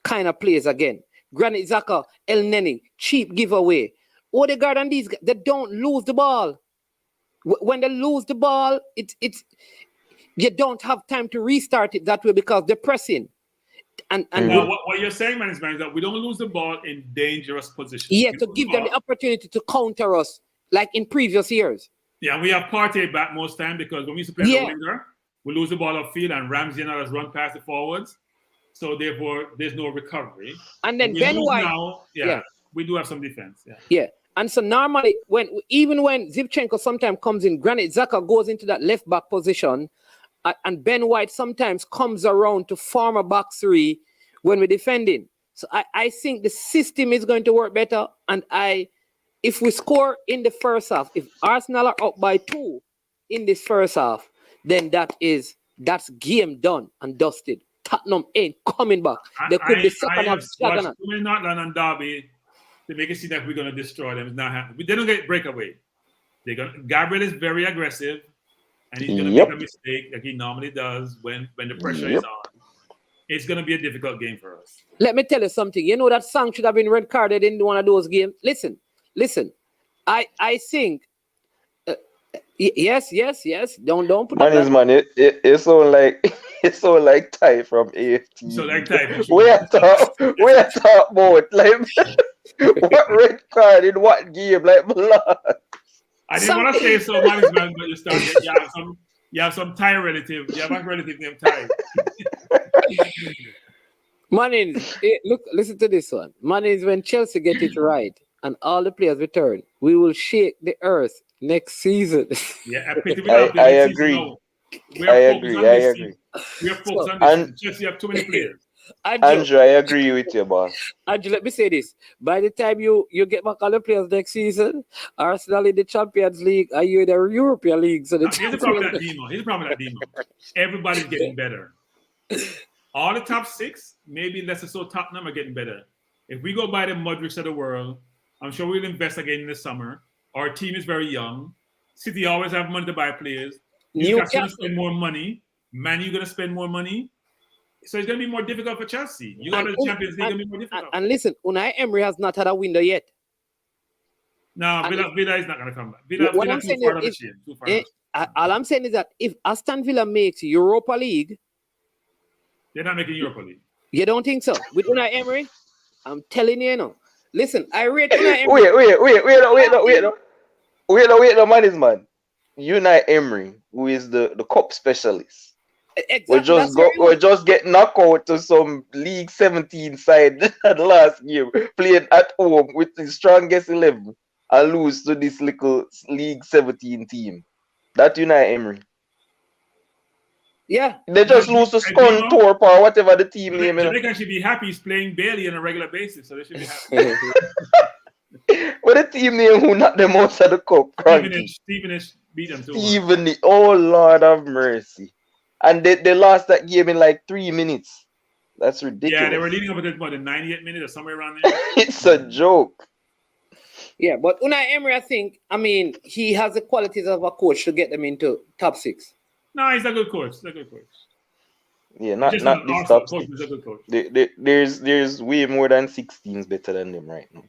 kind of plays again. Granit Xhaka, El Neni, cheap giveaway. Odegaard and these guys, they don't lose the ball. When they lose the ball, it's you don't have time to restart it that way because they're pressing. And no, what you're saying, man, is that we don't lose the ball in dangerous positions. Yeah, to give them the opportunity to counter us like in previous years. Yeah, we have Partey back most time, because when we used to play the winger, we lose the ball upfield and Ramsey and others run past the forwards. So therefore, there's no recovery. And then Ben White. Now, we do have some defense. Yeah. And so normally, even when Zinchenko sometimes comes in, Granit Xhaka goes into that left back position, and Ben White sometimes comes around to form a back three when we're defending. So I think the system is going to work better. And if we score in the first half, if Arsenal are up by 2 in this first half, then that's game done and dusted. Tottenham ain't coming back. They could be second half stagnant. We're not done on Derby to make it seem like we're going to destroy them. It's not happening. They don't get breakaway. Gabriel is very aggressive, and he's going to make a mistake like he normally does when the pressure is on. It's going to be a difficult game for us. Let me tell you something. You know that Sang should have been red carded in one of those games. Listen. I think. Yes. Don't put that. Man, it's so like Ty from AFT. So like Ty. We are talking about like what red card in what game, like blood. I didn't want to say so, man, but you started. You have some Ty relative. You have a relative named Ty. Manins, look, listen to this one. Manins, when Chelsea get it right and all the players return, we will shake the earth next season. Yeah, I agree. I agree. We are focused on this. Chelsea have too many players. Andrew, I agree with you, boss. Andrew, let me say this. By the time you get back all the players next season, Arsenal in the Champions League, are you in the European League? So here's the problem with that demo. Everybody's getting better. All the top 6, maybe Leicester, so Tottenham are getting better. If we go by the Mudricks of the world, I'm sure we'll invest again in the summer. Our team is very young. City always have money to buy players. Newcastle going to spend more money. Man, you're going to spend more money. So it's going to be more difficult for Chelsea. You got the Champions League, going to be more difficult. And listen, Unai Emery has not had a window yet. No, Villa is not going to come back. Villa too far on the chain. All I'm saying is that if Aston Villa makes Europa League, they're not making Europa League. You don't think so? With Unai Emery? I'm telling you, Listen, I rate Unai Emery. Wait, man. Unai Emery, who is the cup specialist. Exactly. We just get knocked out to some League 17 side the last game, playing at home with the strongest 11 and lose to this little League 17 team. That Unai Emery. Yeah. They just lose to Scunthorpe or whatever the team name is. They should be happy he's playing Bailey on a regular basis, so they should be happy. But the team name who knocked them out of the cup. Stevenage beat them too. Stevenage, oh Lord have mercy. And they lost that game in like 3 minutes. That's ridiculous. Yeah, they were leading up at the 98th minute or somewhere around there. It's a joke. Yeah, but Unai Emery, he has the qualities of a coach to get them into top 6. No, he's a good coach. Yeah, not this top 6. He's a good coach. There's way more than 6 teams better than them right now.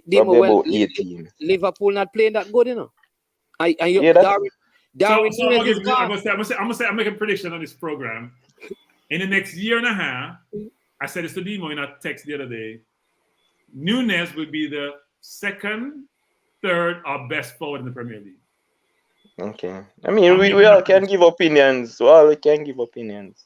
Probably about 8 teams. Liverpool not playing that good, I'm making a prediction on this program. In the next year and a half, I said this to Demo in a text the other day. Núñez will be the second, third, or best forward in the Premier League. Okay. I mean, we all can give opinions. Well, we can give opinions.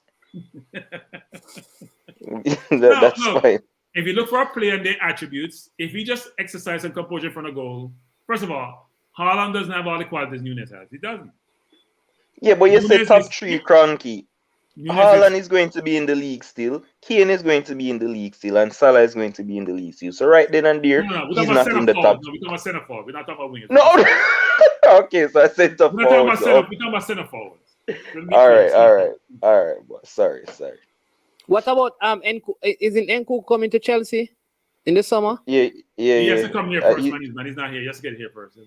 That's No. fine. If you look for a player and their attributes, if he just exercise some composure in front of goal, first of all, Haaland doesn't have all the qualities Nunes has. He doesn't. Yeah, but you Nunes said top is- three, Cronky. Nunes Haaland is going to be in the league still. Kane is going to be in the league still, and Salah is going to be in the league still. So right then and there, No, we're he's talking about not in centre the top. forward. No, we're talking about centre forward. We're not talking about wingers. No. Okay, so I said top We're not talking forward. about So, centre. We're talking about centre forwards. all right, boy. Sorry. What about Nku? Isn't Nku coming to Chelsea in the summer? Yeah. He has to come here first, man. He's not here. He has to get here first.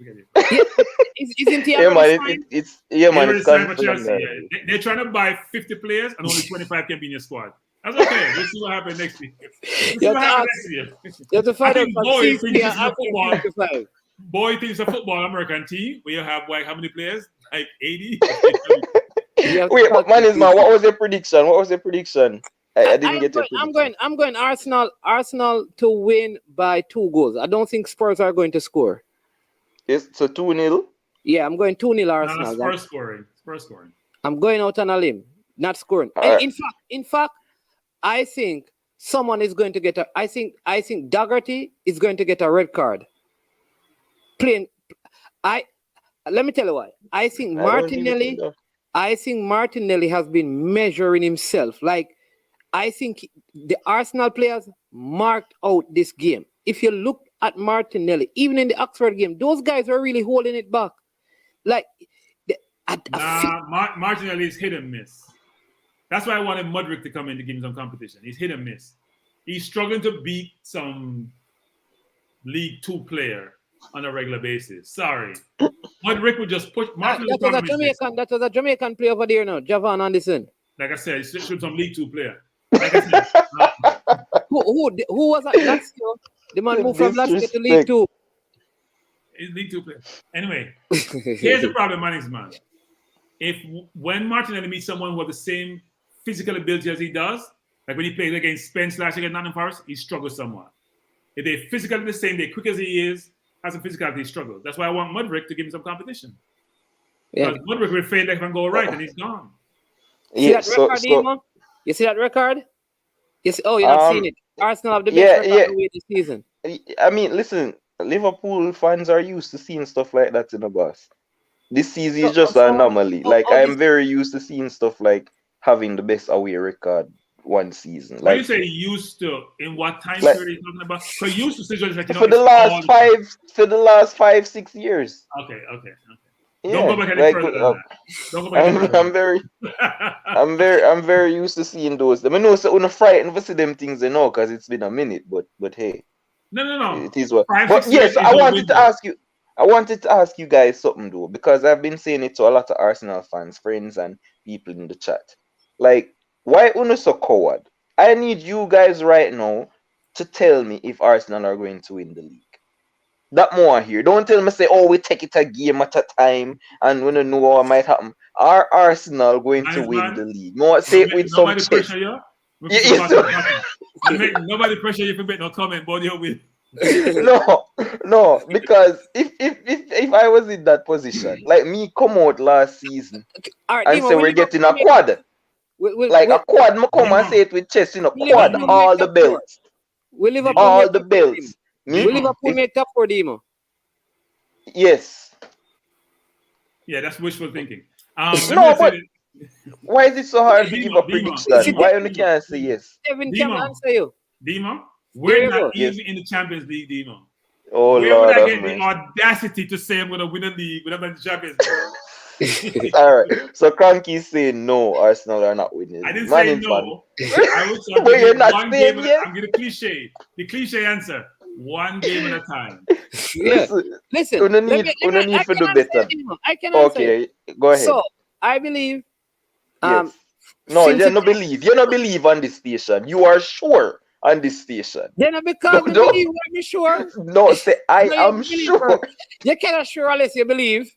Isn't he Yeah, already man. signed? It's signed for confirmed. Chelsea. Yeah. They're trying to buy 50 players and only 25 can be in your squad. That's okay. We'll see what happens next year. You have to find out from Boy CC thinks it's and a football. 55. Boy thinks a football American team where you have like how many players? Like 80. Wait, but man, what was your prediction? I didn't get your prediction. I'm going Arsenal to win by 2 goals. I don't think Spurs are going to score. Yes, so 2-0. Yeah, I'm going 2-0 No, Arsenal. Spurs scoring. I'm going out on a limb, not scoring. Right. In fact, I think someone is going to get I think Dougherty is going to get a red card. Let me tell you why. I think Martinelli has been measuring himself. Like, I think the Arsenal players marked out this game. If you look at Martinelli, even in the Oxford game, those guys were really holding it back. Like, Martinelli is hit and miss. That's why I wanted Mudryk to come in to give him some competition. He's hit and miss. He's struggling to beat some League 2 player on a regular basis. Sorry. Mudryk would just push. That was a Jamaican player over there now, Javan Anderson. Like I said, he should some League 2 player. Like I said, who was that? Lazio? The man moved from Lazio to League 2. He's League 2 player. Anyway, here's the problem, man. When Martinelli meets someone who has the same physical ability as he does, like when he plays against Spence last year against Nottingham Forest, he struggles somewhat. If they're physically the same, they're quick as he is, has some physicality, he struggles. That's why I want Mudryk to give him some competition. Yeah. Because Mudryk will fade left and go right, and he's gone. You see that record? Yes. Oh, you're not seeing it. Arsenal have the best record away this season. I mean, listen, Liverpool fans are used to seeing stuff like that in the boss. This season is just an anomaly. I'm very used to seeing stuff like having the best away record one season. When you say used to, in what time period are you talking about? So used to situations like for the last 5-6 years. Okay. Yeah, Don't go back any further than that. Don't go back any further. I'm very used to seeing those. I mean, no, so I'm frightened to see them things, because it's been a minute. But hey, no. It is what. But yes, I wanted to ask you guys something though, because I've been saying it to a lot of Arsenal fans, friends, and people in the chat. Like, why are so coward? I need you guys right now to tell me if Arsenal are going to win the league. That more here. Don't tell me say, oh, we take it a game at a time and we don't know what might happen. Are Arsenal going to win the league? No, say it with some chest. Pressure you? Nobody pressure you for no comment, but you will. No, because if I was in that position, like me come out last season and say we're getting a quad. A quad, me come and say it with chest, quad, all the belts. All the belts. Will Liverpool make top 4, Demo? Yes. Yeah, that's wishful thinking. No, but why is it so hard to give a prediction? Why only can't say yes? Kevin can answer you. Demo, we're not even in the Champions League, Demo. Oh, where Lord, would I get the audacity to say I'm going to win a league when I'm in the Champions League? All right. So Cranky's saying no, Arsenal are not winning. I didn't say no. I would say but you're not saying yes. I'm going to the cliche answer. One game at a time. Listen. You don't need to do better. I can answer. Okay, go ahead. So I believe. Yes. No, you don't believe. You don't believe on this station. You are sure on this station. Then because you believe, I'm sure. No, say I am sure. You cannot sure unless you believe.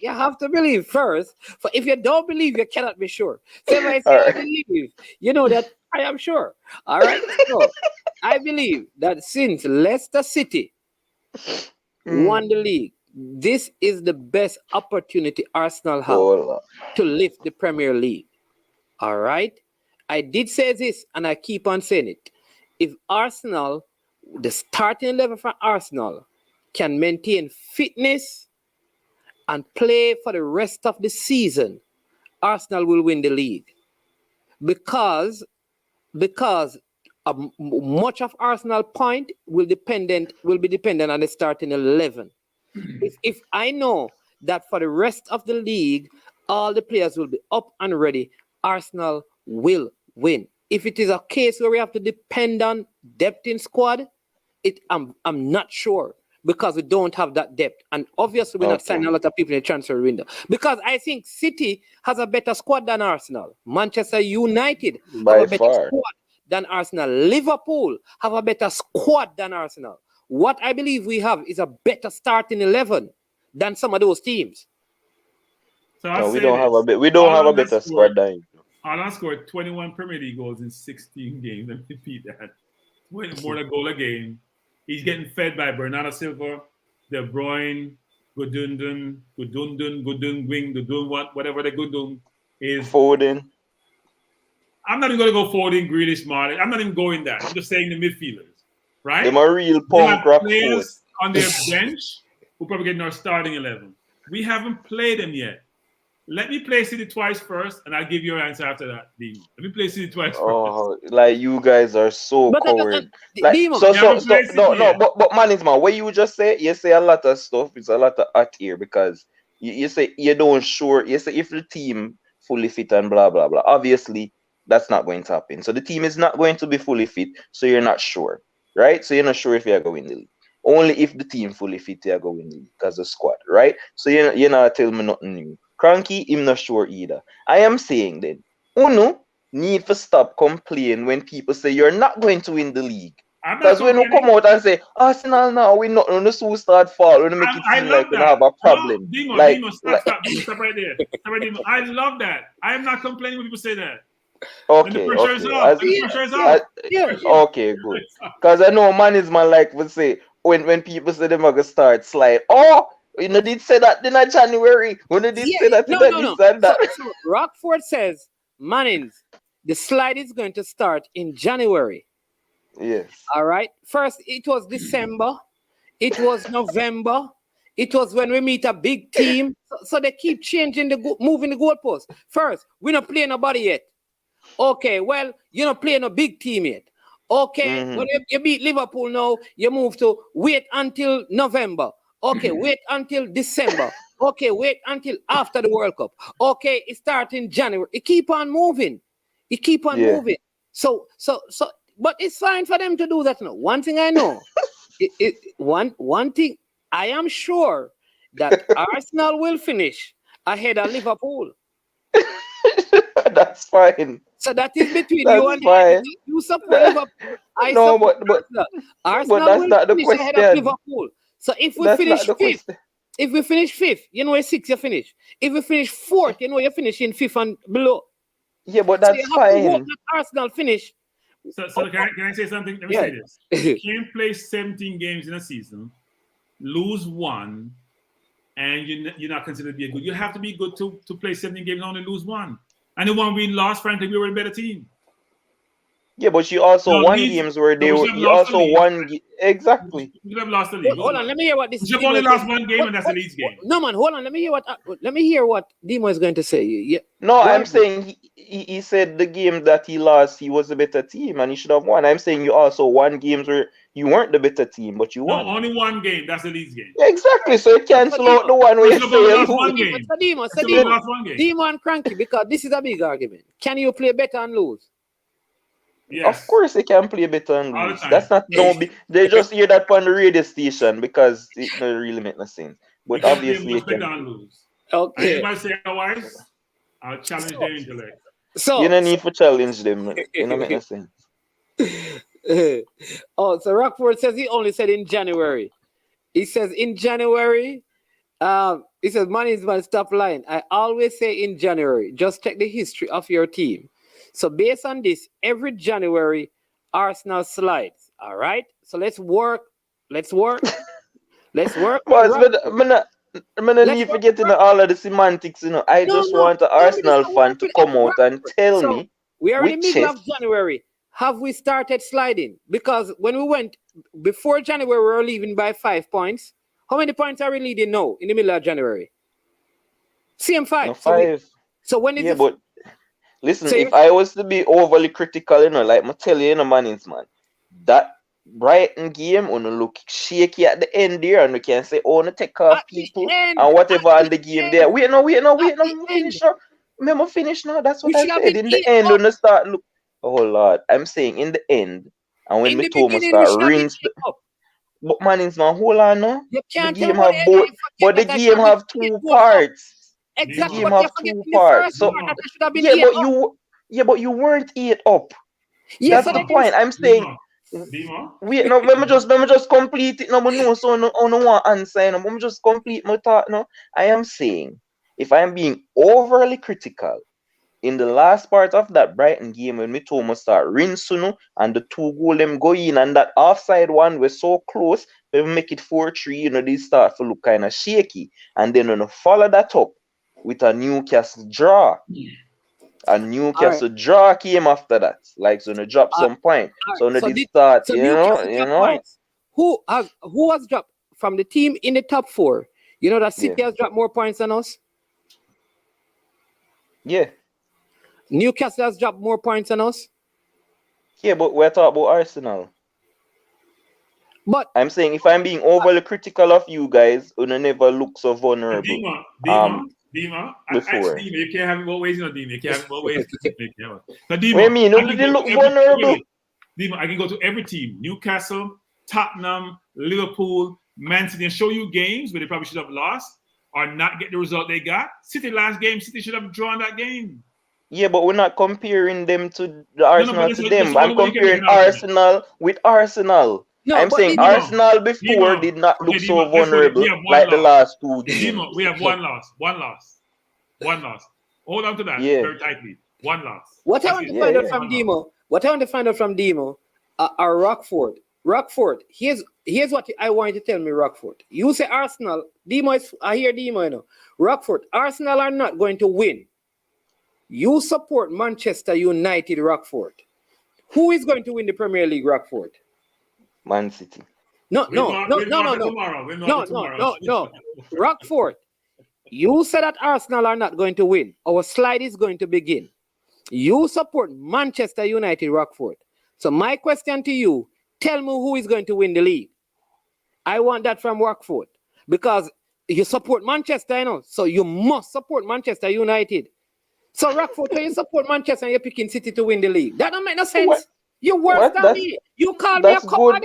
You have to believe first. For if you don't believe, you cannot be sure. So if I say I believe, you know that I am sure. All right. So I believe that since Leicester City won the league, this is the best opportunity Arsenal have Oh, to lift the Premier League. All right? I did say this, and I keep on saying it. If Arsenal, the starting level for Arsenal, can maintain fitness and play for the rest of the season, Arsenal will win the league. Because much of Arsenal point will be dependent on the starting 11. If I know that for the rest of the league, all the players will be up and ready, Arsenal will win. If it is a case where we have to depend on depth in squad, I'm not sure, because we don't have that depth. And obviously, we're not signing a lot of people in the transfer window. Because I think City has a better squad than Arsenal. Manchester United by have a better far. squad than Arsenal. Liverpool have a better squad than Arsenal. What I believe we have is a better starting 11 than some of those teams. So No, we don't have a better squad than you. Haaland scored 21 Premier League goals in 16 games. Let me repeat that. More than a goal a game. He's getting fed by Bernardo Silva, De Bruyne, Gudundun, whatever the Gudun is. Foden. I'm not even going to go Foden, Grealish, Marley. I'm not even going that. I'm just saying the midfielders, right? Them a real They punk have rock players on their bench who probably get in our starting 11. We haven't played them yet. Let me play City twice first, and I'll give you your answer after that, Demo. Let me play City twice first. Oh, like you guys are so coward. Like, Demo, but management, what you just say, you say a lot of stuff. It's a lot of hot here because you say you don't sure. You say if the team fully fit and blah blah blah. Obviously, that's not going to happen. So the team is not going to be fully fit. So you're not sure, right? So you're not sure if you're going to the league. Only if the team fully fit, you're going to the league because the squad, right? So you're not telling me nothing new. Cranky, I'm not sure either. I am saying then, Uno need to stop complaining when people say you're not going to win the league. Because when you come out and say, Arsenal now, we're not on the so start fall, when you make it seem like we have a problem. No, Demo, stop right there. I love that. I am not complaining when people say that. Okay, okay, good. Because I know management like would say, when people say they're going to start slide, you know, did say that in January. When they did say that, that. So Rockford says, Mannings, the slide is going to start in January. Yes. All right. First, it was December. It was November. It was when we meet a big team. So they keep changing moving the goalposts. First, we're not playing nobody yet. Okay, well, you're not playing a big team yet. Okay, when you beat Liverpool now, you move to wait until November. Okay, wait until December. Okay, wait until after the World Cup. Okay, it starts in January. It keep on moving. Moving. So, but it's fine for them to do that now. One thing I know, one thing I am sure that Arsenal will finish ahead of Liverpool. That's fine. So that is between you and fine. You support Liverpool. But Arsenal that's will not the finish question. ahead of Liverpool. So if we finish fifth, you know, 6th you finish. If we finish 4th, you know, you finish in 5th and below. Yeah, but that's so fine. To hope that Arsenal finish. So can I say something? Let me say this. You can't play 17 games in a season, lose 1, and you're not considered to be good. You have to be good to play 17 games and only lose 1. And the one we lost, frankly, we were a better team. Yeah, but you also won games where they were. You also won exactly. You could have lost the league. Hold on, let me hear what this. You've only lost 1 game, and that's the Leeds game. No, man, hold on. Let me hear what Demo is going to say. Yeah. No, I'm saying he said the game that he lost, he was a better team, and he should have won. I'm saying you also won games where you weren't the better team, but you won. No, only 1 game. That's the Leeds game. Exactly. So you cancel out the one where you lost 1 game. Demo and Cranky, because this is a big argument. Can you play better and lose? Yes. Of course they can play better and lose. That's not they just hear that on the radio station because it doesn't really make no sense. But obviously you can lose. Okay. Anybody say otherwise? I'll challenge their intellect. So you don't need to challenge them. It don't make no sense. So Rockford says he only said in January. He says in January, he says management stop lying. I always say in January. Just check the history of your team. So based on this, every January, Arsenal slides. All right. So let's work Let's work. But I'm not need to get into all of the semantics, you know. I just want an Arsenal fan to come out and tell me. We are in the with middle chest. of January. Have we started sliding? Because when we went before January, we were leaving by 5 points. How many points are we leading now in the middle of January? Same 5. No, 5. So when is Yeah, it? but listen, So if I was to be overly critical, you know, like I tell you, man, that Brighton game on look shaky at the end there, and you can say, oh, no take off people and whatever on the game there. Wait, no, finish now. Remember, finish now. That's what I said. In the end, when you start look, oh Lord, I'm saying in the end, and when me Thomas start rinse. But man, hold on now. The game have both, but the game have 2 parts. Exactly. The game have 2 parts. So but you weren't 8 up. Yes, that's the point. I'm saying. Wait, no, let me just complete it. No, but no, so no one answer. No, let me just complete my thought. No, I am saying, if I am being overly critical, in the last part of that Brighton game when me Thomas start rinsing and the 2 goal them go in and that offside one was so close, we make it 4-3, you know, they start to look kind of shaky. And then when you follow that up with a Newcastle draw. A Newcastle draw came after that. Like so you drop some point. So when they start, you know. Who has dropped from the team in the top 4? You know that City has dropped more points than us? Yeah. Newcastle has dropped more points than us. Yeah, but we're talking about Arsenal. But I'm saying if I'm being overly critical of you guys, you never look so vulnerable. Dima, before. Dima, you can't have it both ways, you know, Dima. You can't have it both ways. Now, Dima, what do you mean? They look vulnerable. Dima, I can go to every team. Newcastle, Tottenham, Liverpool, Man City, and show you games where they probably should have lost or not get the result they got. City last game, City should have drawn that game. Yeah, but we're not comparing them to the Arsenal to them. I'm comparing Arsenal with Arsenal. No, I'm saying Arsenal before did not look so vulnerable like the last 2 games. We have one loss. Hold on to that very tightly. One loss. What I want to find out from Demo, are Rockford. Rockford, here's what I want you to tell me, Rockford. You say Arsenal, I hear Demo, you know. Rockford, Arsenal are not going to win. You support Manchester United, Rockford. Who is going to win the Premier League, Rockford? Man City. No. Rockford, you said that Arsenal are not going to win. Our slide is going to begin. You support Manchester United, Rockford. So my question to you, tell me who is going to win the league. I want that from Rockford. Because you support Manchester, you know, so you must support Manchester United. So Rockford, when you support Manchester and you're picking City to win the league, that don't make no sense. What? You're worse than me. You call me a coward.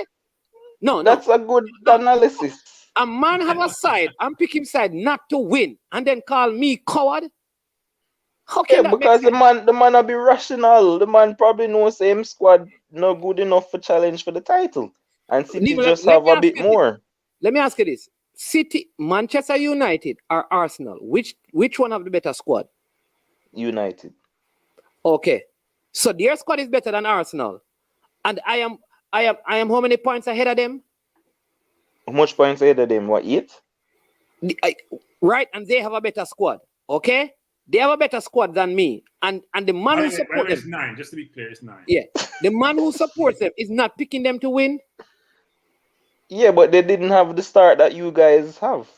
No, that's a good analysis. A man have a side and pick him side not to win, and then call me coward. How can that because the man will be rational. The man probably knows same squad not good enough for challenge for the title, and City just have a bit more. Let me ask you this: City, Manchester United, or Arsenal? Which one have the better squad? United. Okay, so their squad is better than Arsenal, and I am how many points ahead of them? How much points ahead of them? What, 8? Right, and they have a better squad. Okay, they have a better squad than me, and the man who supports them. It's 9. Just to be clear, it's 9. Yeah, the man who supports them is not picking them to win. Yeah, but they didn't have the start that you guys have.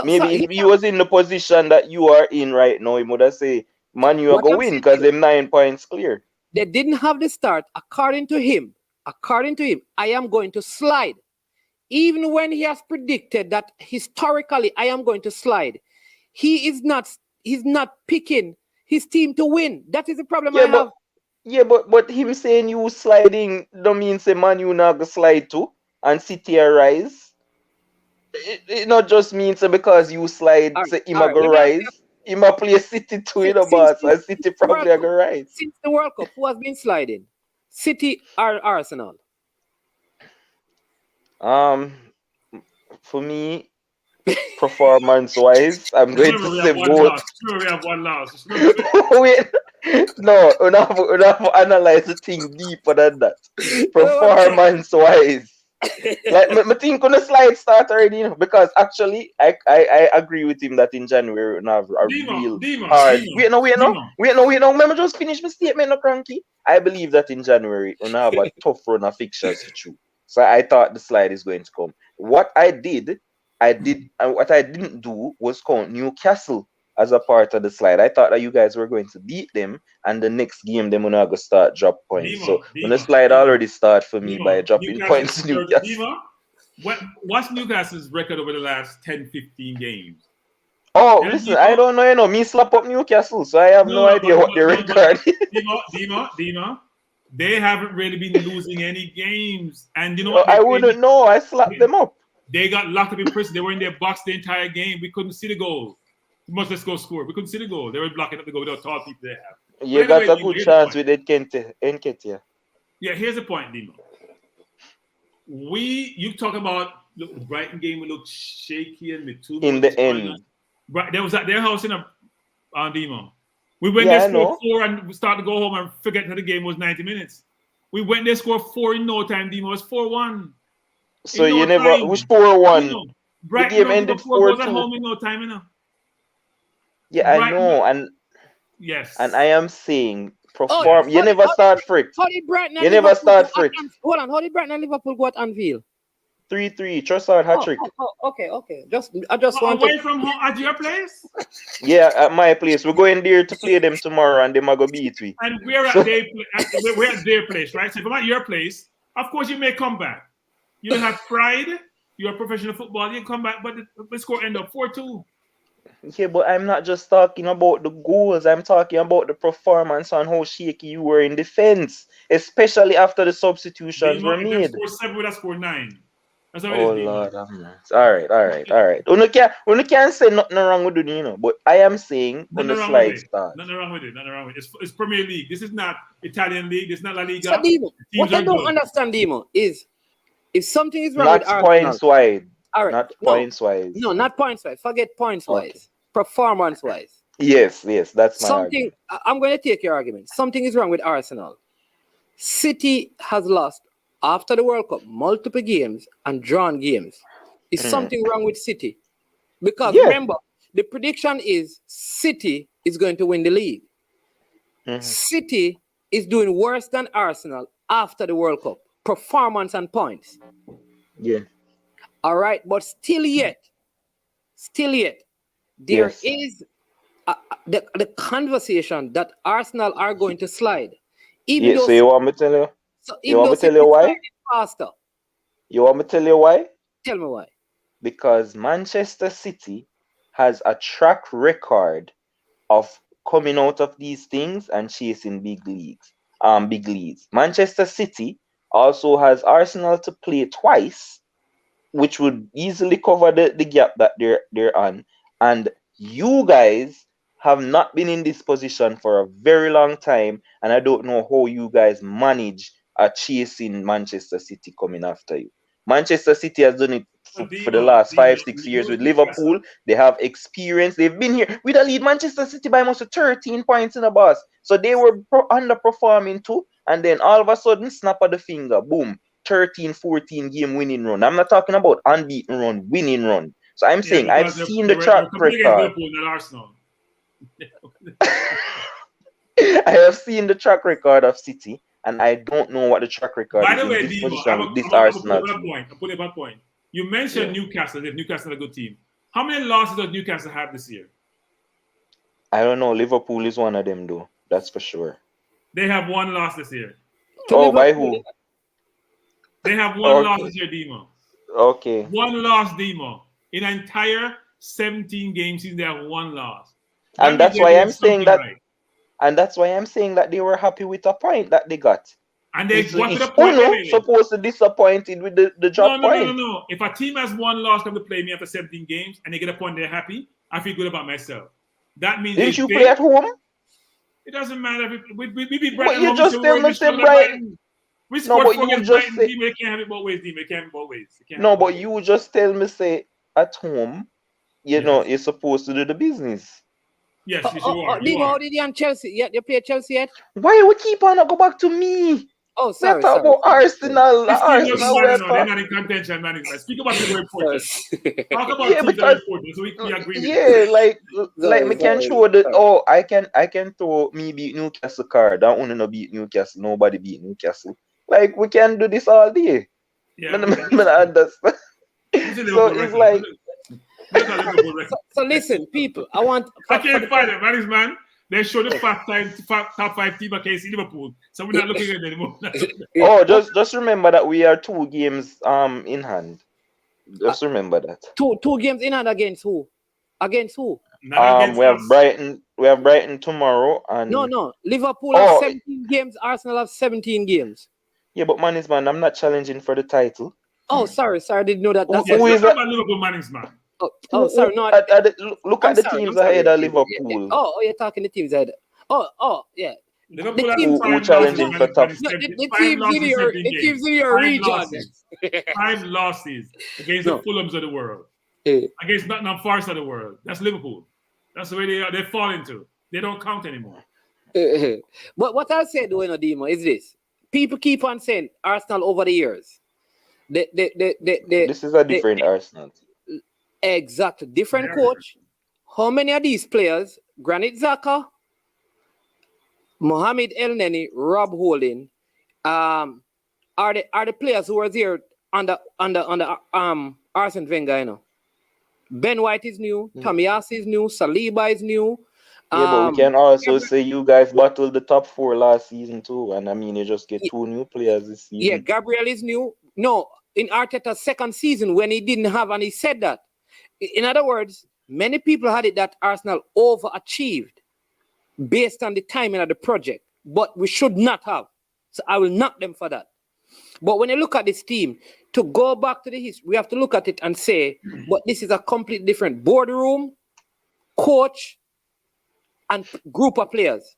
Maybe if he was in the position that you are in right now, he would have said, man, you are going to win because they're 9 points clear. They didn't have the start. According to him, I am going to slide. Even when he has predicted that historically I am going to slide, he's not picking his team to win. That is the problem I have. Yeah, but him saying you sliding don't mean say man you not go slide too and City rise. It not just means because you slide say him go rise. He might play City too in the boss, and City probably are going to rise. Since the World Cup, who has been sliding? City or Arsenal? For me, performance-wise, I'm going to say both. We have one loss. Wait, no, we have to analyze the thing deeper than that. Performance-wise, Like my team gonna slide start already, you know, because actually I agree with him that in January we're gonna have a real hard. Wait, no. Let me just finish my statement, no cranky. I believe that in January we're gonna have a tough run of fixtures for true. So I thought the slide is going to come. What I did, and what I didn't do was count Newcastle as a part of the slide. I thought that you guys were going to beat them, and the next game them gonna go start drop points. So when the slide already start for me by dropping points to Newcastle. What's Newcastle's record over the last 10, 15 games? Oh, listen, I don't know, you know, me slap up Newcastle, so I have no idea what their record is. Dima, they haven't really been losing any games. And you know what? I wouldn't know. I slapped them up. They got locked up in prison. They were in their box the entire game. We couldn't see the goal. Let's go score. We couldn't see the goal. They were blocking up the goal with how tall people they have. You got a good chance with Nketiah. Yeah, here's the point, Dima. You talk about the Brighton game. We looked shaky and with 2 in the end. Right, there was at their house in Dima. We went there, scored 4, and we started to go home and forget that the game was 90 minutes. We went there, scored 4 in no time. Dima, it was 4-1. So you never it was 4-1. The game ended 4-2. At home in no time, you know. Yeah, Brighton, I know, and yes, and I am saying perform. You never start frick. You never start frick. Hold on, how did Brighton and Liverpool go at Anfield? 3-3. Trossard hat-trick. Okay. I just want away from home at your place. Yeah, at my place. We're going there to play them tomorrow, and they might go beat we. And we're at their place, right? So if I'm at your place, of course you may come back. You have pride. You're a professional footballer. You come back, but the score end up 4-2. Yeah, but I'm not just talking about the goals. I'm talking about the performance and how shaky you were in defense, especially after the substitutions were made. Score 7, we scored 9. That's how it is. Lord, all right. You can't say nothing wrong with it, you know. But I am saying when the slide starts. Nothing wrong with it. It's Premier League. This is not Italian League. This is not La Liga. So, Dimo, what I don't understand, Dimo, is if something is wrong not with Arsenal. Points wide. All right. Not points wise. No, not points wise. Forget points wise. Performance wise. Yes, that's my something. Argument. I'm going to take your argument. Something is wrong with Arsenal. City has lost after the World Cup multiple games and drawn games. Is something wrong with City? Because remember, the prediction is City is going to win the league. City is doing worse than Arsenal after the World Cup. Performance and points. Yeah. All right, but still yet, there is the conversation that Arsenal are going to slide. Even though so you want me to tell you? You want me to tell you why? Faster. You want me to tell you why? Tell me why. Because Manchester City has a track record of coming out of these things and chasing big leads. Manchester City also has Arsenal to play twice, which would easily cover the gap that they're on. And you guys have not been in this position for a very long time, and I don't know how you guys manage chasing Manchester City coming after you. Manchester City has done it for the last 5-6 years with Liverpool. They have experience. They've been here. We don't lead Manchester City by almost 13 points in the boss. So they were underperforming too, and then all of a sudden, snap of the finger, boom, 13-14 game winning run. I'm not talking about unbeaten run, winning run. So I'm saying I've seen the track record. I have seen the track record of City, and I don't know what the track record By is the way, in this Dimo, position with this Arsenal team. I'll put it on point. You mentioned Newcastle. If Newcastle is a good team, how many losses does Newcastle have this year? I don't know. Liverpool is one of them, though. That's for sure. They have 1 loss this year. By who? They have 1 loss this year, Dimo. Okay. 1 loss, Dimo. In an entire 17 game season, they have 1 loss. And that's why I'm saying that. Right. And that's why I'm saying that they were happy with a point that they got. And they got to the point. Supposed to be disappointed with the drop point. No. If a team has 1 loss come to play me after 17 games and they get a point, they're happy. I feel good about myself. That means didn't you play at home? It doesn't matter. We beat Brighton. But you just tell me say Brighton. We scored 4 against Brighton. They can't have it both ways, Dimo. They can't have it both ways. No, but you just tell me say at home, you know, you're supposed to do the business. Yes, you are. Dimo, how did you and Chelsea? You play Chelsea yet? Why we keep on go back to me? Oh, We sorry, talk sorry. about Arsenal. This team doesn't Arsenal, we matter are now. They're talk- not in contention, man. Speak about the word important. Sorry. Talk about Yeah, teams that are because important, so we agree with yeah, like me can Sorry. show that. Oh, I can throw me beat Newcastle card. That one no beat Newcastle. Nobody beat Newcastle. Like we can do this all day. Yeah, Me we no- can. me no understand. This is So Liverpool it's record. like Look at Liverpool record. So listen, people, I want I can't find it, man. They show the top 5 team against Liverpool, so we're not looking at it anymore. oh, just remember that we are 2 games in hand. Just remember that. two games in and against who? Against who? Not against We have us. Brighton tomorrow and No. Liverpool Oh. have 17 games. Arsenal have 17 games. yeah, but man, I'm not challenging for the title. Oh, sorry. I didn't know that. That's Yes, Who let's is talk that? about Liverpool Mannings, man. sorry. No, Look I'm at the sorry, teams I'm sorry. ahead of Yeah. Liverpool. Oh, you're talking the teams ahead. Oh, yeah. Liverpool The have teams- 5 challenging losses, for man, top- in No, 17 the 5 teams losses in in your 17 the games. teams in your 5 region. losses. 5 losses against No. the Fulhams of the world, Eh, against Nottingham Forest of the world. That's Liverpool. That's the way they are. They fall into. They don't count anymore. But what I'll say, though, Dima, is this: people keep on saying Arsenal over the years. This is a different Arsenal. Exactly. Different Very coach. How many of these players, Granit Xhaka, Mohamed El Neni, Rob Holding, are the players who were there under Arsene Wenger, you know? Ben White is new, Tomiyasu is new, Saliba is new. Yeah, but we can also say you guys battled the top 4 last season too, and I mean you just get 2 new players this season. Yeah, Gabriel is new. No, in Arteta's second season when he didn't have, and he said that. In other words, many people had it that Arsenal overachieved based on the timing of the project, but we should not have. So I will knock them for that. But when you look at this team, to go back to the history, we have to look at it and say, but this is a completely different boardroom, coach, and group of players.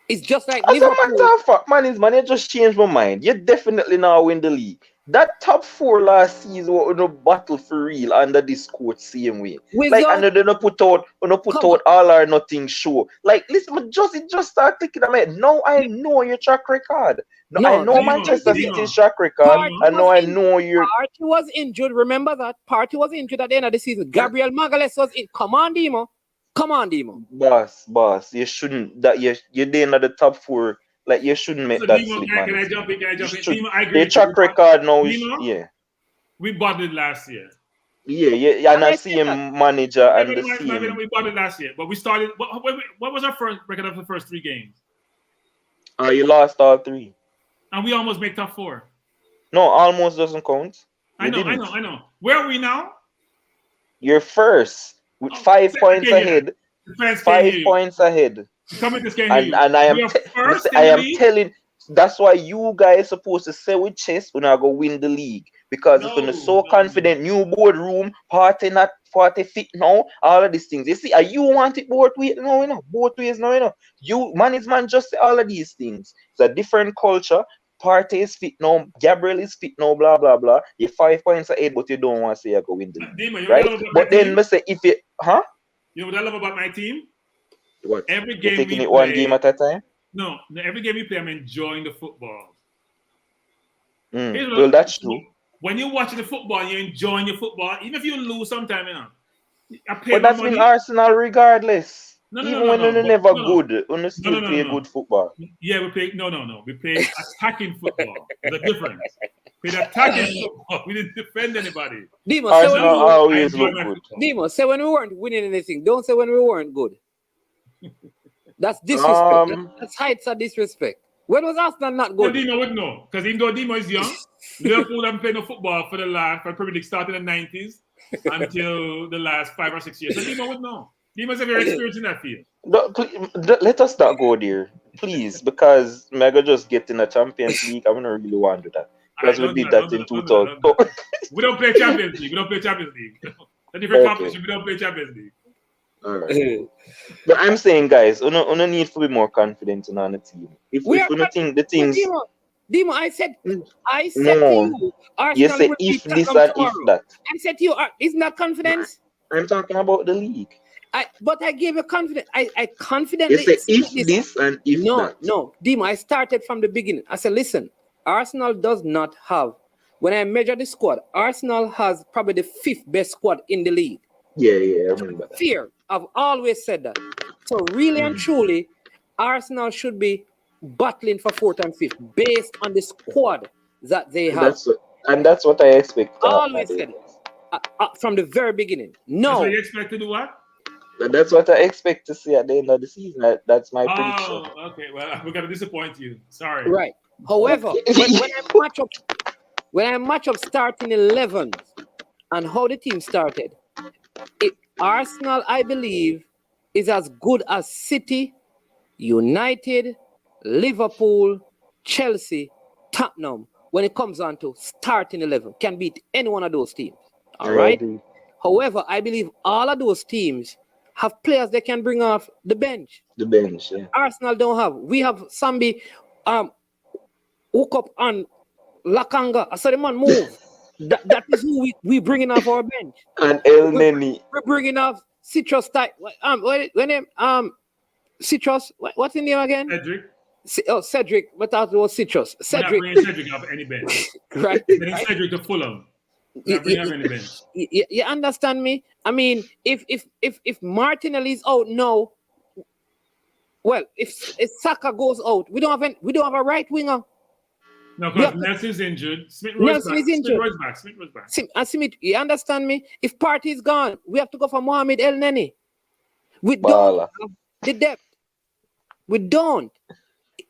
It's just like As a Liverpool. matter of fact, man, you just changed my mind. You definitely now win the league. That top 4 last season were no battle for real under this coach same way. Like and they don't put out all or nothing show. Like listen, it just start clicking on my head. Now I know your track record. I know Manchester City's track record. I know your Partey was injured. Remember that Partey was injured at the end of the season. Gabriel Magalhaes was in. Come on, Dimo. Boss. You shouldn't that you're there at the top 4. Like you shouldn't make So that Dimo, slip, can man. I jump in? Dimo, I agree. Their track record now is Dimo, we bottled last year. Yeah, and I see him manager and the same. We bottled last year, but we started. What was our first record of the first 3 games? You lost all 3. And we almost make top 4. No, almost doesn't count. I know. Where are we now? You're first with 5 points ahead. 5 points ahead. And I am telling. That's why you guys supposed to say with chest when I go win the league. Because if you're so confident, new boardroom, party fit now, all of these things. You see, you want it both ways now, you know. Both ways now, you know. You management just say all of these things. It's a different culture. Party is fit now, Gabriel is fit now, blah blah blah. You're 5 points ahead, but you don't want to say you go win the league. Right? But then me say if you you know what I love about my team? What? Every game you're taking we it play, 1 game at a time? No, every game we play, I'm enjoying the football. Well, that's true. When you're watching the football, you're enjoying your football, even if you lose sometime, you know. But that's been Arsenal regardless. Even when they're never good, when they still play good football. Yeah, we play we play attacking football. There's a difference. We play attacking football. We didn't defend anybody. Dimo, Arsenal always look good. Dimo, say when we weren't winning anything. Don't say when we weren't good. That's disrespect. That's heights of disrespect. When was Arsenal not good? Well, Dimo would know, because even though Dimo is young, Liverpool haven't played no football for the last, for Premier League started in the 90s until the last 5 or 6 years. So Dimo would know. Dimo has a very experience in that field. Let us not go there, please, because Mega just get in a Champions League. I don't really want to do that. Because we did that in 2000. We don't play Champions League. A different competition. We don't play Champions League. All right. But I'm saying, guys, we don't need to be more confident in our team. If we don't think the things. Dimo, I said no. to you, Arsenal You say will if beat this Tottenham and if tomorrow. that. I said to you, isn't that confidence? I'm talking about the league. But I gave you confidence. I confidently You say said if this and if that. No, Dima, I started from the beginning. I said, listen, Arsenal does not have, when I measure the squad, Arsenal has probably the 5th best squad in the league. Yeah, I remember that. Fear. I've always said that. So really and truly, Arsenal should be battling for 4th and 5th based on the squad that they have. That's what I expect. Always said it from the very beginning. No. That's what you expect to do what? That's what I expect to see at the end of the season. That's my prediction. Oh, okay. Well, we're gonna disappoint you. Sorry. Right. However, when I match up starting 11 and how the team started, Arsenal, I believe, is as good as City, United, Liverpool, Chelsea, Tottenham. When it comes on to starting 11, can beat any one of those teams. All right. However, I believe all of those teams have players they can bring off the bench. The bench, yeah. Arsenal don't have. We have Sambi hook up on Lakanga. I saw the man move. that is who we bringing off our bench. And El Neni. We're bringing off Citrus type. Citrus. What's his name again? Cedric. Cedric. But that was Citrus. Cedric. We're not bringing Cedric off any bench. Right. Bringing Cedric to Fulham. You understand me? I mean, if Martinelli is out now, well, if Saka goes out, we don't have a right winger. No, because Nelson's injured. Smith Rowe's back. Smith, you understand me? If Partey is gone, we have to go for Mohamed El Neni. We don't have the depth. We don't.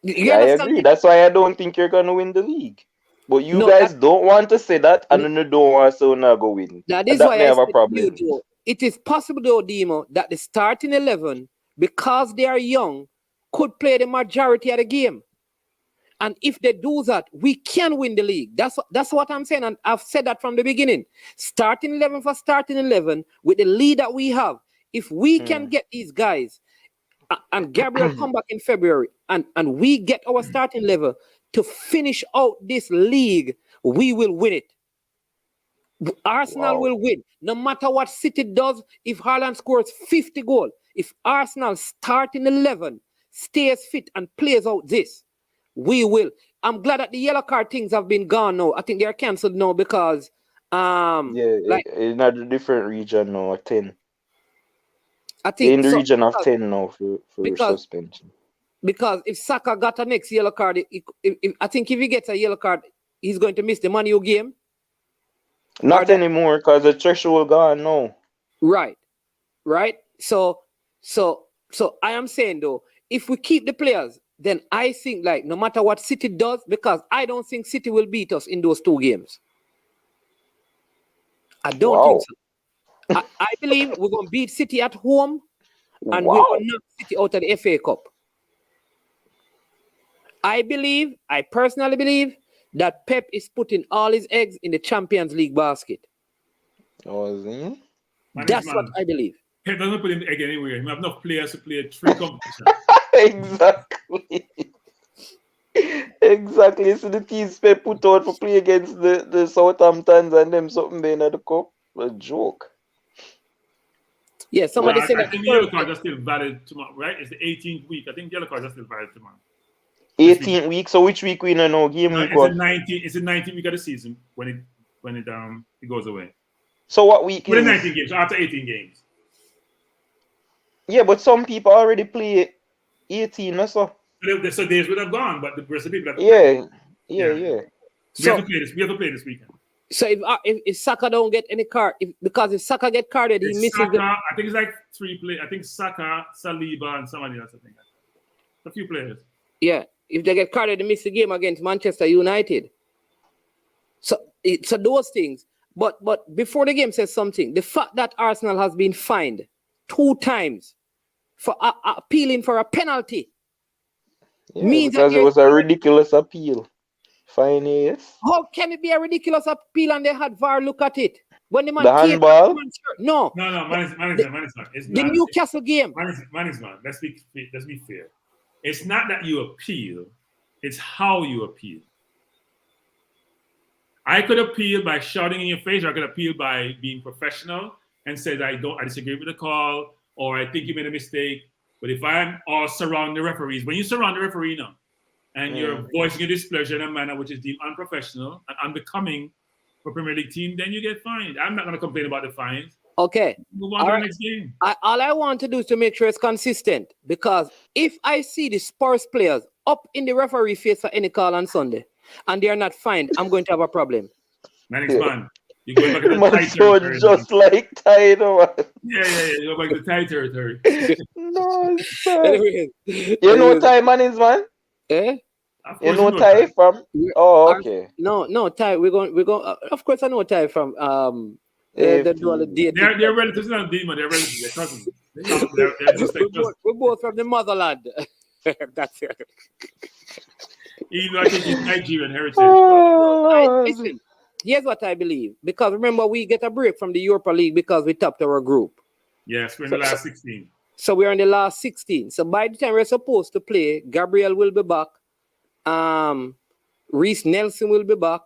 I agree. That's why I don't think you're gonna win the league. But you guys don't want to say that, and then you don't want to not go win. That is why I have a problem. It is possible, though, Demo, that the starting 11, because they are young, could play the majority of the game. And if they do that, we can win the league. That's what I'm saying, and I've said that from the beginning. Starting 11 for starting 11, with the lead that we have, if we can get these guys, and Gabriel come back in February, and we get our starting level to finish out this league, we will win it. Arsenal will win. No matter what City does, if Haaland scores 50 goals, if Arsenal starting 11 stays fit and plays out this, we will. I'm glad that the yellow card things have been gone now. I think they are cancelled now because in a different region now, 10. I think in the region of 10 now for suspension. Because if Saka got a next yellow card, I think if he gets a yellow card, he's going to miss the Man U game. Not anymore, because the threshold gone now. Right. So I am saying though, if we keep the players, then I think like no matter what City does, because I don't think City will beat us in those 2 games. I don't think so. I believe we're going to beat City at home, and we're going to knock City out of the FA Cup. I personally believe that Pep is putting all his eggs in the Champions League basket. Oh, is he? That's what I believe. Pep doesn't put in the egg anywhere. He have enough players to play 3 competitions. Exactly. So the teams Pep put out for play against the Southamptons and them something there in the cup. A joke. Yeah, somebody said I think the yellow cards are still valid tomorrow, right? It's the 18th week. I think the yellow cards are still valid tomorrow. 18th week. So which week we know? Game week what? It's the 19th week of the season when it goes away. So what week? With the 19 games, so after 18 games. Yeah, but some people already play 18 or so. So days would have gone, but the rest of the people have Yeah. We have to play this weekend. So if Saka don't get any card, if Saka get carded, he misses Saka, I think it's like 3 players. I think Saka, Saliba, and somebody else. I think a few players. Yeah, if they get carded, they miss the game against Manchester United. So those things. But before the game says something, the fact that Arsenal has been fined 2 times for appealing for a penalty means because it was a ridiculous appeal. Fine, yes. How can it be a ridiculous appeal and they had VAR look at it? When the man handball? No, man is not. It's the not. Newcastle game. Man is not. Let's be fair. It's not that you appeal, it's how you appeal. I could appeal by shouting in your face, or I could appeal by being professional and say that I disagree with the call, or I think you made a mistake. But if I'm all surround the referees, when you surround the referee now, and you're voicing your displeasure in a manner which is deemed unprofessional and unbecoming for Premier League team, then you get fined. I'm not going to complain about the fines. Okay. Move on to the next game. All I want to do is to make sure it's consistent, because if I see the Spurs players up in the referee face for any call on Sunday and they are not fined, I'm going to have a problem. Next man. You're going back to the My tight son territory. just like tied man. Yeah. You go back to the tight territory. No, sir. Anyways, You know Thai man is, man? eh? You know Thai from? Oh, okay. No, Thai. We're going. Of course, I know Thai from. They do all the date. They're relatives, not demon. They're relatives. They're cousins. They're just like cousins. We're both from the motherland. That's it. Even though I think he's Nigerian heritage. Listen, here's what I believe. Because remember, we get a break from the Europa League because we topped our group. Yes, we're in the last 16. So we're in the last 16. So by the time we're supposed to play, Gabriel will be back. Reece Nelson will be back,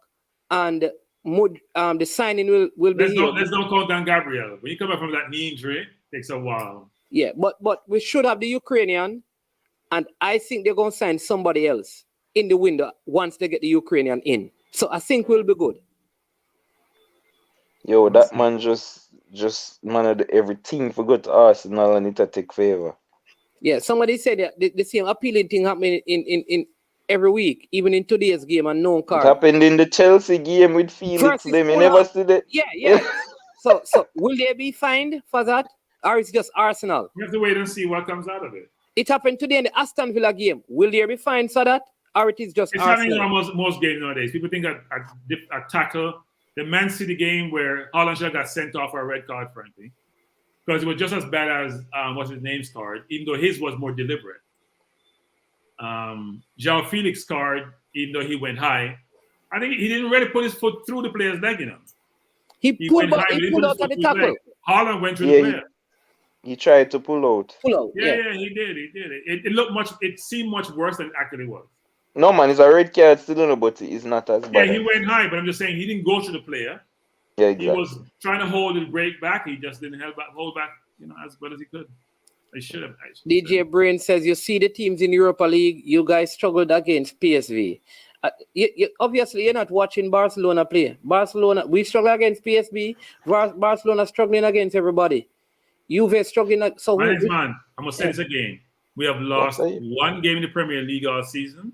and the signing will be here. Let's not count on Gabriel. When you come back from that knee injury, it takes a while. Yeah, but we should have the Ukrainian, and I think they're going to sign somebody else in the window once they get the Ukrainian in. So I think we'll be good. Yo, that man just managed everything for good to Arsenal and it take favor. Yeah, somebody said that the same appealing thing happening in every week, even in today's game, and no card. It happened in the Chelsea game with Felix. Them, you never see that. Yeah. So will they be fined for that, or it's just Arsenal? We have to wait and see what comes out of it. It happened today in the Aston Villa game. Will they be fined for that, or it is just Arsenal? It's happening in most games nowadays. People think a tackle, the Man City game where Haaland got sent off for a red card, frankly, because it was just as bad as what's his name's card, even though his was more deliberate. João Felix card, even though he went high, I think he didn't really put his foot through the player's leg, you know. He pulled out at the tackle. Haaland went through the player. He tried to pull out. Yeah, he did. It seemed much worse than it actually was. No, man, it's a red card still, but it's not as bad. Yeah, he went high, but I'm just saying he didn't go through the player. Yeah, exactly. He was trying to hold and break back. He just didn't hold back, as well as he could. They should have. DJ Brain says, you see the teams in Europa League, you guys struggled against PSV. Obviously, you're not watching Barcelona play. We struggle against PSV. Barcelona struggling against everybody. Juve struggling. Man, I'm going to say this again. We have lost one game in the Premier League all season.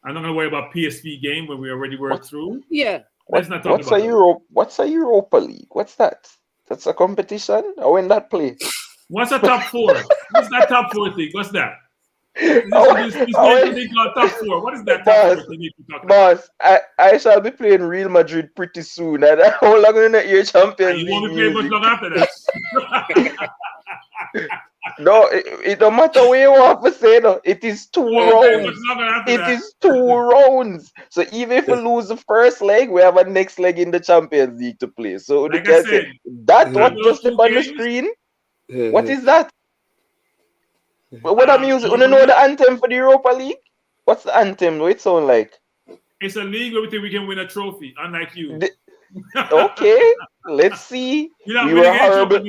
I'm not going to worry about PSV game when we already worked through. Yeah. Let's not talk about what's a Europa League? What's that? That's a competition? Or when that play? What's a top four? What's that top four thing? What's that? This thing called top four. What is that top four thing you talking about? Boss, I shall be playing Real Madrid pretty soon. And how long in the year Champions League? You won't be playing much long after that. No, it don't matter where you want to say no. It is 2 rounds. It is 2 rounds. So even if we lose the first leg, we have a next leg in the Champions League to play. So like I said, that what just on the screen. What is that? What I'm using? You know the anthem for the Europa League? What's the anthem? What it sound like? It's a league where we can win a trophy, unlike you. Okay, let's see. We were horrible.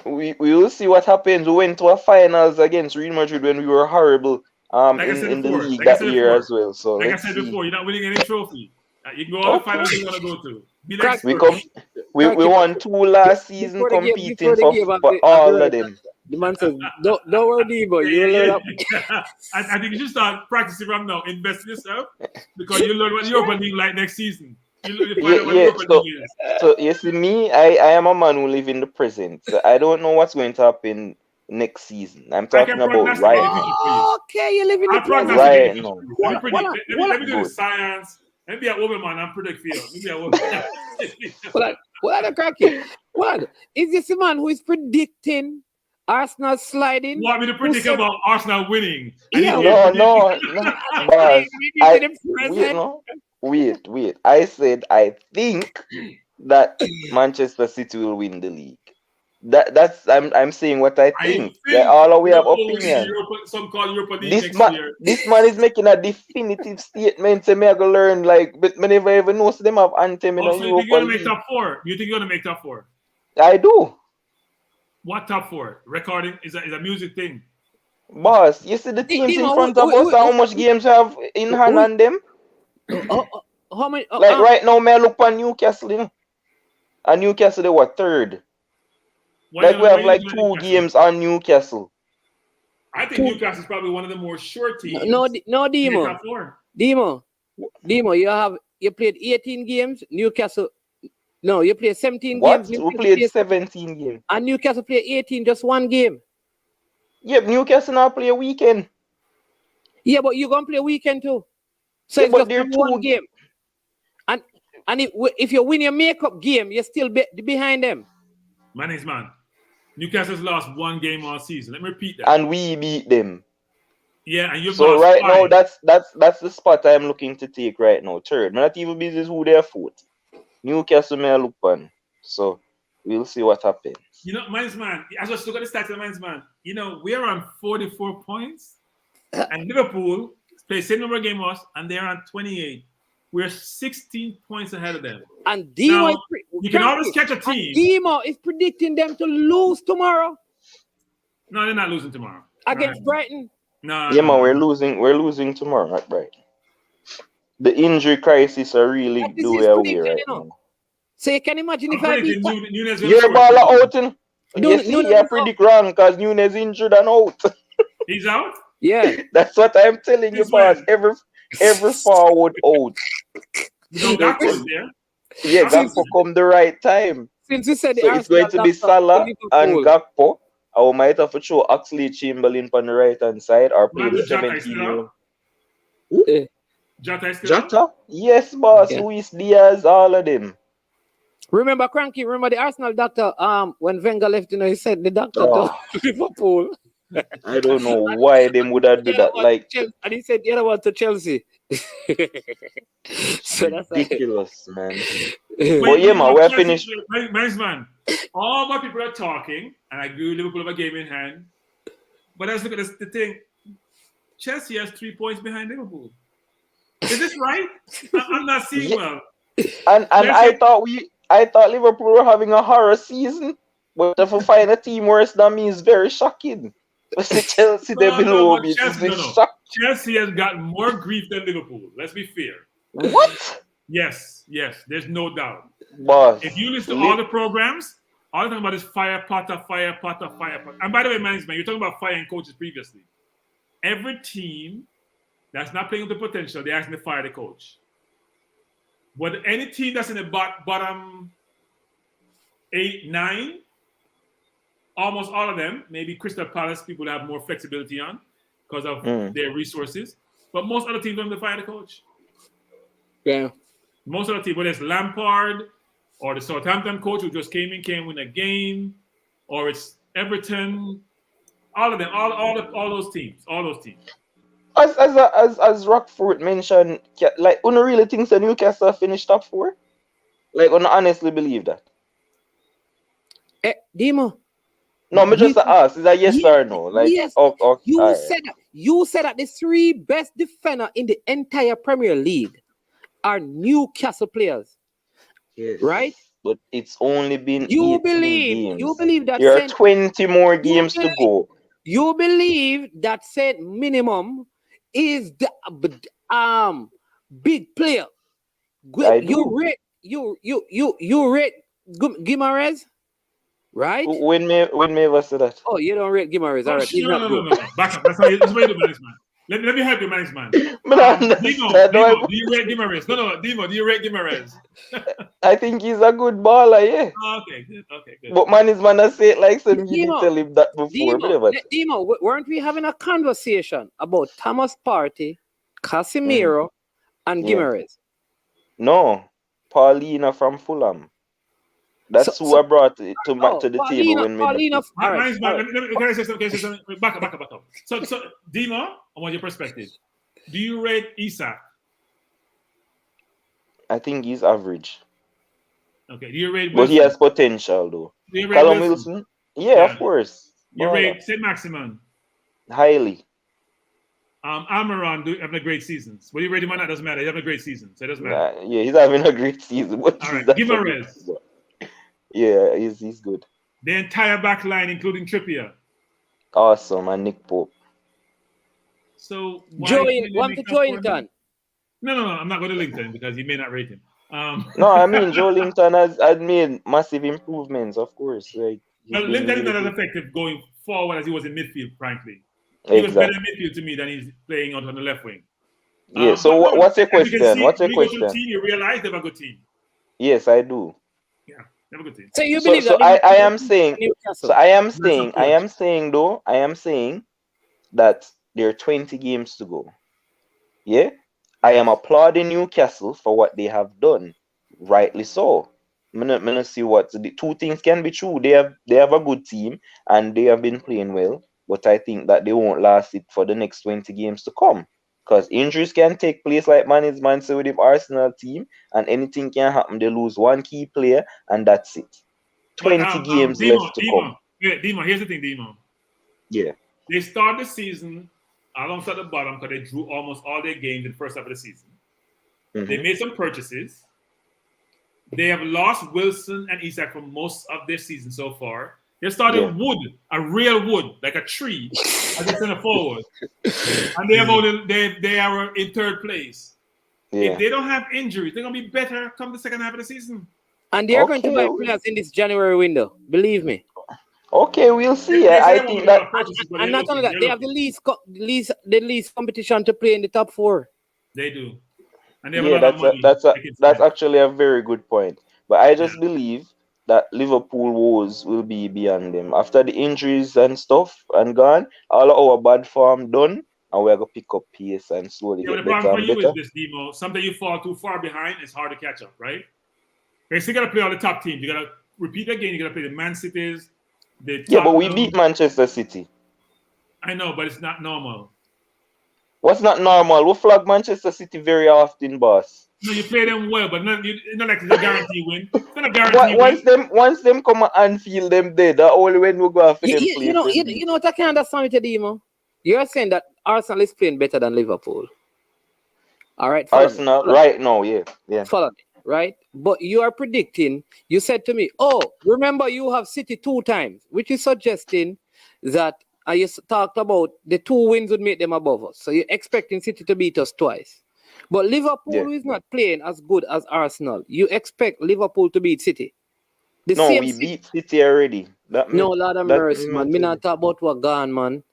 We will see what happens. We went to a finals against Real Madrid when we were horrible in the league that year as well. So like I said before, you're not winning any trophy. You can go all the finals you want to go to. We won 2 last season competing for all of them. The man says, don't worry, Debo. You learn up. I think you should start practicing from now. Invest in yourself because you learn what Europa League like next season. So you see me, I am a man who live in the present. So I don't know what's going to happen next season. I'm talking about right now. Okay, you live in the present. Right now. Let me do the science. Maybe a woman, man. I'm predict field. Maybe a woman. What are the cracking? What? Is this a man who is predicting Arsenal sliding? You want me to predict about Arsenal winning? Yeah. No. Wait. I said I think that Manchester City will win the league. That's I'm saying what I think. All we have opinion. This man is making a definitive statement. Say me I go learn but me never even know them have anthem in Europa League. You think you're gonna make top 4? You think you're gonna make top 4? I do. What top four? Recording is a music thing. Boss, you see the teams in Dimo, front of us and how much games you have in hand on them? How many? Like right now, may I look on Newcastle, you know? And Newcastle, they were third. Like we have like 2 games on Newcastle. I think Newcastle is probably one of the more short teams. No, Dimo. Dimo, you played 18 games. Newcastle. No, you played 17 What? games. We played 17 games. And Newcastle played 18, just 1 game. Yep, Newcastle now play a weekend. Yeah, but you're gonna play a weekend too. So Yeah, it's but just they're 1 game. And if you win your makeup game, you're still behind them. Man. Newcastle's lost 1 game all season. Let me repeat that. And we beat them. Yeah, and you've so lost right 5. now, that's the spot I'm looking to take right now. Third. Not even business who they're fourth. Newcastle may look on. So we'll see what happens. You know, man, I just look at the stats of man. You know, we are on 44 points, and Liverpool plays same number of games us, and they're on 28. We're 16 points ahead of them. And Dimo, you can always catch a team. Dimo is predicting them to lose tomorrow. No, they're not losing tomorrow Against Brighton. No. Yeah, man, we're losing tomorrow at Brighton. The injury crisis are really the way away right now. So you can imagine if I beat you're ball out in. You predict wrong because Nunes injured and out. He's out? Yeah. That's what I'm telling you, boss. Every forward out. No, Gakpo's there. Yeah, Gakpo come the right time. Since you said so it's going to be Salah and Gakpo. I might have to show Oxley Chamberlain on the right hand side or play the 17-year-old. Jota? Yes, boss. Yeah. Luis Diaz, all of them. Remember the Arsenal doctor, when Wenger left, he said the doctor to Liverpool. I don't know why they would have done that. Like, and he said the other one to Chelsea. So that's ridiculous, man. But yeah, man, we're finished. Man, all my people are talking, and I agree Liverpool have a game in hand. But let's look at the thing. Chelsea has 3 points behind Liverpool. Is this right? I'm not seeing well. And I thought Liverpool were having a horror season, but if we find a team worse than me is very shocking. But Chelsea, they're below me. Chelsea has got more grief than Liverpool. Let's be fair. What? Yes. There's no doubt. Boss, if you listen to all the programs, all they're talking about is fire Potter. And by the way, man, you're talking about firing coaches previously. Every team that's not playing up the potential, they're asking to fire the coach. But any team that's in the bottom 8, 9, almost all of them, maybe Crystal Palace, people have more flexibility on because of their resources. But most other teams don't have to fire the coach. Yeah. Most of the teams, whether it's Lampard or the Southampton coach who just came win a game, or it's Everton, all of them, all those teams. As Rockford mentioned, like, Uno really thinks that Newcastle finished top 4? Like, Uno honestly believe that? Dimo. No, me just ask, is that yes or no? Like, yes. You said that the 3 best defender in the entire Premier League are Newcastle players. Yes. Right? But it's only been you 18 believe that there are 20 more games to go. You believe that said minimum is the big player. You rate Guimaraes, right? When me ever say that? Oh, you don't rate Guimaraes. All right. No. Back up. That's how you management. Let me help you, management. Dimo, do you rate Guimaraes? No, Dimo, do you rate Guimaraes? I think he's a good baller, yeah. Okay, good. But management has said like some you didn't tell him that before. Dimo, weren't we having a conversation about Thomas Partey, Casemiro, and Guimaraes? No, Paulina from Fulham. That's who I brought to the table when Paulina. Can I say something? Back up. So, Dima, I want your perspective. Do you rate Isak? I think he's average. Okay. Do you rate Wilson? But he has potential, though. Do you rate Callum Wilson? Yeah, of course. You rate Saint-Maximin? Highly. Almiron having a great season. What do you rate him on? That doesn't matter. He's having a great season, so it doesn't matter. Yeah, he's having a great season. All right. Guimaraes. Yeah, he's good. The entire back line, including Trippier. Awesome, and Nick Pope. So why Want to Jointon? No, I'm not going to Lincoln because he may not rate him. No, I mean Joe Linton has made massive improvements, of course. Like, Well, Linton is not as effective going forward as he was in midfield, frankly. exactly. He was better in midfield to me than he's playing out on the left wing. Yeah. So what's your question? What's your question? Go to the team, you realize they have a good team. Yes, I do. Yeah, they have a good team. So you believe So that? I am saying. Newcastle? So I am saying that there are 20 games to go. Yeah. I am applauding Newcastle for what they have done. Rightly so. I'm gonna see what the two things can be true. They have a good team and they have been playing well, but I think that they won't last it for the next 20 games to come. Because injuries can take place like Man City with the Arsenal team, and anything can happen. They lose one key player and that's it. 20 games left to come. Yeah, Demo, here's the thing, Demo. Yeah. They start the season alongside the bottom because they drew almost all their games in the first half of the season. Mhm. They made some purchases. They have lost Wilson and Isak for most of their season so far. They started Wood, a real Wood, like a tree, as a center forward. And they are in third place. Yeah. If they don't have injuries, they're gonna be better come the second half of the season. And they're going to buy players in this January window. Believe me. Okay, we'll see. I think that. And not only that, they have the least competition to play in the top 4. They do. And they have Yeah, a lot of money that's actually a very good point. But I just believe that Liverpool woes will be beyond them after the injuries and stuff and gone. All of our bad form done, and we're gonna pick up pace and slowly Yeah, but get the better problem and for you better. is this, Demo. Something you fall too far behind, it's hard to catch up, right? You still gotta play all the top teams. You gotta repeat again. You gotta play the Man Cities. Yeah, but we beat Manchester City. I know, but it's not normal. What's not normal? We flag Manchester City very often, boss. No, you play them well, but it's not like it's a guarantee win. It's not a guarantee win. Once them come and feel them dead, that only when we go after them play. You know what I can't understand with you, Demo? You're saying that Arsenal is playing better than Liverpool. All right, Arsenal right now, yeah. Follow me, right? But you are predicting. You said to me, "Oh, remember you have City 2 times," which is suggesting that you talked about the 2 wins would make them above us. So you're expecting City to beat us twice. But Liverpool is not playing as good as Arsenal. You expect Liverpool to beat City. We beat City already. Lord of mercy, man. Me not talk about what gone, man.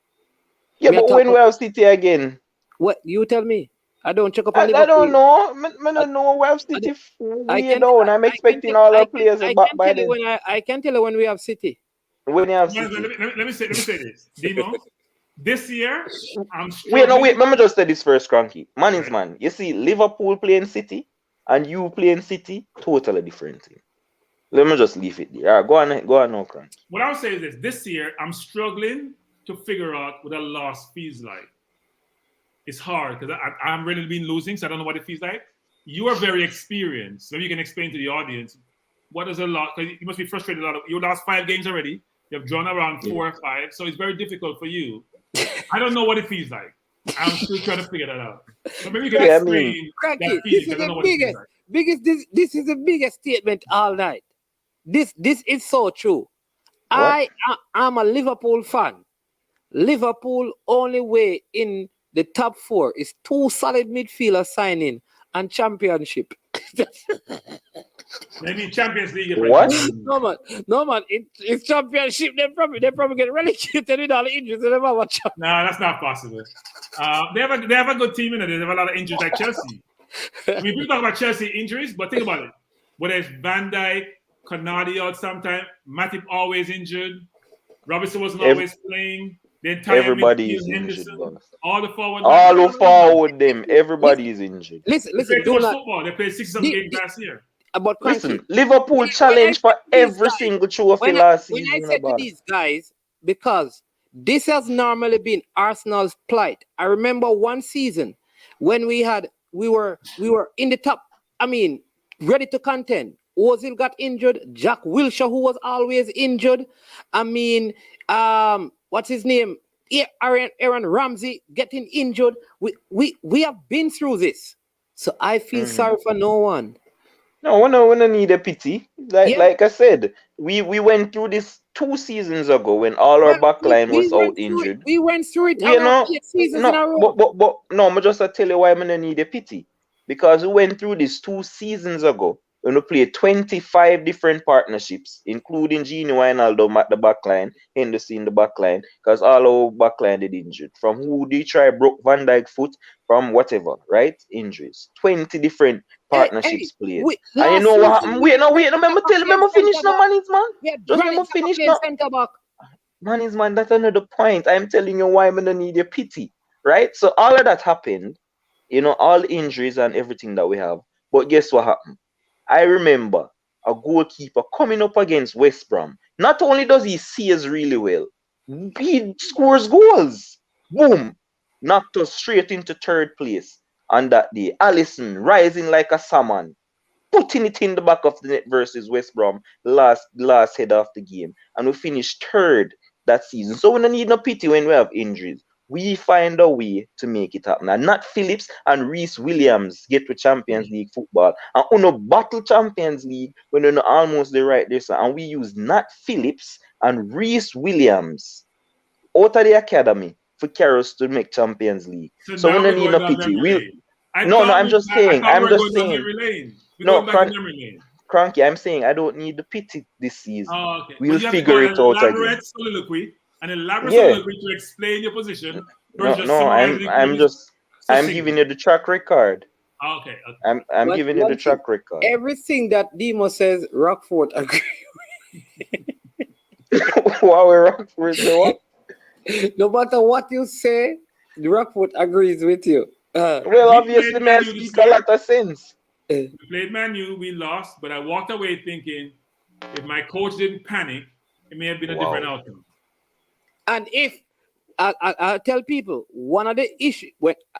Yeah, but when we have City again? What you tell me? I don't check up on Liverpool. I don't know. I don't know. We have City way down. I'm expecting all our players back by then. I can tell you when we have City. When you have City. Let me say this, Demo. This year, Wait, let me just say this first, Cranky. Man is man. You see, Liverpool playing City and you playing City, totally different thing. Let me just leave it there. Go on now, Cranky. What I would say is this year, I'm struggling to figure out what a loss feels like. It's hard because I'm really been losing, so I don't know what it feels like. You are very experienced. So you can explain to the audience what is a loss, because you must be frustrated. You lost 5 games already. You have drawn around 4 or 5, so it's very difficult for you. I don't know what it feels like. I'm still trying to figure that out. So maybe you can explain that feeling. This is the biggest statement all night. This is so true. I'm a Liverpool fan. Liverpool only way in the top 4 is 2 solid midfielders signing and championship. Maybe Champions League. What? No man. It's championship. They probably get relegated with all the injuries. No, that's not possible. They have a good team in it. They have a lot of injuries like Chelsea. I mean, people talk about Chelsea injuries, but think about it. Whether it's Van Dijk, Konate out sometime, Matip always injured, Robertson wasn't always playing. The entire everybody is injured. All the forward. All who forward them. Everybody is injured. Listen. Football. They played 60-some games last year. Listen, Liverpool challenge for every single trophy last season. When I said to these guys, because this has normally been Arsenal's plight. I remember one season when we were in the top. I mean, ready to contend. Ozil got injured. Jack Wilshere, who was always injured. I mean, what's his name? Aaron Ramsey getting injured. We have been through this, so I feel sorry for no one. No, we don't need a pity. Like I said, we went through this 2 seasons ago when all our backline was out injured. We went through it You know, 8 seasons in a row. but no, I'm just tell you why I don't need a pity. Because we went through this 2 seasons ago when we played 25 different partnerships, including Gini Wijnaldum at the backline, Henderson in the backline, because all our backline did injured. From who they try broke Van Dijk foot, from whatever, right? Injuries. 20 different partnerships played. And you know what happened? Wait, remember finish no Manny's man. Just remember finish no. Manny's man, that's another point. I'm telling you why I don't need a pity. Right? So all of that happened, you know, all injuries and everything that we have. But guess what happened? I remember a goalkeeper coming up against West Brom. Not only does he see us really well, he scores goals. Boom. Knocked us straight into 3rd place. On that day, Alisson rising like a salmon, putting it in the back of the net versus West Brom, last head of the game. And we finished 3rd that season. So we don't need no pity when we have injuries. We find a way to make it happen. And Nat Phillips and Reece Williams get to Champions League football. And Uno battle Champions League when we're almost there right there. So, and we use Nat Phillips and Reece Williams out of the academy for carry us to make Champions League. So we don't need no pity. I'm just saying. No, Cranky, I'm saying I don't need the pity this season. Oh, okay. We'll figure it out again. An elaborate soliloquy to explain your position. I'm giving you the track record. Okay. I'm giving you the track record. Everything that Demo says, Rockford agree. Wow, Rockford say what? No matter what you say, the Rockford agrees with you. Well, obviously, man, speak a lot of sense. We played Man U, we lost, but I walked away thinking if my coach didn't panic, it may have been a different outcome. And if I tell people, one of the issues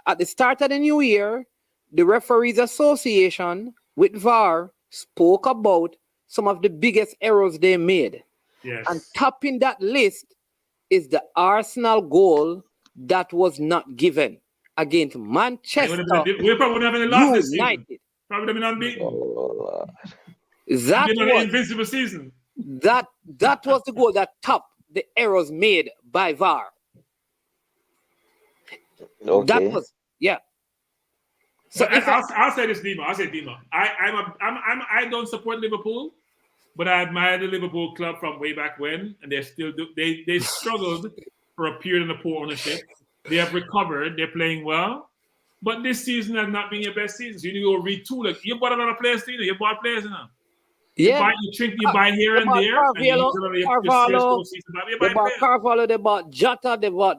at the start of the new year, the Referees Association with VAR spoke about some of the biggest errors they made. Yes. And topping that list is the Arsenal goal that was not given against Manchester we probably wouldn't have any loss this season. United. Probably would have been unbeaten. Oh, That been an was invincible season. that was the goal that topped the errors made by VAR. okay. That was So But I'll say this, Demo. I don't support Liverpool, but I admire the Liverpool club from way back when, and they struggled for a period of poor ownership. They have recovered. They're playing well, but this season has not been your best season. So you need to go retool it. You bought a lot of players, too. You bought players now. yeah. You buy here and there. They bought Carvalho, they bought Jota, they bought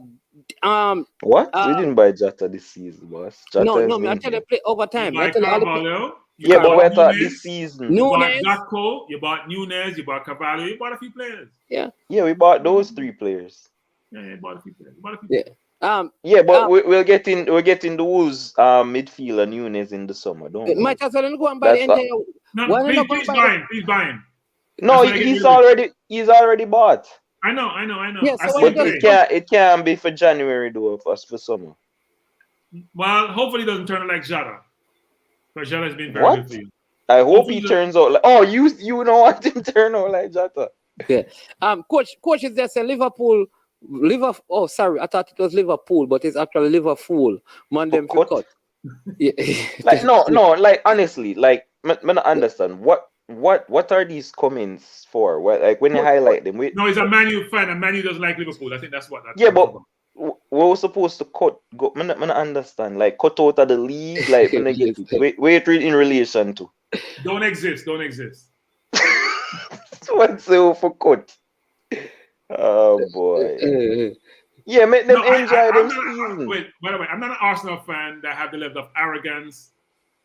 What? We didn't buy Jota this season, boss. Jota no, I tell you, play over time. You bought Carvalho. Yeah, but we thought this season. You bought Nunes. Zacco, you bought Nunes, you bought Carvalho, you bought a few players. Yeah. Yeah, we bought those 3 players. Yeah, you bought a few players. We're getting the Wolves midfielder Nunes in the summer, don't we? Might as well go and buy the entire. No, please buy him. No, he's already bought. I know. Yeah, so But it can't be for January though, for sommer. Well, hopefully he doesn't turn out like Jota. Because Jota has been very good for you. I hope he turns out like you don't want him to turn out like Jota. Yeah. Coach is just a Liverpool. Oh, sorry, I thought it was Liverpool, but it's actually Liverpool. Man, them cut. Yeah. Like honestly, like I don't understand what are these comments for? Like when you highlight them, no, he's a Man U fan, and Man U doesn't like Liverpool. I think that's what. But we were supposed to cut. I don't understand. Like cut out of the league. Like when I get it. Wait in relation to. Don't exist. What's the for cut? Oh boy. Yeah, make them enjoy them season. Wait, by the way, I'm not an Arsenal fan that have the level of arrogance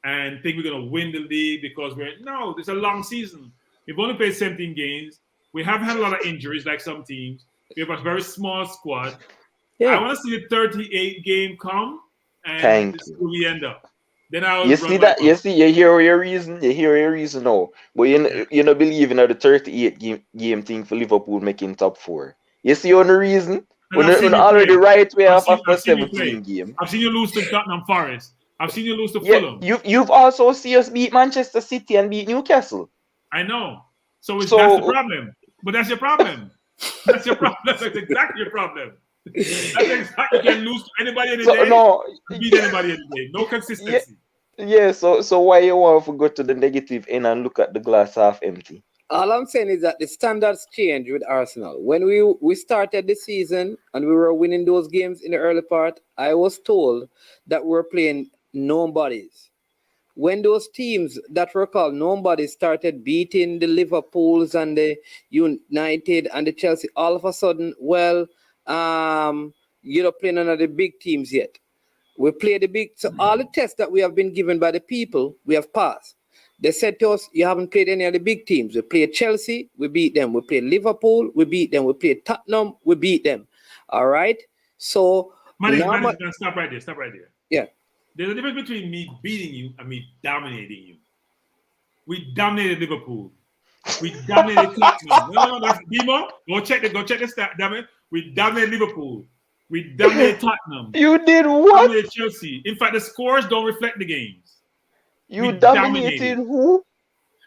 and think we're gonna win the league because it's a long season. We've only played 17 games. We haven't had a lot of injuries like some teams. We have a very small squad. Yeah. I want to see the 38 game come and this is where we end up. Then you hear your reason now. But you not believe in the 38 game thing for Liverpool making top 4. You see on the reason? When already right way off after 17 games. I've seen you lose to Nottingham Forest. I've seen you lose to Fulham. You've also seen us beat Manchester City and beat Newcastle. I know. So that's the problem. But that's your problem. That's your problem. That's exactly your problem. That's exactly, you can lose to anybody in the So day. no, Beat anybody in the day. No consistency. yeah. So why you want to go to the negative end and look at the glass half empty? All I'm saying is that the standards change with Arsenal. When we started the season and we were winning those games in the early part, I was told that we were playing nobodies. When those teams that were called nobodies started beating the Liverpools and the United and the Chelsea, all of a sudden, you're not playing none of the big teams yet. We play the big, so all the tests that we have been given by the people, we have passed. They said to us, you haven't played any of the big teams. We played Chelsea, we beat them. We played Liverpool, we beat them. We played Tottenham, we beat them. All right? So... Manny, stop right there. Stop right there. Yeah. There's a difference between me beating you and me dominating you. We dominated Liverpool. We dominated Tottenham. No, that's Demo. Go check the stat, damn it. We dominated Liverpool. We dominated Tottenham. You did We what? dominated Chelsea. In fact, the scores don't reflect the games. You dominated who?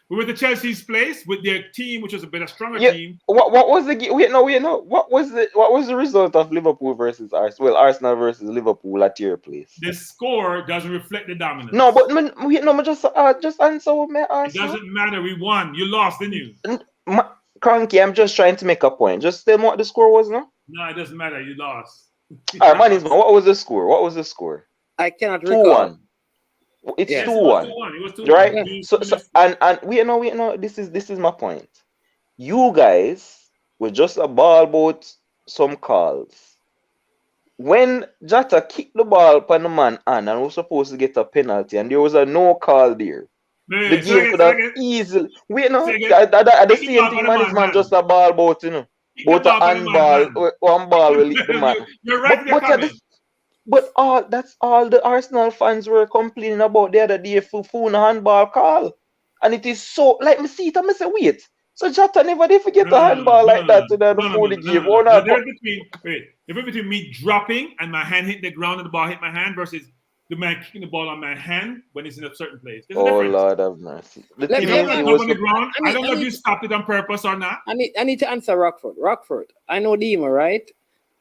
We went to Chelsea's place with their team, which was a better, stronger team. What was the game? Wait, no. What was the result of Liverpool versus Arsenal? Well, Arsenal versus Liverpool at your place. The score doesn't reflect the dominance. No, but just answer with me. It doesn't matter. We won. You lost, didn't you? Cranky, I'm just trying to make a point. Just tell me what the score was, no? No, it doesn't matter. You lost. All right, man, what was the score? I cannot recall. 2-1. It's 2-1. It was 2-1. Right? So and we know this is my point. You guys were just a ball about some calls. When Jota kicked the ball upon the man and was supposed to get a penalty and there was a no call there. The game could have easily the same thing, man. Is man just a ball about, you know. But a handball, one ball will hit the man. You're right. But that's all the Arsenal fans were complaining about the other day for a handball call. And it is so, like, me see it and me say, wait. So Jota never did forget a handball like that to the game. The difference between me dropping and my hand hitting the ground and the ball hit my hand versus the man kicking the ball on my hand when it's in a certain place. There's a difference. Lord have mercy. On the ground. I don't know if you stopped it on purpose or not. I need to answer Rockford. Rockford, I know Demo, right?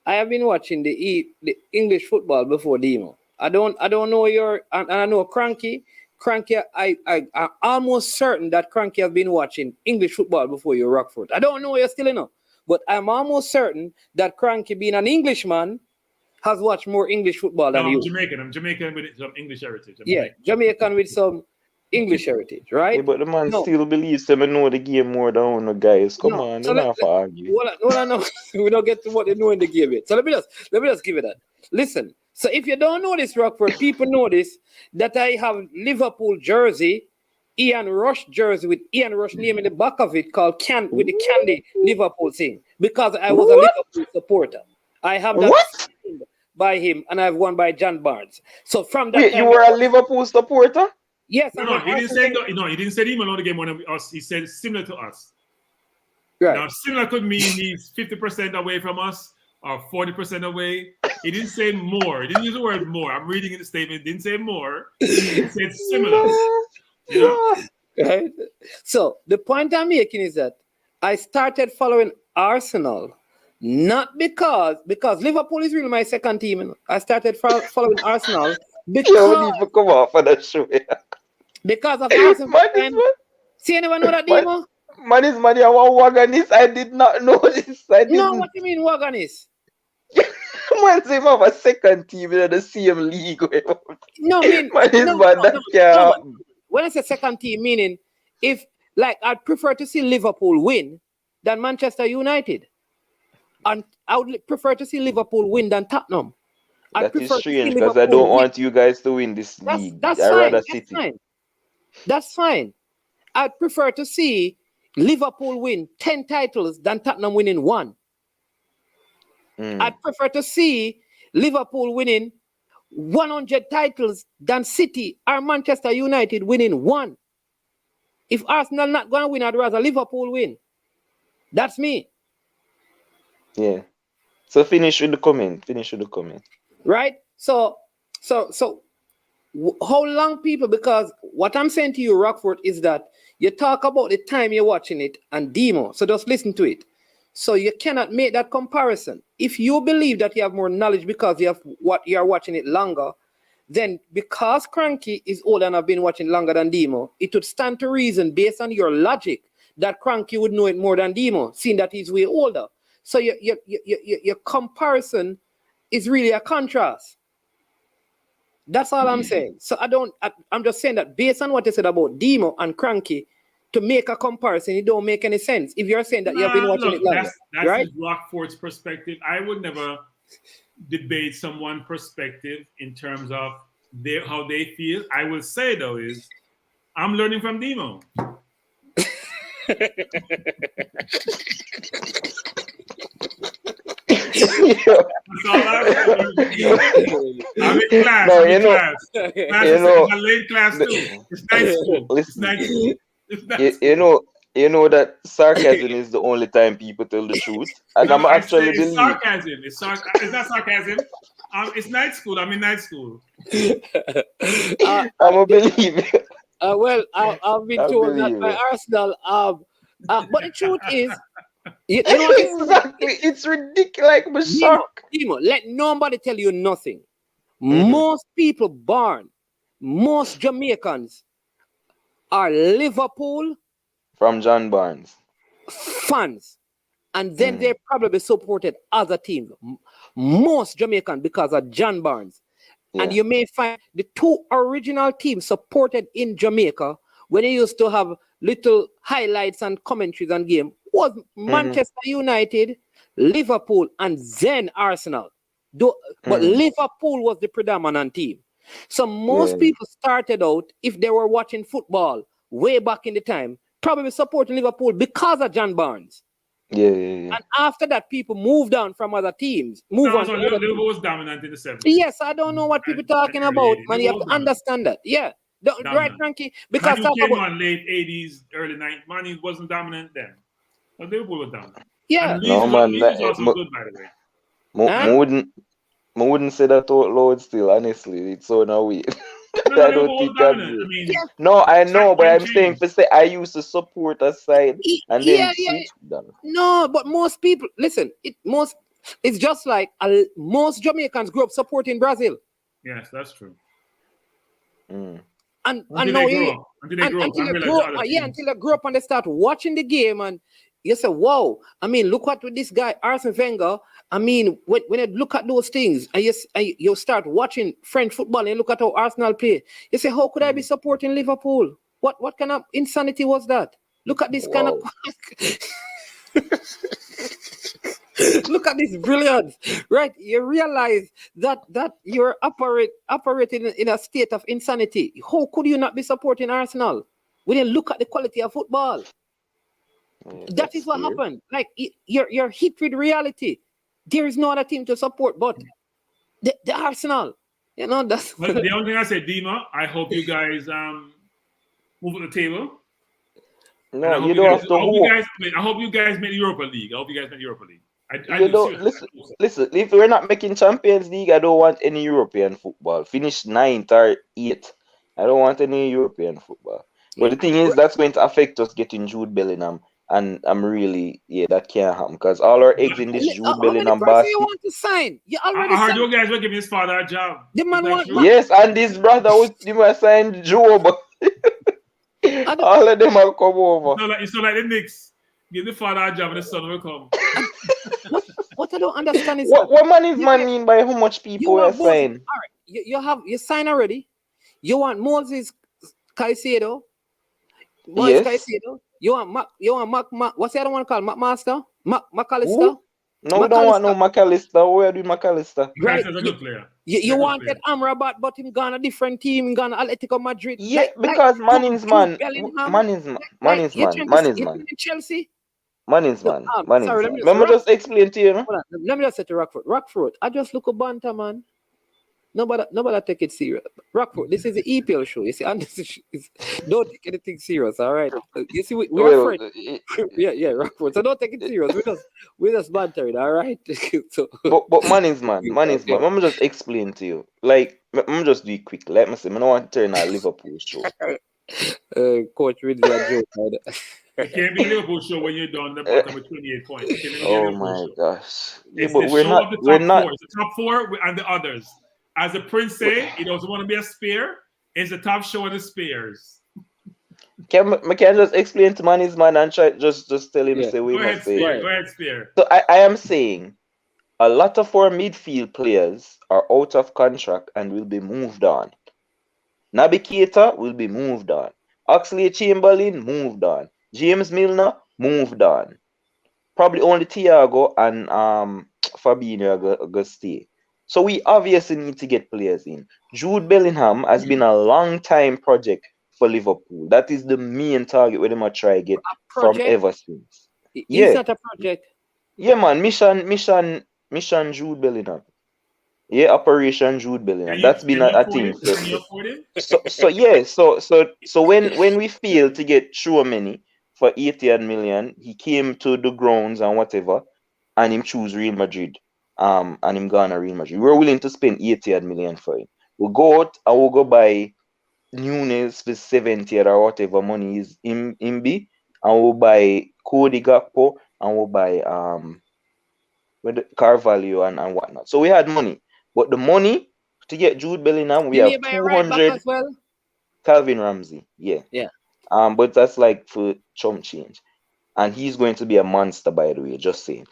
I have been watching the English football before Demo. I don't know and I know Cranky. Cranky, I'm almost certain that Cranky has been watching English football before you, Rockford. I don't know you're still enough, but I'm almost certain that Cranky, being an Englishman, has watched more English football than you. I'm Jamaican with some English heritage. Jamaican with some English heritage, right? Yeah, but the man still believes them and know the game more than the guys. Come on, don't have to argue. No, we don't get to what they know in the game yet. So let me just give it that. Listen, so if you don't know this, Rockford, people know this, that I have Liverpool jersey, Ian Rush jersey with Ian Rush name in the back of it called with the candy Liverpool thing, because I was a Liverpool supporter. I have that by him, and I have one by John Barnes. So from that, wait, you were a Liverpool supporter? Yes. No, he didn't say he didn't say him alone the game one of us. He said similar to us. Right. Now similar could mean he's 50% away from us or 40% away. He didn't say more. He didn't use the word more. I'm reading in the statement. He didn't say more. He said similar. You know? Right. So the point I'm making is that I started following Arsenal not because Liverpool is really my second team. I started following Arsenal because you need to come off for that show. Because of Arsenal. See anyone know that, Demo? Man is money. I want Waganis. I did not know this. No, what do you mean Waganis? Man say have a second team in the same league. No, when I say second team, meaning if I'd prefer to see Liverpool win than Manchester United. And I would prefer to see Liverpool win than Tottenham. That is strange because I don't want you guys to win this league. That's fine. I'd prefer to see Liverpool win 10 titles than Tottenham winning 1. I'd prefer to see Liverpool winning 100 titles than City or Manchester United winning 1. If Arsenal not going to win, I'd rather Liverpool win. That's me. Yeah. So finish with the comment. Right? So how long people, because what I'm saying to you, Rockford, is that you talk about the time you're watching it and Demo. So just listen to it. So you cannot make that comparison. If you believe that you have more knowledge because you are watching it longer, then because Cranky is older and have been watching longer than Demo, it would stand to reason based on your logic that Cranky would know it more than Demo, seeing that he's way older. So your comparison is really a contrast. That's all I'm saying. So I'm just saying that based on what you said about Demo and Cranky, to make a comparison, it don't make any sense. If you're saying that you've been watching it longer, that's right? Rockford's perspective. I would never debate someone's perspective in terms of how they feel. I will say though is I'm learning from Demo. I'm in class. No, I'm in class. I'm late class too. It's night school. It's night school. You know that sarcasm is the only time people tell the truth, and No, I'm actually believe. sarcasm. It's not sarcasm. It's night school. I'm in night school. I'm a believer. Well, I've been told that by Arsenal. But the truth is, you know what Exactly, it's ridiculous. I'm shocked. Demo, let nobody tell you nothing. Most people born, most Jamaicans are Liverpool From John Barnes. fans, and then they probably supported other teams. Most Jamaican because of John Barnes. And you may find the two original teams supported in Jamaica when they used to have little highlights and commentaries and game was Manchester United, Liverpool, and then Arsenal. But Liverpool was the predominant team. So most people started out, if they were watching football way back in the time, probably supporting Liverpool because of John Barnes. And after that, people moved on from other teams. Liverpool was dominant in the 70s. Yes, I don't know what people talking about, man. You have to understand that. Yeah. Right, Frankie? Because Manu came on late 80s, early 90s. Manu wasn't dominant then. But Liverpool was dominant. Yeah. And Leeds was also good, by the way. I wouldn't say that out loud still, honestly. It's so now weird. No, I don't think that. No, I know, but I'm saying for say I used to support a side and then switch down. No, but most people listen. It's just like most Jamaicans grew up supporting Brazil. Yes, that's true. And until now they grow up until they grow up and they start watching the game and you say, "Wow!" I mean, look what with this guy Arsene Wenger. I mean, when you look at those things and you start watching French football and look at how Arsenal play, you say, "How could I be supporting Liverpool? What kind of insanity was that? Look at this kind of." Look at this brilliance, right? You realize that you're operating in a state of insanity. How could you not be supporting Arsenal when you look at the quality of football? That is what happened. Like you're hit with reality. There is no other team to support but the Arsenal. You know that's. Well, the only thing I say, Dima, I hope you guys move to the table. No, you don't have to hope. I hope you guys make the Europa League. I hope you guys make the Europa League. Listen. If we're not making Champions League, I don't want any European football. Finish 9th or 8th. I don't want any European football. But the thing is, that's going to affect us getting Jude Bellingham. And I'm really, that can't happen because all our eggs in this Jude Bellingham basket. You want to sign? You already I heard you guys were giving his father a job. The man yes, and this brother was signed Joe, but all of them have come over. It's not like the Knicks. Give the father a job and the son will come. What I don't understand is what man mean by how much people are signed? All right, you signed already. You want Moses Caicedo? Caicedo. You want Mac? What's the other one called? McMaster? McAllister? No, we don't want no McAllister. Where do McAllister? Right. He's a good player. You wanted Amrabat, but him gone a different team. Him gone Atletico Madrid. Yeah, because Manning's man. Chelsea. Manning's man. Sorry, let me just explain to you. No? Let me just say to Rockford. I just look a banter, man. Nobody take it serious. Rockford, this is the EPL show. You see, and don't take anything serious, all right? You see, we're friends. Yeah, Rockford. So don't take it serious. We're just bantering, all right? So, but Manning's man. Let me just explain to you. Like, let me just do it quick. Let me say, I don't want to turn our Liverpool show. Coach, really a joke. It can't be the Liverpool show when you're done the bottom with 28 points. It can't be the Oh Liverpool my show. gosh. Yeah, It's but the we're show not. of the We're top not. four. It's the top four and the others. As the Prince say, he doesn't want to be a spear. It's the top show of the spears. Can just explain to man his man and try just tell him say we Go ahead, must say. spear. Go ahead, spear. So I am saying a lot of our midfield players are out of contract and will be moved on. Naby Keita will be moved on. Oxley Chamberlain moved on. James Milner moved on. Probably only Thiago and Fabinho are gonna stay. So we obviously need to get players in. Jude Bellingham has been a long time project for Liverpool. That is the main target where they might try to get from ever since. It's not a project. Yeah, man. Mission Jude Bellingham. Yeah, Operation Jude Bellingham. That's been a thing. So when we failed to get Tchouaméni for 80 million, he came to the grounds and whatever, and him choose Real Madrid. And him gone to Real Madrid. We're willing to spend 80 million for him. We'll go out and we'll go buy Nunes for 70 or whatever money is him be, and we'll buy Cody Gakpo and we'll buy with Carvalho and whatnot. So we had money. But the money to get Jude Bellingham, we have 200 as well? Calvin Ramsey. Yeah. But that's like for chump change. And he's going to be a monster, by the way, just saying.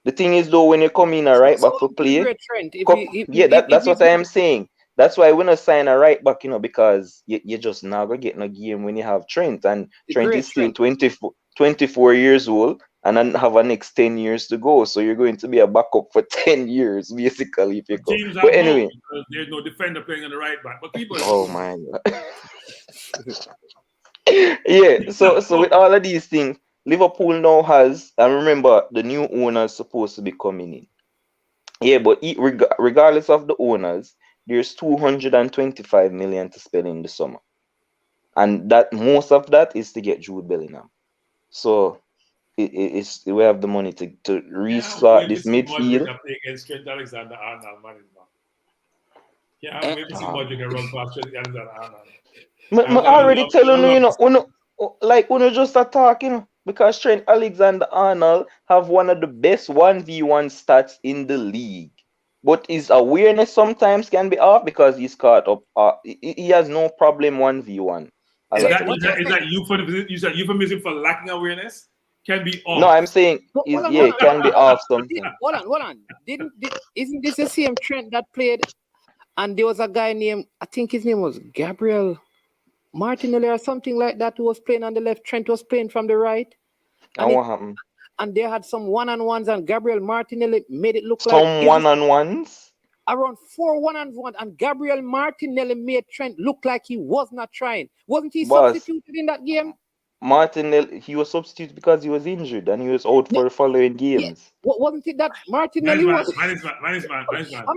The thing is though, when you come in a right back for play, that's what I am saying. That's why we're not sign a right back, because you just not gonna get no game when you have Trent, and Trent is still 24 years old and then have a next 10 years to go. So you're going to be a backup for 10 years, basically, if you go. But anyway, there's no defender playing on the right back. But people, oh my God. Yeah, so with all of these things, Liverpool now has, and remember, the new owner is supposed to be coming in. Yeah, but regardless of the owners, there's 225 million to spend in the summer, and that most of that is to get Jude Bellingham. So we have the money to restart this midfield. Against Trent Alexander-Arnold, yeah, maybe see Modric can run past Trent Alexander-Arnold. I'm already telling you, uno just attack, because Trent Alexander-Arnold have one of the best 1v1 stats in the league. But his awareness sometimes can be off because he's caught up. He has no problem 1v1. Is that euphemism for lacking awareness? Can be off. No, I'm saying it can be off sometimes. Hold on. Isn't this the same Trent that played? And there was a guy named, I think his name was Gabriel Martinelli or something like that, who was playing on the left. Trent was playing from the right. And what happened? And they had some one-on-ones, and Gabriel Martinelli made it look some one-on-ones? Around 4 one-on-ones, and Gabriel Martinelli made Trent look like he was not trying. Wasn't he substituted in that game? Martinelli, he was substituted because he was injured and he was out for the following games. Yeah. Wasn't it that Martinelli was? Am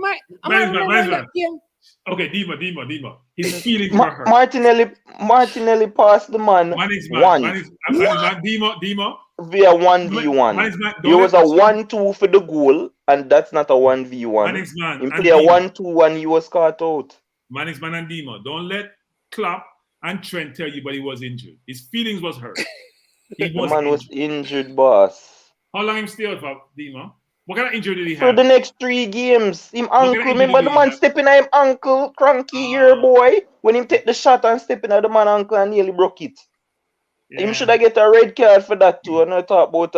I remembering that game? Okay, Dima. His feelings were hurt. Martinelli passed the man once. Dima. Via 1v1. There was a 1-2 for the goal, and that's not a 1v1. In play a 1-2 and he was caught out. Man and Dima. Don't let Klopp and Trent tell you, but he was injured. His feelings was hurt. The man was injured, boss. How long him stay out for, Dima? What kind of injury did he have? For the next 3 games. Him ankle. Remember the man stepping on him ankle, cranky here, boy. When him take the shot and stepping on the man ankle and nearly broke it. Yeah. Him should have get a red card for that too. And I talk about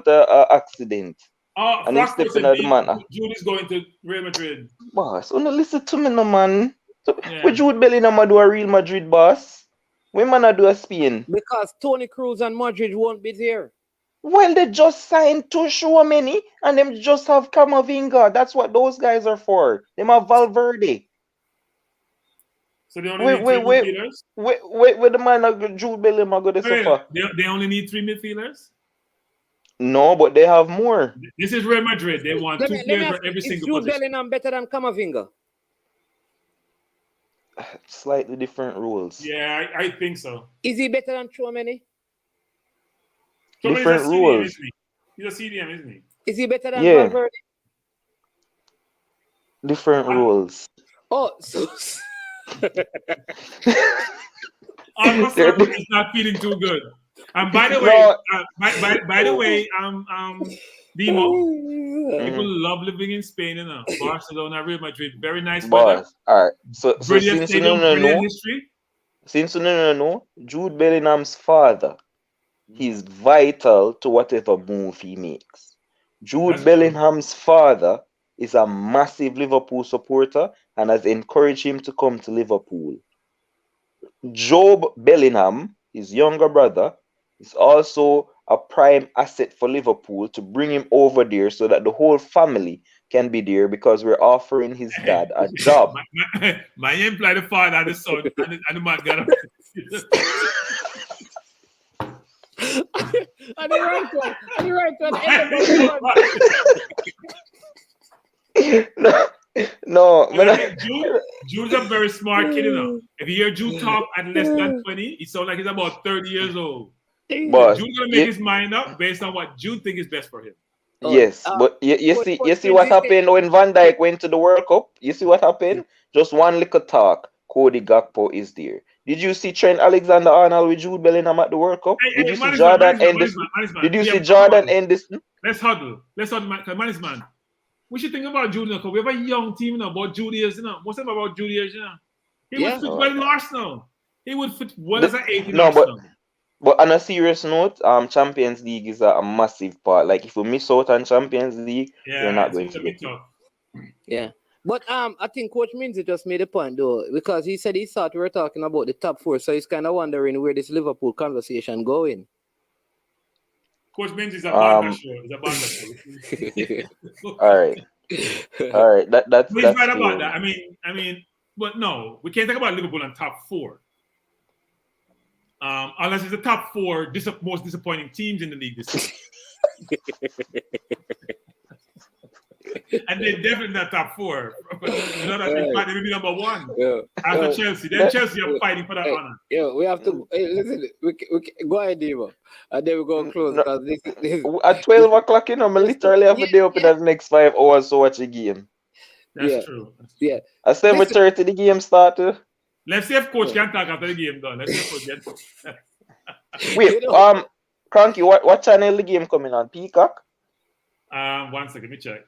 a accident. And him stepping on the man. Jude is going to Real Madrid. Boss, listen to me, no man. So, with Jude Bellingham do a Real Madrid, boss? When man do a Spain? Because Toni Kroos and Madrid won't be there. Well, they just signed Tchouaméni and them just have Camavinga. That's what those guys are for. Them have Valverde. So they only need 3 midfielders? Wait, the man Jude Bellingham go to suffer. They only need 3 midfielders? No, but they have more. This is Real Madrid. They want 2 players for every single position. Is Jude Bellingham better than Camavinga? Slightly different rules. Yeah, I think so. Is he better than Tchouaméni? Different rules. He's a CDM, isn't he? Is he better than Valverde? Different rules. Oh, so All of a sudden, he's not feeling too good. And by the way, by the way, Demo, people love living in Spain, you know. Barcelona, Real Madrid, very nice weather. All right. So Brilliant since stadium, brilliant history. Since Jude Bellingham's father, he's vital to whatever move he makes. Jude Bellingham's father is a massive Liverpool supporter and has encouraged him to come to Liverpool. Job Bellingham, his younger brother, is also a prime asset for Liverpool to bring him over there so that the whole family can be there because we're offering his dad a job. My imply the father and the son and the man got him. And the right one. No, Jude's a very smart kid, you know. If you hear Jude talk at less than 20, he sounds like he's about 30 years old. But Jude's gonna make his mind up based on what Jude thinks is best for him. Yes, but you see what happened when Van Dijk went to the World Cup? You see what happened? Just one little talk. Cody Gakpo is there. Did you see Trent Alexander-Arnold with Jude Bellingham at the World Cup? Did you see Jordan Henderson? Did you see Jordan Henderson? Let's huddle, man. We should think about Jude, because we have a young team, you know, about Jude is, you know. What's it about Jude is, you know? He would fit well in Arsenal. He would fit well as an 8 in Arsenal. But on a serious note, Champions League is a massive part. Like, if you miss out on Champions League, you're not going to get it. Yeah. But I think Coach Minzy just made a point, though, because he said he thought we were talking about the top 4, so he's kind of wondering where this Liverpool conversation going. Coach Minzy is a bad show. All right. That's right about that. I mean, but no, we can't talk about Liverpool on top 4. Unless it's the top 4 most disappointing teams in the league this season. And they're definitely not top 4. Not that they may be number 1 after Chelsea. Then Chelsea are fighting for that honor. Yeah, we have to listen. We go ahead, Diva, and then we go close. This at 12 o'clock, you know, I literally have a day up in the next 5 hours to watch a game. That's true. Yeah. At 7:30 the game started. Let's see if Coach can talk after the game done. Let's see if Coach can talk. Wait, Cranky, what channel the game coming on? Peacock? 1 second, let me check.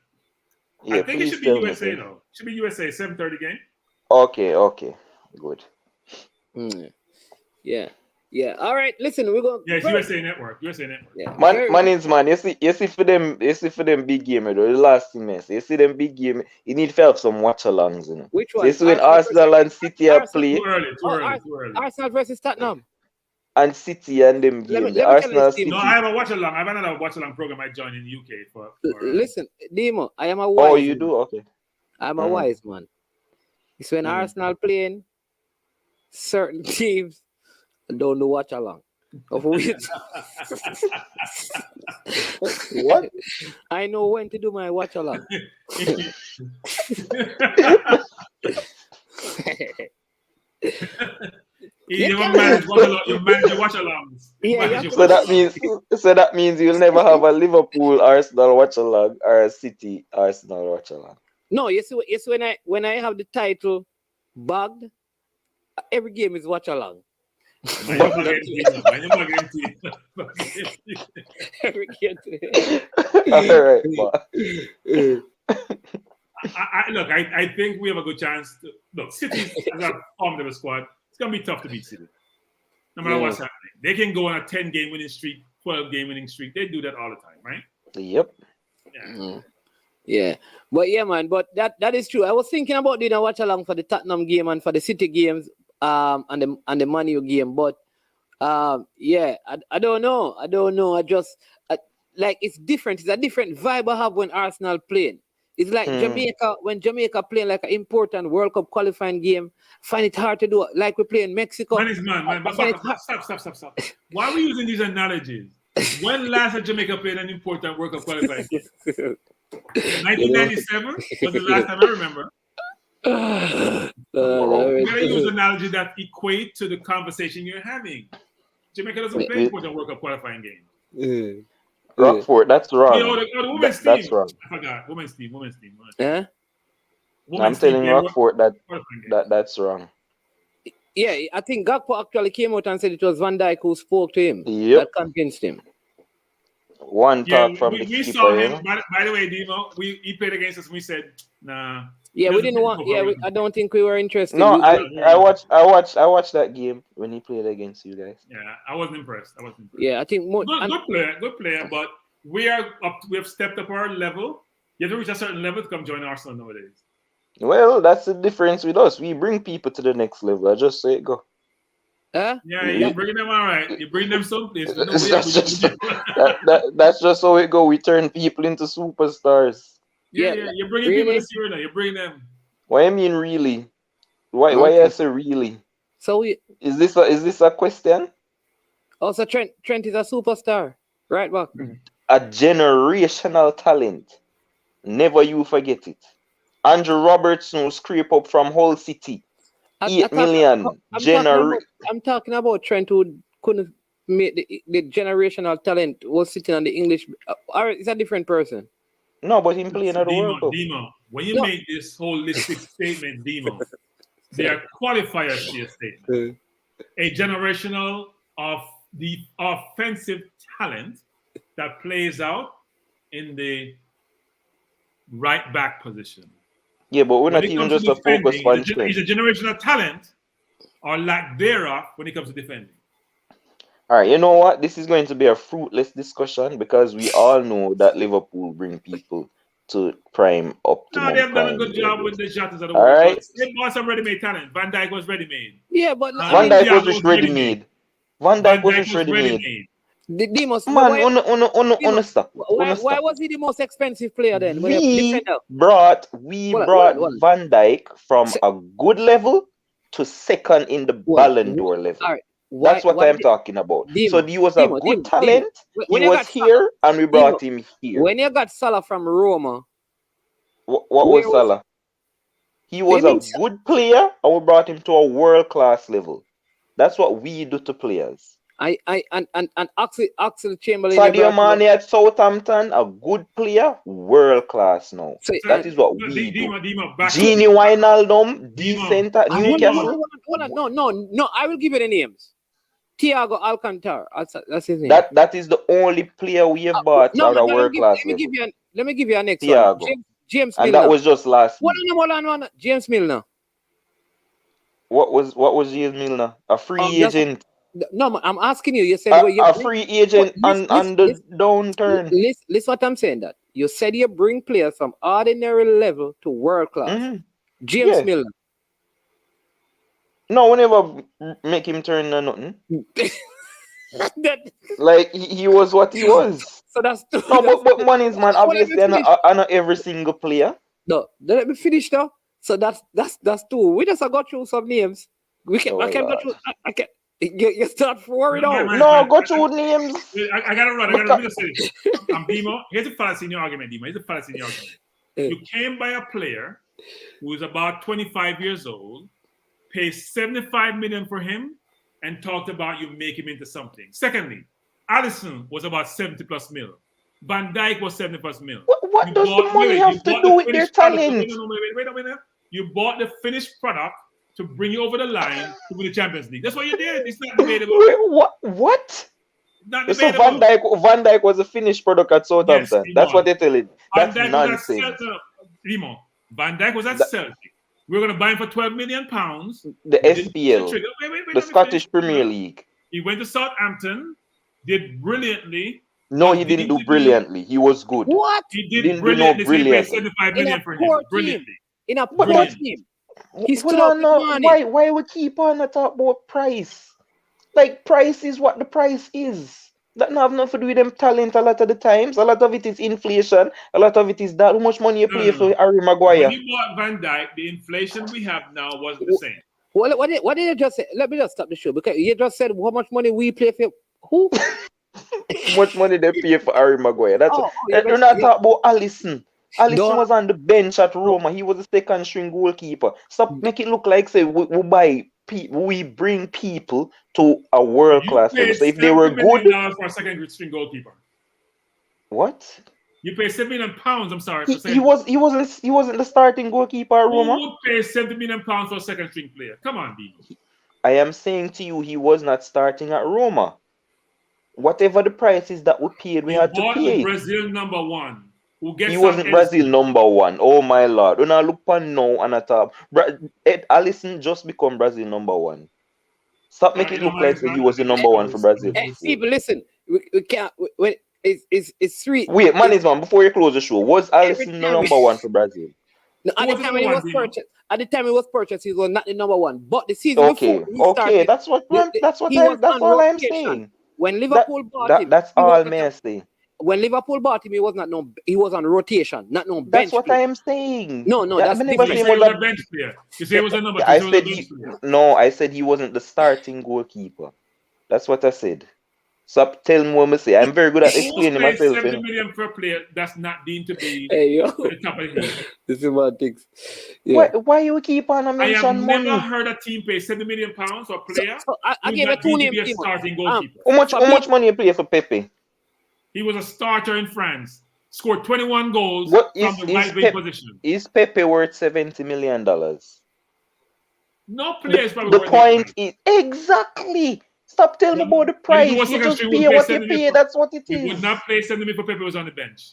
Yeah, I think it should be USA though. It should be USA 7:30 game. Okay, good. Yeah. All right, listen, we're going. Yeah, it's USA Network. Yeah. Man, you see for them big game, though, the last semester. You see them big game. You need to have some watch-alongs, you know. Which one? So you see when Arsenal and City are playing. Too early. Arsenal versus Tottenham. And City and them game. Arsenal City. No, I have a watch-along. I have another watch-along program I joined in the UK for Listen, Demo, I am a wise. Oh, you do? Okay. I'm a wise man. It's when Arsenal playing certain teams. Don't do watch along. What? I know when to do my watch along. You manage watch alongs. So that means you'll never have a Liverpool Arsenal watch along or a City Arsenal watch along. No, yes, when I have the title bagged, every game is watch along. Every game. All right, look, I think we have a good chance. Look, City has a formed of a squad. It's gonna be tough to beat City, no matter what's happening. They can go on a 10-game winning streak, 12-game winning streak. They do that all the time, right? Yep. Yeah. But yeah, man. But that is true. I was thinking about doing a watch along for the Tottenham game and for the City games, and the Man U game. But I don't know. I just like it's different. It's a different vibe I have when Arsenal playing. It's like Jamaica, when Jamaica playing like an important World Cup qualifying game, find it hard to do. Like we play in Mexico. Man. Stop. Why are we using these analogies? When last had Jamaica played an important World Cup qualifying game? 1997 was the last time I remember. You gotta use analogy that equate to the conversation you're having. Jamaica doesn't play important World Cup qualifying games. Rockford, that's wrong. The women's team. That's wrong. I forgot. Women's team. I'm telling Rockford that's wrong. Yeah, I think Gakpo actually came out and said it was Van Dijk who spoke to him. Yep. That convinced him. One Yeah, talk from the we skipper, saw you him. know? By the way, Demo, he played against us. We said, nah. Yeah, we doesn't didn't fit want. the Yeah, profile. I don't think we were interested. No, We- I watched that game when he played against you guys. Yeah, I wasn't impressed. Yeah, I think more. Good player, but we have stepped up our level. You have to reach a certain level to come join Arsenal nowadays. Well, that's the difference with us. We bring people to the next level. I just say it go. Huh? Yeah, you bring them all right. You bring them someplace. That's just how it go. We turn people into superstars. Yeah, Yeah, you're bringing really? people this year now. You bring them. What I mean, really? Why Okay. I say really? So we Is this a question? also Trent is a superstar, right back. A generational talent. Never you forget it. Andrew Robertson will scrape up from Hull City. 8 million. I'm talking about Trent who couldn't make the generational talent was sitting on the English. Or it's a different person. No, but him playing at the World Cup. Demo, when you make this holistic statement, Demo, there are qualifiers to your statement. A generational of the offensive talent that plays out in the right back position. Yeah, but we're When not it even comes to just a focus defending, on he's a Trent. generational talent or lack thereof when it comes to defending. All right, you know what? This is going to be a fruitless discussion because we all know that Liverpool bring people to prime optimum. No, they have done a prime good job levels. with the shotters of the All world. right. But they bought some ready-made talent. Van Dijk was ready-made. Yeah, but Van Dijk was just ready-made. Van Dijk was just ready-made. Demos, Man, on stop. why was he the most expensive player then? We brought Van Dijk from a good level to second in the Ballon d'Or level. All right. That's what I'm talking about. So he was a good talent. He was here, and we brought him here. When you got Salah from Roma, what was Salah? He was a good player, and we brought him to a world-class level. That's what we do to players. And Axel Chamberlain. Sadio Mane at Southampton, a good player, world-class now. So, that is what we do. Dima, Genie Wijnaldum, decent at Newcastle. No, I will give you the names. Thiago Alcantara, that's his name. That is the only player we have bought at a world-class level. Let me give you a next Thiago. one. James and Milner. that was just last week. Hold on. James Milner. What was James Milner? A free agent. No, I'm asking you. You said a free agent on the downturn. Listen what I'm saying. That you said you bring players from ordinary level to world class. James Milner. No, we never make him turn to nothing. Like he was what he was. So that's true. No, but money is man. Obviously, not every single player. No, let me finish though. So that's two. We just got through some names. I can go through. I can. You start worried out. No, go through names. I gotta run. I gotta say this. I'm Demo. Here's a fallacy in your argument, Demo. Here's a fallacy in your argument. You came by a player who is about 25 years old, pay 75 million for him, and talked about you make him into something. Secondly, Alisson was about 70 plus mil. Van Dijk was 70 plus mil. What does the money have to do with their talent? Wait a minute. You bought the finished product to bring you over the line to win the Champions League. That's what you did. It's not debatable. What? Not so debatable. Van Dijk was a finished product at Southampton. Yes, that's what they're telling. That's nonsense. Van Dijk was at Celtic. We're going to buy him for £12 million. The SPL, the Scottish Premier League. He went to Southampton, did brilliantly. No, he didn't do brilliantly. He was good. What? He did brilliantly. He paid 75 million for him. Brilliantly. In a poor team. Why we keep on to talk about price? Like price is what the price is. That not have nothing to do with them talent a lot of the times. A lot of it is inflation. A lot of it is that how much money you pay for Harry Maguire. When you bought Van Dijk, the inflation we have now wasn't the same. What did you just say? Let me just stop the show because you just said how much money we pay for who? How much money they pay for Harry Maguire? That's they're not talking about Alisson. Alisson was on the bench at Roma. He was a second string goalkeeper. Stop make it look like say we bring people to a world class level. So if they were good for a second string goalkeeper. What? You pay £7 million, I'm sorry. He wasn't the starting goalkeeper at Roma. Who would pay £70 million for a second string player? Come on, D. I am saying to you, he was not starting at Roma. Whatever the prices that we paid, we had to bought pay the it. Brazil number 1 who gets He wasn't Brazil number 1. Oh my lord. When I look on now and I talk, Ed Allison just become Brazil number 1. Stop making it look like he was the number 1 for Brazil Hey, before. people, listen. We can't. It's 3. Wait, man, before you close the show, was Allison the number 1 for Brazil? No, at the time he was purchased, he was not the number 1. But the season Okay, before he started, that's all I'm saying. When Liverpool bought him, that's all may I say. When Liverpool bought him, he was on rotation, not no bench. That's what I am saying. No, that's different. You say he was a bench player. You say he was a number 2. I said he wasn't the starting goalkeeper. That's what I said. So tell me what I say. I'm very good at explaining myself. 70 million per player, that's not deemed to be the top of the heap. This is what things. Yeah. Why you keep on I mention have money? never heard a team pay 70 million pounds for a player. So I gave a 2 name starting goalkeeper. How much money you pay for Pepe? He was a starter in France. Scored 21 goals from the right wing position. Is Pepe worth $70 million? No player is probably the point is exactly. Stop telling me about the price. You just pay what you pay. That's what it is. He would not play 70 million for Pepe was on the bench.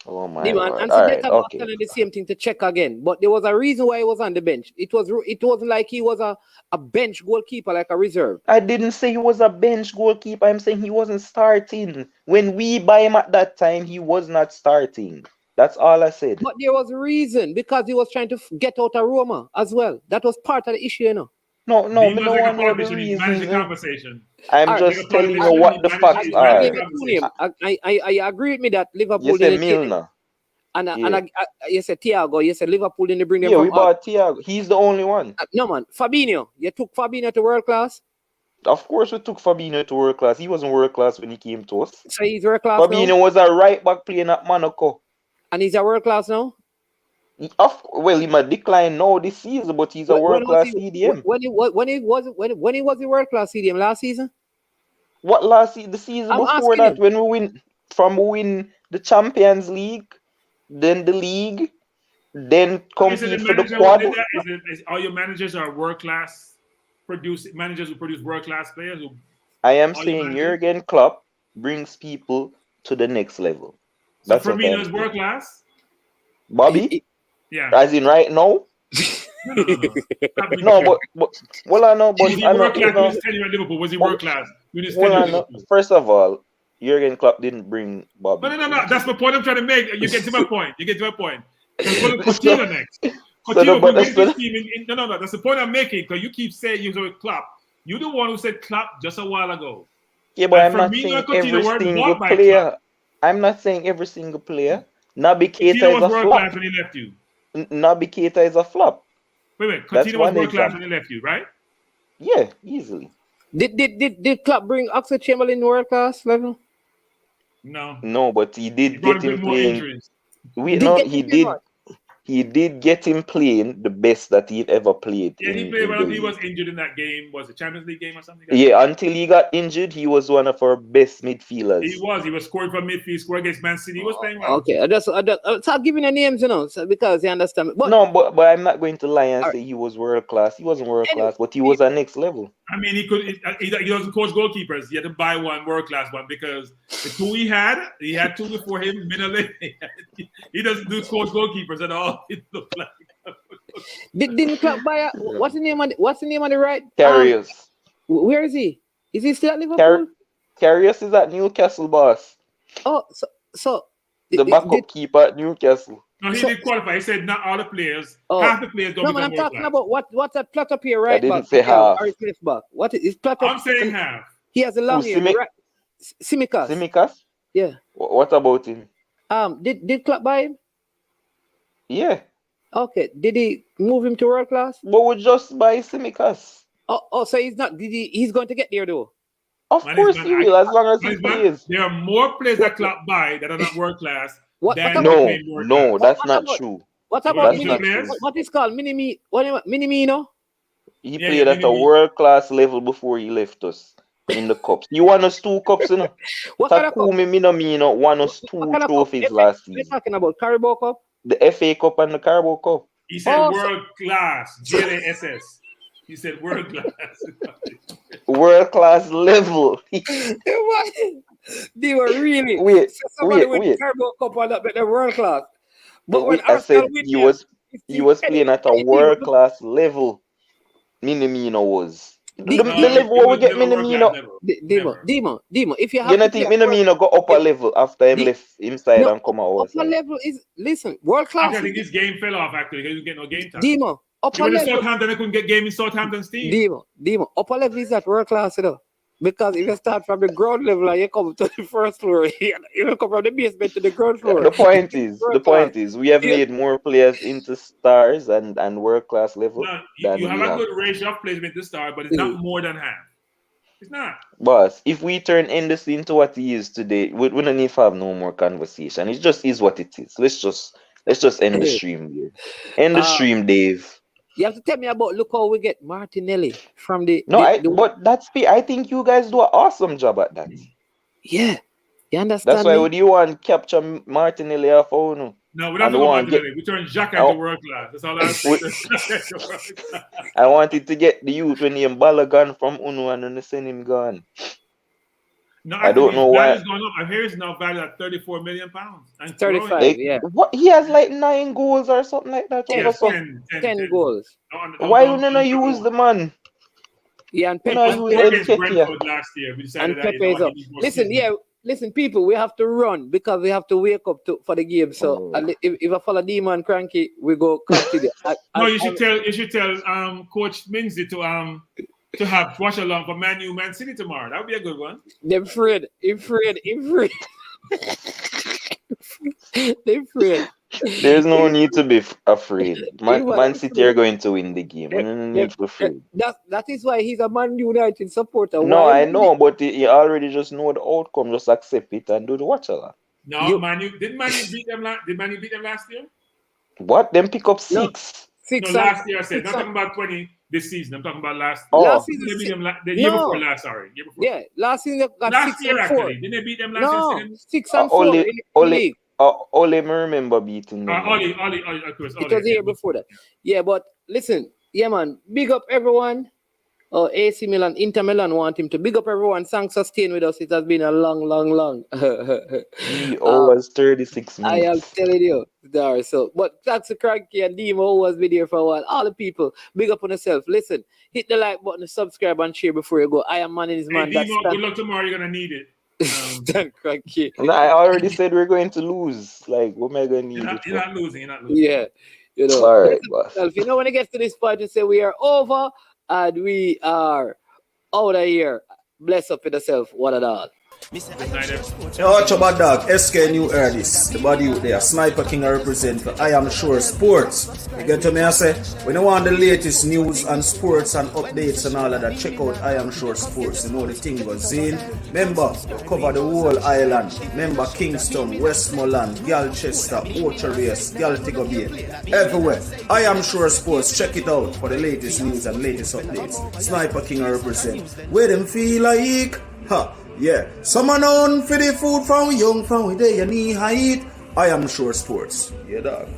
Oh my God. And so right, telling the same thing to check again. But there was a reason why he was on the bench. It wasn't like he was a bench goalkeeper, like a reserve. I didn't say he was a bench goalkeeper. I'm saying he wasn't starting. When we buy him at that time, he was not starting. That's all I said. But there was a reason, because he was trying to get out of Roma as well. That was part of the issue, you know. No one know the reason. I'm just telling you what the facts are. I agree with me that Liverpool. You said Milner. And you said Thiago. You said Liverpool didn't bring them. Yeah, we bought Thiago. He's the only one. No man, Fabinho. You took Fabinho to world class. Of course, we took Fabinho to world class. He wasn't world class when he came to us. So he's world class. Fabinho was a right back playing at Monaco. And he's a world class now. Well, he might decline now this season, but he's a world class CDM. When he was the world class CDM last season? What last season? The season before that, when we win the Champions League, then the league, then compete for the quad. All your managers are world class managers who produce world class players. I am saying Jurgen Klopp brings people to the next level. That's so Firmino is world class. Bobby. Yeah. As in right now? No, but well, I know, but was he world class when he was Liverpool? Was he world class when he was First of all, Jurgen Klopp didn't bring Bobby. No. That's the point I'm trying to make. You get to my point. We're going to Coutinho next. Coutinho, no. That's the point I'm making, because you keep saying you're with Klopp. You're the one who said Klopp just a while ago. Yeah, but I'm not saying every single player. I'm not saying every single player. Naby Keita is a flop. When he left you. Naby Keita is a flop. Wait. Coutinho was world class when he left you, right? Yeah, easily. Did Klopp bring Oxlade-Chamberlain world class level? No, but he did get him playing. He did get him playing the best that he'd ever played. Yeah, he played when he was injured in that game. Was it Champions League game or something? Yeah, until he got injured, he was one of our best midfielders. He was scoring from midfield, scored against Man City. He was playing well. Okay, I start giving the names, because you understand. But I'm not going to lie and say he was world class. He wasn't world class, but he was at next level. I mean, he doesn't coach goalkeepers. He had to buy one world class one, because the two he had two before him. He doesn't do coach goalkeepers at all. It looked like. Didn't Klopp buy? What's the name on the right? Karius. Where is he? Is he still at Liverpool? Karius is at Newcastle, boss. Oh, so the backup keeper at Newcastle. No, he did qualify. He said not all the players. Half the players don't. No, I'm talking about what's that plot up here, right? I didn't say half. Or left back. What is plot up? I'm saying half. He has a long hair. Right? Tsimikas? Yeah. What about him? Did Klopp buy him? Yeah. Okay. Did he move him to world class? But we just buy Tsimikas. Oh, so he's not. He's going to get there though. Of course he will, as long as he plays. There are more players that Klopp buy that are not world class. No, that's not true. What about what is called Minimino? He played at a world class level before he left us in the cups. He won us 2 cups, Takumi Minamino won us 2 trophies last season. We're talking about Carabao Cup, the FA Cup and the Carabao Cup. He said world class, JLSS. You said world class. World class level. They were really. Wait, So somebody wait, with wait. Carabao Cup and that, but they're world class. But when I said Arsenal win he them, was it's he was Eddie, playing at a Eddie, world class level. Minamino was. The Di- No, level it where we was get never world class Minamino. level. Demo, Never. Demo. If you You have to don't play think at world, Minamino got upper if, level after him the, left inside no and come out upper outside? level is listen world class. Actually, I think his game fell off actually. He didn't get no game time. Demo upper Even in level. Southampton, they couldn't get game in Southampton's team. Demo upper level is at world class, you know. Because if you start from the ground level and you come to the first floor, you come from the basement to the ground floor. The point is, we have Yeah. made more players into stars and world class level No, than you have we a have. good ratio of placement to start, but it's not more than half. It's not. Boss, if we turn Endlessly into what he is today, we don't need to have no more conversation. It just is what it is. Let's just end the stream here. End the stream, Dave. You have to tell me about look how we get Martinelli from the. No, I think you guys do an awesome job at that. Yeah, you understand That's why me? would you want capture Martinelli off Ono? No, we're not talking about Martinelli. We turn Xhaka into world class. That's all I'm saying. I wanted to get the youth when him Balogun from Uno and then send him gone. No, I don't know why. His going up. I hear he's now valued at £34 million. And 35, Like, yeah. what he has like 9 goals or something like that. Yeah, Over some- 10 goals. Why you not use the man? Yeah, and You Pepe. know, We use against Nketiah. Brentford last year. We decided And that Pepe is up. he needs more Listen, season. listen, people, we have to run because we have to wake up for the game. So if I follow Demon Cranky, we go continue. No, you should tell Coach Minsey to have watch along for Man U Man City tomorrow. That would be a good one. They're afraid. They're afraid. There's no need to be afraid. Man City are going to win the game. No need to be afraid. That is why he's a Man United supporter. No, Why I know, but you already just know the outcome. Just accept it and do the watch along. No, didn't Man U beat them last year? What? Them pick up 6. No, last year I said. Not talking about 20 this season. I'm talking about last Oh. Last They season, beat them the year before last. Sorry, year before. yeah, last season they got Last 6 year and 4. actually. Didn't they beat them last year? No, 6 and 4 in the league. Ole me remember beating them. Ollie, of course. It was the year before that. Yeah, but listen, yeah, man, big up everyone. AC Milan, Inter Milan want him to big up everyone. Thanks for staying with us. It has been a long. He was 36 minutes. I am telling you, there. So, but thanks to Cranky and Demo who has been here for a while. All the people, big up on yourself. Listen, hit the like button, subscribe, and share before you go. I am man in his man. Hey, Demo, good luck tomorrow. You're gonna need it. Stan Cranky. No, I already said we're going to lose. Like, what am I going to need? You're not losing. Yeah, you know. All right, boss. You know when it gets to this point, you say we are over and we are out of here. Bless up with yourself, one and all. Yo, watch about dog, SK New Erdis, the body out there, Sniper King I represent for I Am Sure Sports. You get to me, I say, when you want the latest news and sports and updates and all of that, check out I Am Sure Sports. You know the thing goes in. Remember, cover the whole island. Remember Kingston, Westmoreland, Galchester, Ocherase, Galtigo Bay, everywhere. I Am Sure Sports, check it out for the latest news and latest updates. Sniper King I represent. Where them feel like, yeah, someone on for the food from young, from where they knee height. I Am Sure Sports. Yeah, dog.